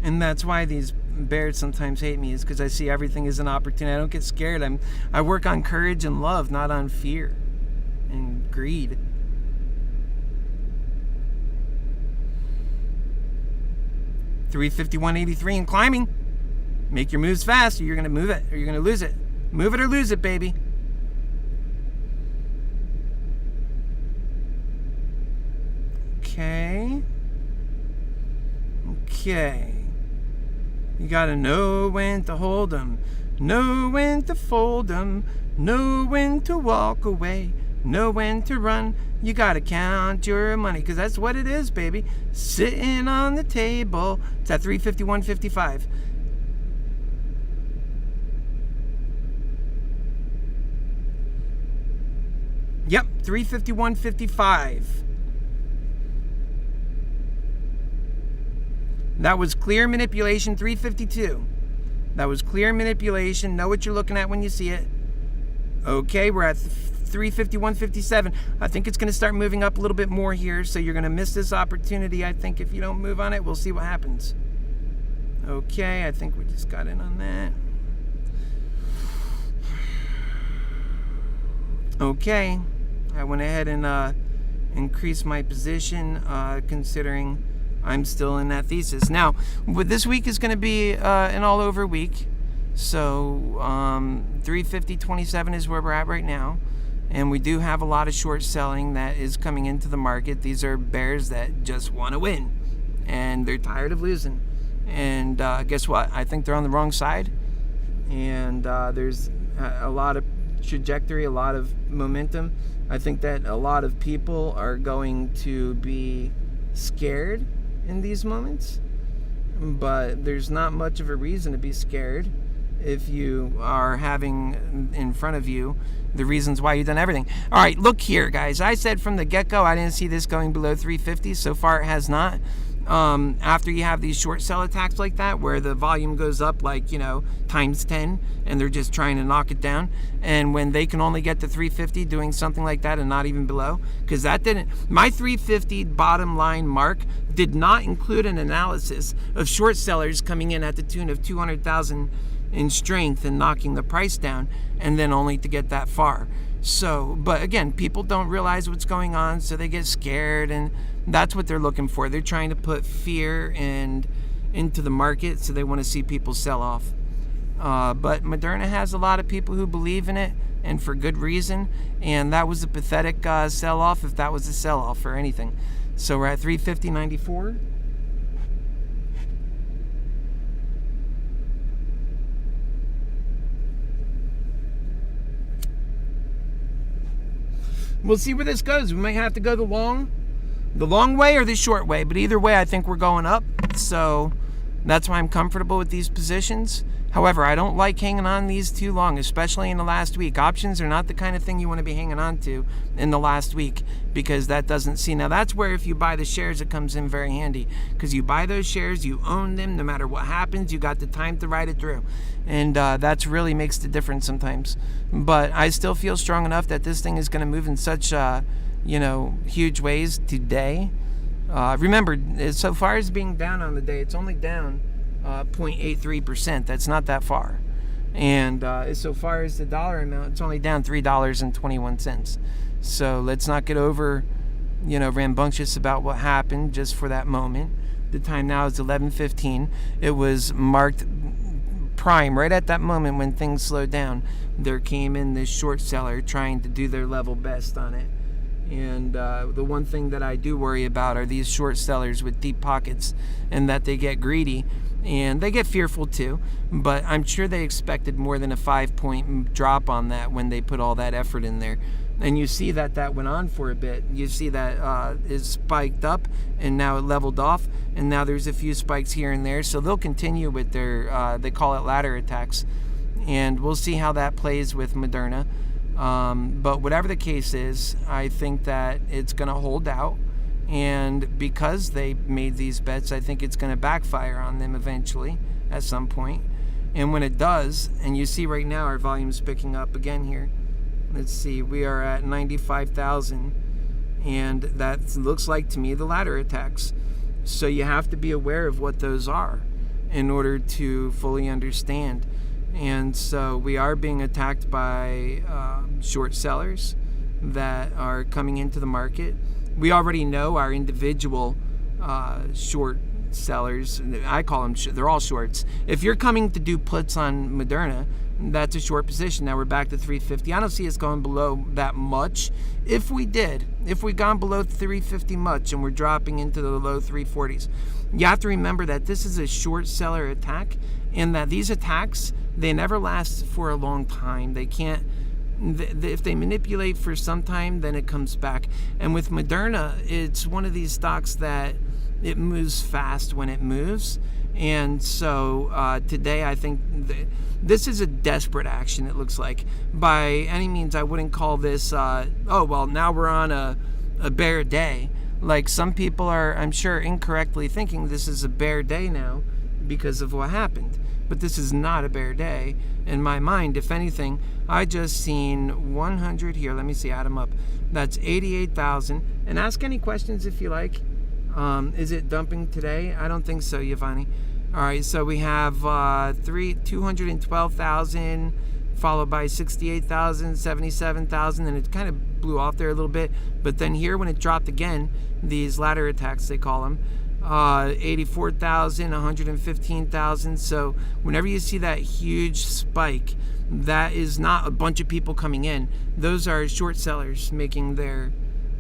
And that's why these bears sometimes hate me, is because I see everything as an opportunity. I don't get scared. I work on courage and love, not on fear and greed. $351.83 and climbing. Make your moves fast, or you're going to move it, or you're going to lose it. Move it or lose it, baby. Okay. You gotta know when to hold 'em, know when to fold 'em, know when to walk away, know when to run. You gotta count your money, because that's what it is, baby. Sitting on the table. It's at 351.55. Yep, 351.55. That was clear manipulation. 352. That was clear manipulation. Know what you're looking at when you see it. Okay, we're at 351.57. I think it's going to start moving up a little bit more here, so you're going to miss this opportunity. I think if you don't move on it, we'll see what happens. Okay, I think we just got in on that. Okay, I went ahead and increased my position, considering I'm still in that thesis. Now, this week is going to be an all-over week. So 350.27 is where we're at right now. And we do have a lot of short selling that is coming into the market. These are bears that just want to win. And they're tired of losing. And guess what? I think they're on the wrong side. And there's a lot of trajectory, a lot of momentum. I think that a lot of people are going to be scared in these moments, but there's not much of a reason to be scared if you are having in front of you the reasons why you've done everything. All right, look here, guys. I said from the get-go I didn't see this going below 350. So far it has not. After you have these short sell attacks like that, where the volume goes up like, times 10, and they're just trying to knock it down, and when they can only get to 350 doing something like that and not even below, because that didn't, my 350 bottom line mark did not include an analysis of short sellers coming in at the tune of 200,000 in strength and knocking the price down, and then only to get that far. So, but again, people don't realize what's going on, so they get scared, and that's what they're looking for. They're trying to put fear into the market, so they want to see people sell off. But Moderna has a lot of people who believe in it, and for good reason, and that was a pathetic sell-off, if that was a sell-off or anything. So we're at 350.94. We'll see where this goes. We might have to go the long way or the short way, but either way I think we're going up. So That's why I'm comfortable with these positions. However, I don't like hanging on these too long, especially in the last week. Options are not the kind of thing you want to be hanging on to in the last week, because that doesn't see. Now, that's where if you buy the shares, it comes in very handy, because you buy those shares, you own them, no matter what happens, you got the time to ride it through. And that's really makes the difference sometimes. But I still feel strong enough that this thing is going to move in such, huge ways today. Remember, so far as being down on the day, it's only down 0.83%. That's not that far. And so far as the dollar amount, it's only down $3.21. So let's not get over, rambunctious about what happened just for that moment. The time now is 11:15. It was marked prime right at that moment when things slowed down. There came in this short seller trying to do their level best on it. And the one thing that I do worry about are these short sellers with deep pockets, and that they get greedy and they get fearful too. But I'm sure they expected more than a 5-point drop on that when they put all that effort in there. And you see that went on for a bit. You see that it spiked up and now it leveled off, and now there's a few spikes here and there. So they'll continue with their, they call it ladder attacks. And we'll see how that plays with Moderna. But whatever the case is, I think that it's going to hold out. And because they made these bets, I think it's going to backfire on them eventually at some point. And when it does, and you see right now our volume's picking up again here. Let's see, we are at 95,000. And that looks like to me the ladder attacks. So you have to be aware of what those are in order to fully understand. And so we are being attacked by short sellers that are coming into the market. We already know our individual short sellers. I call them, they're all shorts. If you're coming to do puts on Moderna, that's a short position. Now we're back to 350. I don't see us going below that much. If we gone below 350 much and we're dropping into the low 340s, you have to remember that this is a short seller attack, and that these attacks, they never last for a long time. They can't, if they manipulate for some time, then it comes back. And with Moderna, it's one of these stocks that it moves fast when it moves. And so today I think this is a desperate action, it looks like. By any means, I wouldn't call this, now we're on a bear day. Like some people are, I'm sure, incorrectly thinking this is a bear day now because of what happened. But this is not a bear day in my mind. If anything, I just seen 100 here. Let me see, add them up. That's 88,000. And ask any questions if you like. Is it dumping today? I don't think so, Giovanni. All right, so we have 212,000, followed by 68,000, 77,000, and it kind of blew off there a little bit. But then here, when it dropped again, these ladder attacks, they call them, 84,000, 115,000. So whenever you see that huge spike, that is not a bunch of people coming in. Those are short sellers making their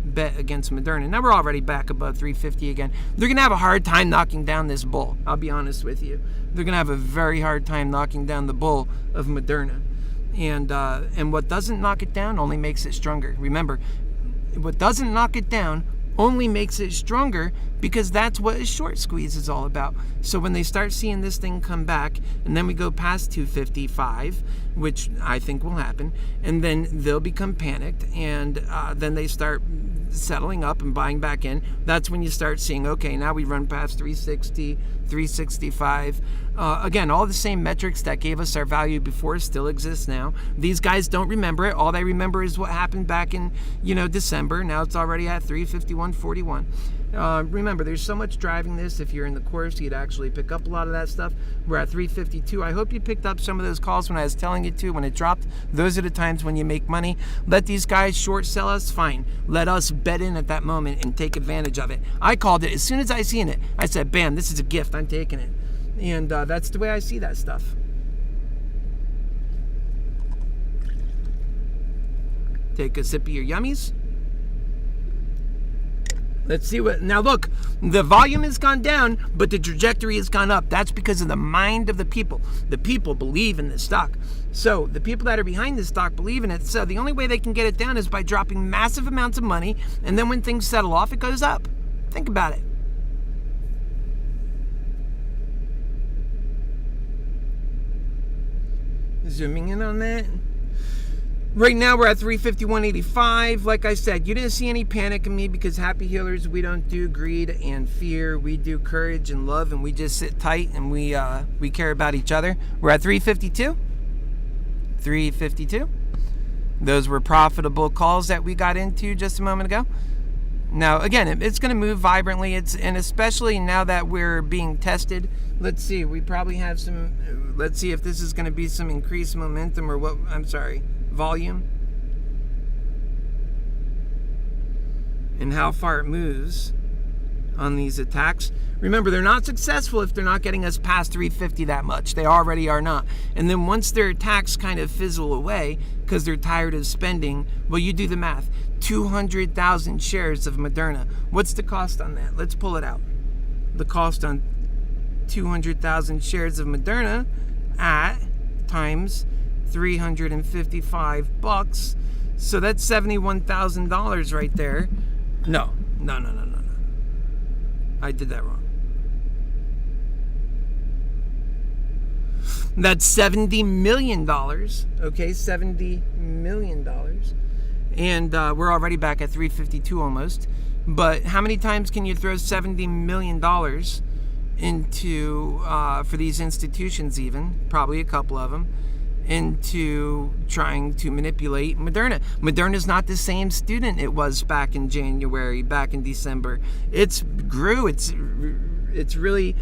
bet against Moderna. Now we're already back above 350 again. They're going to have a hard time knocking down this bull. I'll be honest with you. They're going to have a very hard time knocking down the bull of Moderna. And what doesn't knock it down only makes it stronger. Remember, what doesn't knock it down only makes it stronger, because that's what a short squeeze is all about. So when they start seeing this thing come back, and then we go past 255, which I think will happen, and then they'll become panicked, and then they start settling up and buying back in. That's when you start seeing, okay, now we run past 360, 365. Again, all the same metrics that gave us our value before still exist now. These guys don't remember it. All they remember is what happened back in, December. Now it's already at 351.41. Remember, there's so much driving this. If you're in the course, you'd actually pick up a lot of that stuff. We're at 352. I hope you picked up some of those calls when I was telling you to, when it dropped. Those are the times when you make money. Let these guys short sell us, fine. Let us bet in at that moment and take advantage of it. I called it as soon as I seen it. I said, bam, this is a gift. I'm taking it. And that's the way I see that stuff. Take a sip of your yummies. Let's see what, now look, the volume has gone down, but the trajectory has gone up. That's because of the mind of the people. The people believe in this stock. So the people that are behind this stock believe in it. So the only way they can get it down is by dropping massive amounts of money. And then when things settle off, it goes up. Think about it. zooming in on that. Right now we're at 351.85. Like I said, you didn't see any panic in me because Happy Healers, we don't do greed and fear. We do courage and love, and we just sit tight and we care about each other. We're at 352. 352. Those were profitable calls that we got into just a moment ago. Now, again, it's going to move vibrantly. And especially now that we're being tested. Let's see. We probably have some. Let's see if this is going to be some increased momentum or what. I'm sorry. Volume. And how far it moves on these attacks. Remember, they're not successful if they're not getting us past 350 that much. They already are not. And then once their attacks kind of fizzle away because they're tired of spending, well, you do the math. 200,000 shares of Moderna. What's the cost on that? Let's pull it out. The cost on 200,000 shares of Moderna at times $355. So that's $71,000 right there. No. I did that wrong. That's $70 million. Okay, $70 million. And we're already back at 352 almost. But how many times can you throw $70 million into, for these institutions even, probably a couple of them, into trying to manipulate Moderna? Moderna's not the same student it was back in January, back in December. It's grew. It's really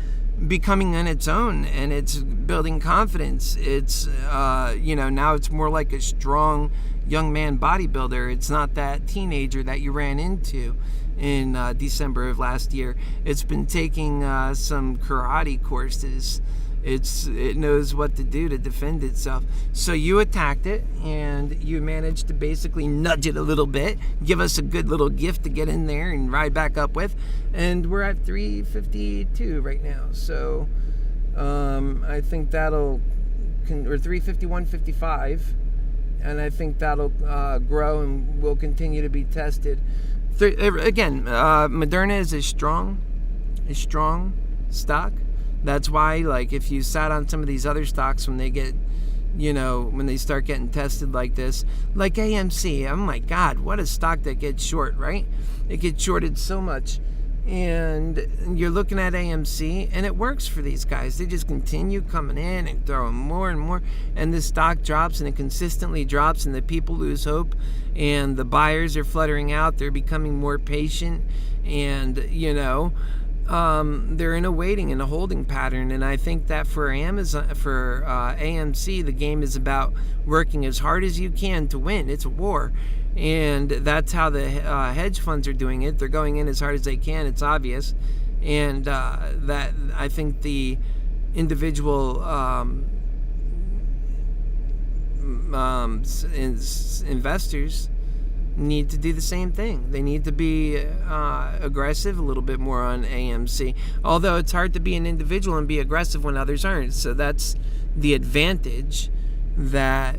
becoming on its own, and it's building confidence. It's now it's more like a strong young man bodybuilder. It's not that teenager that you ran into in December of last year. It's been taking some karate courses. It knows what to do to defend itself. So you attacked it, and you managed to basically nudge it a little bit, give us a good little gift to get in there and ride back up with. And we're at 352 right now. So I think or 351.55. And I think that'll grow and will continue to be tested. Again, Moderna is a strong stock. That's why, like, if you sat on some of these other stocks when they get, when they start getting tested like this, like AMC, oh my God, what a stock that gets short, right? It gets shorted so much. And you're looking at AMC, and it works for these guys. They just continue coming in and throwing more and more, and the stock drops, and it consistently drops, and the people lose hope, and the buyers are fluttering out. They're becoming more patient, and, they're in a waiting and a holding pattern. And I think that for AMC, the game is about working as hard as you can to win. It's a war. And that's how the hedge funds are doing it. They're going in as hard as they can. It's obvious. And that I think the individual investors need to do the same thing. They need to be aggressive a little bit more on AMC. Although it's hard to be an individual and be aggressive when others aren't. So that's the advantage that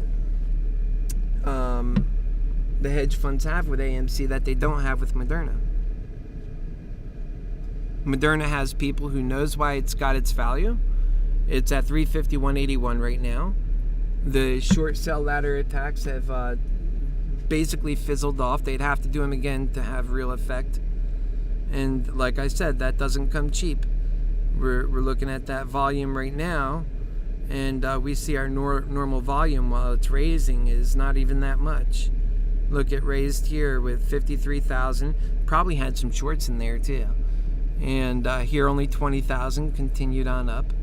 the hedge funds have with AMC that they don't have with Moderna. Moderna has people who knows why it's got its value. It's at 351.81 right now. The short sell ladder attacks have basically fizzled off. They'd have to do them again to have real effect. And like I said, that doesn't come cheap. We're looking at that volume right now, and we see our normal volume while it's raising is not even that much. Look, it raised here with 53,000. Probably had some shorts in there too. And here only 20,000, continued on up.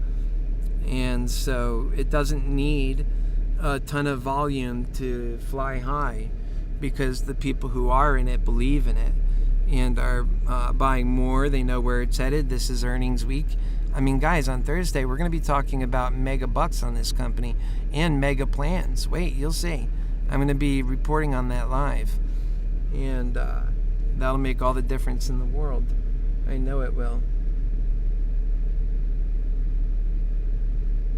And so it doesn't need a ton of volume to fly high, because the people who are in it believe in it and are buying more. They know where it's headed. This is earnings week. I mean, guys, on Thursday, we're going to be talking about mega bucks on this company and mega plans. Wait, you'll see. I'm going to be reporting on that live, and that'll make all the difference in the world. I know it will.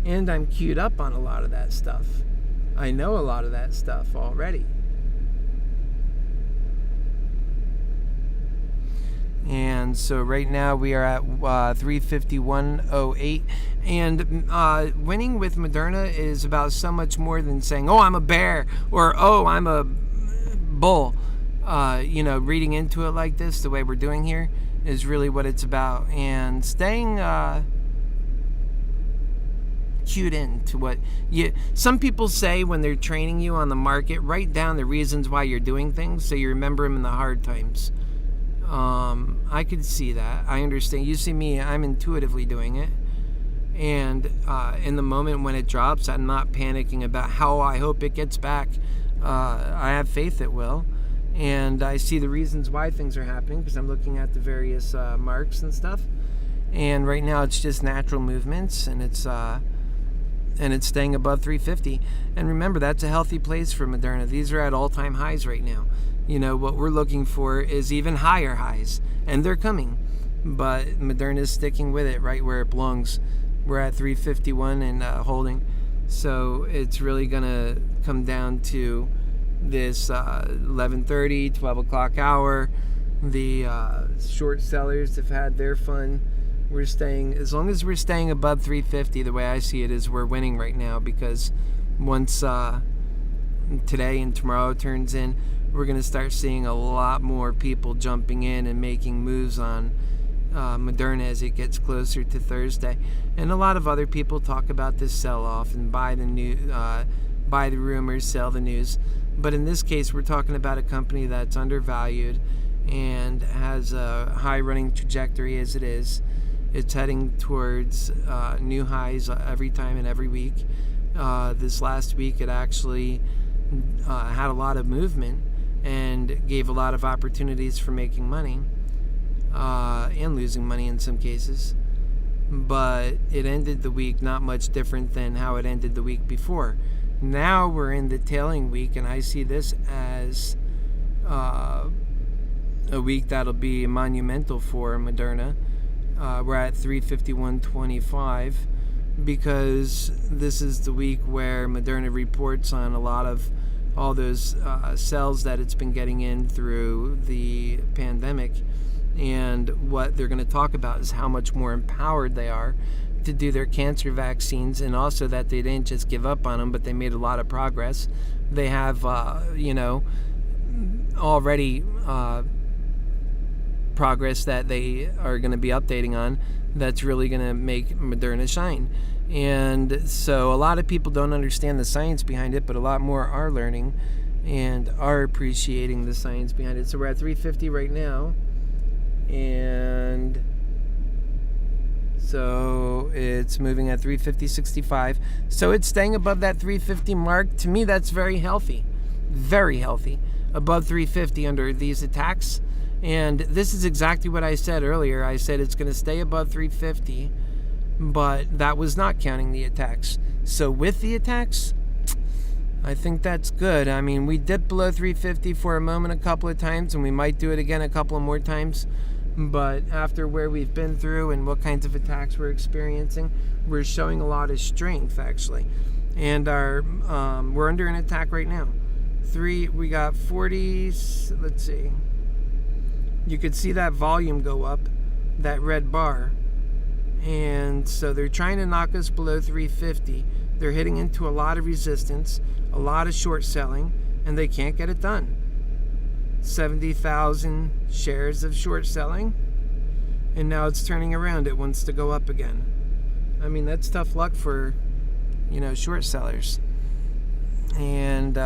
And I'm queued up on a lot of that stuff. I know a lot of that stuff already. And And so right now we are at 351.08. And winning with Moderna is about so much more than saying, oh, I'm a bear, or oh, I'm a bull. Reading into it like this, the way we're doing here, is really what it's about. And staying cued in to what some people say when they're training you on the market. Write down the reasons why you're doing things so you remember them in the hard times. I could see that. I understand. You see me, I'm intuitively doing it. And in the moment when it drops, I'm not panicking about how I hope it gets back. I have faith it will. And I see the reasons why things are happening because I'm looking at the various marks and stuff. And right now it's just natural movements, and it's staying above 350. And remember, that's a healthy place for Moderna. These are at all-time highs right now. What we're looking for is even higher highs, and they're coming. But Moderna is sticking with it right where it belongs. We're at 351 and holding. So it's really going to come down to this 11:30, 12 o'clock hour. The short sellers have had their fun. We're staying, as long as we're staying above 350, the way I see it is we're winning right now, because once today and tomorrow turns in, we're going to start seeing a lot more people jumping in and making moves on Moderna as it gets closer to Thursday. And a lot of other people talk about this sell-off and buy the rumors, sell the news. But in this case, we're talking about a company that's undervalued and has a high running trajectory as it is. It's heading towards new highs every time and every week. This last week, it actually had a lot of movement and gave a lot of opportunities for making money and losing money in some cases. But it ended the week not much different than how it ended the week before. Now we're in the tailing week, and I see this as a week that'll be monumental for Moderna. We're at 351.25 because this is the week where Moderna reports on a lot of all those cells that it's been getting in through the pandemic. And what they're going to talk about is how much more empowered they are to do their cancer vaccines, and also that they didn't just give up on them, but they made a lot of progress. They have, already progress that they are going to be updating on that's really going to make Moderna shine. And so a lot of people don't understand the science behind it, but a lot more are learning and are appreciating the science behind it. So we're at 350 right now, and so it's moving at 350.65. So it's staying above that 350 mark. To me, that's very healthy. Very healthy. Above 350 under these attacks. And this is exactly what I said earlier. I said it's going to stay above 350, but that was not counting the attacks. So with the attacks, I think that's good. I mean, we dipped below 350 for a moment a couple of times, and we might do it again a couple of more times. But after where we've been through and what kinds of attacks we're experiencing, we're showing a lot of strength, actually. And we're under an attack right now. We got 40, let's see. You could see that volume go up, that red bar. And so they're trying to knock us below 350. They're hitting into a lot of resistance, a lot of short selling, and they can't get it done. 70,000 shares of short selling, and now it's turning around. It wants to go up again. I mean, that's tough luck for, short sellers. And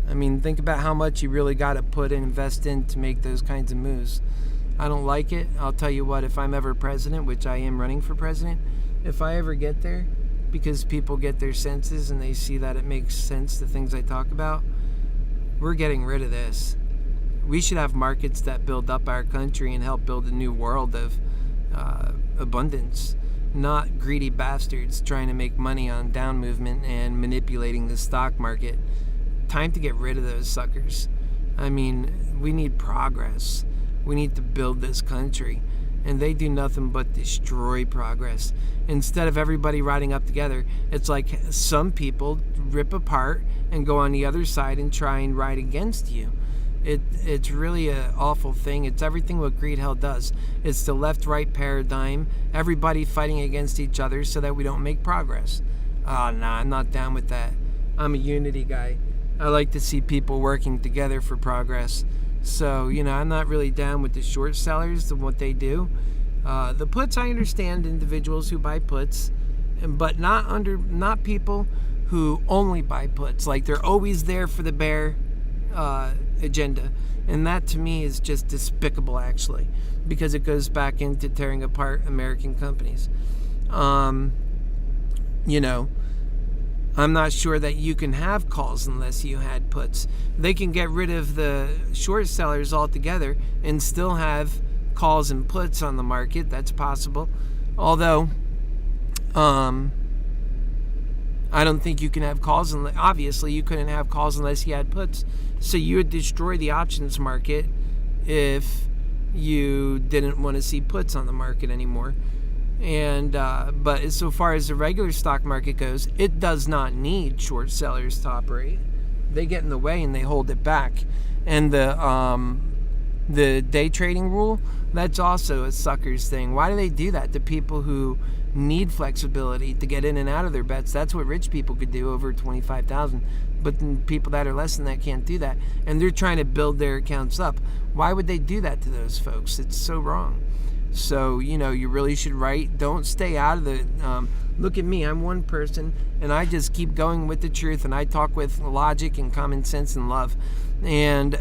I mean, think about how much you really got to put and invest in to make those kinds of moves. I don't like it. I'll tell you what, if I'm ever president, which I am running for president, if I ever get there, because people get their senses and they see that it makes sense, the things I talk about, we're getting rid of this. We should have markets that build up our country and help build a new world of abundance, not greedy bastards trying to make money on down movement and manipulating the stock market. Time to get rid of those suckers. I mean, we need progress. We need to build this country. And they do nothing but destroy progress. Instead of everybody riding up together, it's like some people rip apart and go on the other side and try and ride against you. It's really an awful thing. It's everything what greed hell does. It's the left-right paradigm. Everybody fighting against each other so that we don't make progress. Nah, I'm not down with that. I'm a unity guy. I like to see people working together for progress. So, I'm not really down with the short sellers and what they do. The puts, I understand individuals who buy puts, but not people who only buy puts. Like, they're always there for the bear agenda. And that, to me, is just despicable, actually, because it goes back into tearing apart American companies. I'm not sure that you can have calls unless you had puts. They can get rid of the short sellers altogether and still have calls and puts on the market. That's possible. Although, I don't think you can have calls. Obviously, you couldn't have calls unless you had puts. So you would destroy the options market if you didn't want to see puts on the market anymore. And but so far as the regular stock market goes, it does not need short sellers to operate. They get in the way and they hold it back. And the day trading rule, that's also a sucker's thing. Why do they do that to people who need flexibility to get in and out of their bets? That's what rich people could do over 25,000. But people that are less than that can't do that. And they're trying to build their accounts up. Why would they do that to those folks? It's so wrong. So, you really should write. Don't stay out of the... look at me. I'm one person, and I just keep going with the truth, and I talk with logic and common sense and love. And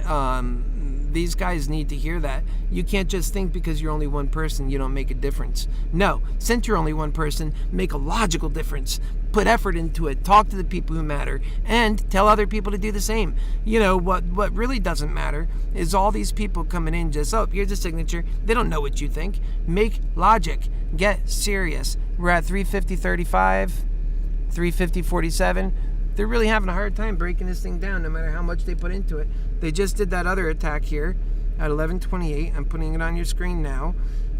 these guys need to hear that. You can't just think because you're only one person, you don't make a difference. No, since you're only one person, make a logical difference. Put effort into it. Talk to the people who matter, and tell other people to do the same. What really doesn't matter is all these people coming in just, here's a signature. They don't know what you think. Make logic. Get serious. We're at 350.35, 350.47. They're really having a hard time breaking this thing down no matter how much they put into it. They just did that other attack here at 11:28. I'm putting it on your screen now.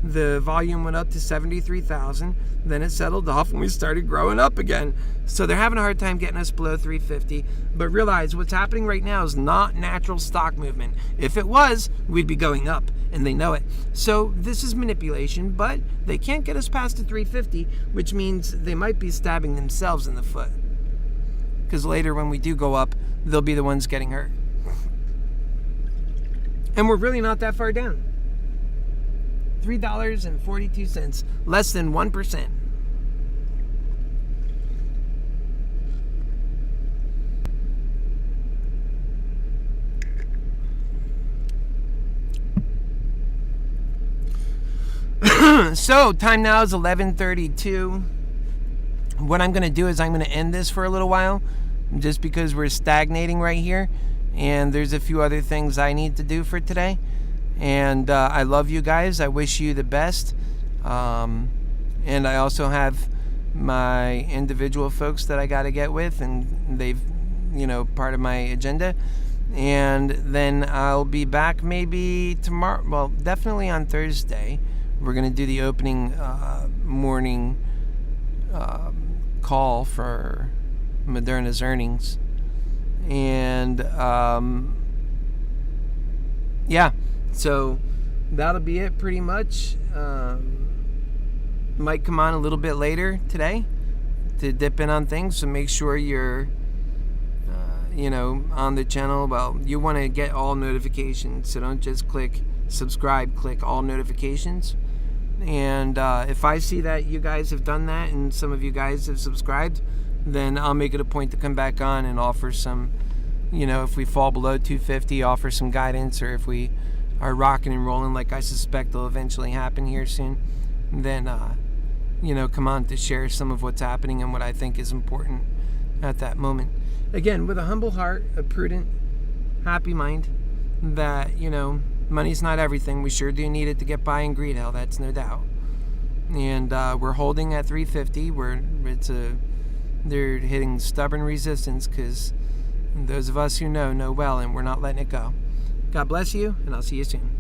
The volume went up to 73,000. Then it settled off and we started growing up again. So they're having a hard time getting us below 350. But realize what's happening right now is not natural stock movement. If it was, we'd be going up, and they know it. So this is manipulation, but they can't get us past the 350, which means they might be stabbing themselves in the foot. Because later when we do go up, they'll be the ones getting hurt. And we're really not that far down. $3.42, less than 1%. So time now is 11:32. What I'm going to do is I'm going to end this for a little while, just because we're stagnating right here, and there's a few other things I need to do for today. And I love you guys. I wish you the best. And I also have my individual folks that I got to get with, and they've, part of my agenda. And then I'll be back maybe tomorrow. Well, definitely on Thursday. We're going to do the opening morning call for Moderna's earnings. And so that'll be it pretty much. Might come on a little bit later today to dip in on things, so make sure you're on the channel. Well, you want to get all notifications, so don't just click subscribe, click all notifications. And if I see that you guys have done that and some of you guys have subscribed, then I'll make it a point to come back on and offer some, if we fall below 250, offer some guidance, or if we are rocking and rolling like I suspect will eventually happen here soon, then come on to share some of what's happening and what I think is important at that moment. Again, with a humble heart, a prudent, happy mind, that money's not everything. We sure do need it to get by in greed hell, that's no doubt. And we're holding at 350. They're hitting stubborn resistance, because those of us who know well, and we're not letting it go. God bless you, and I'll see you soon.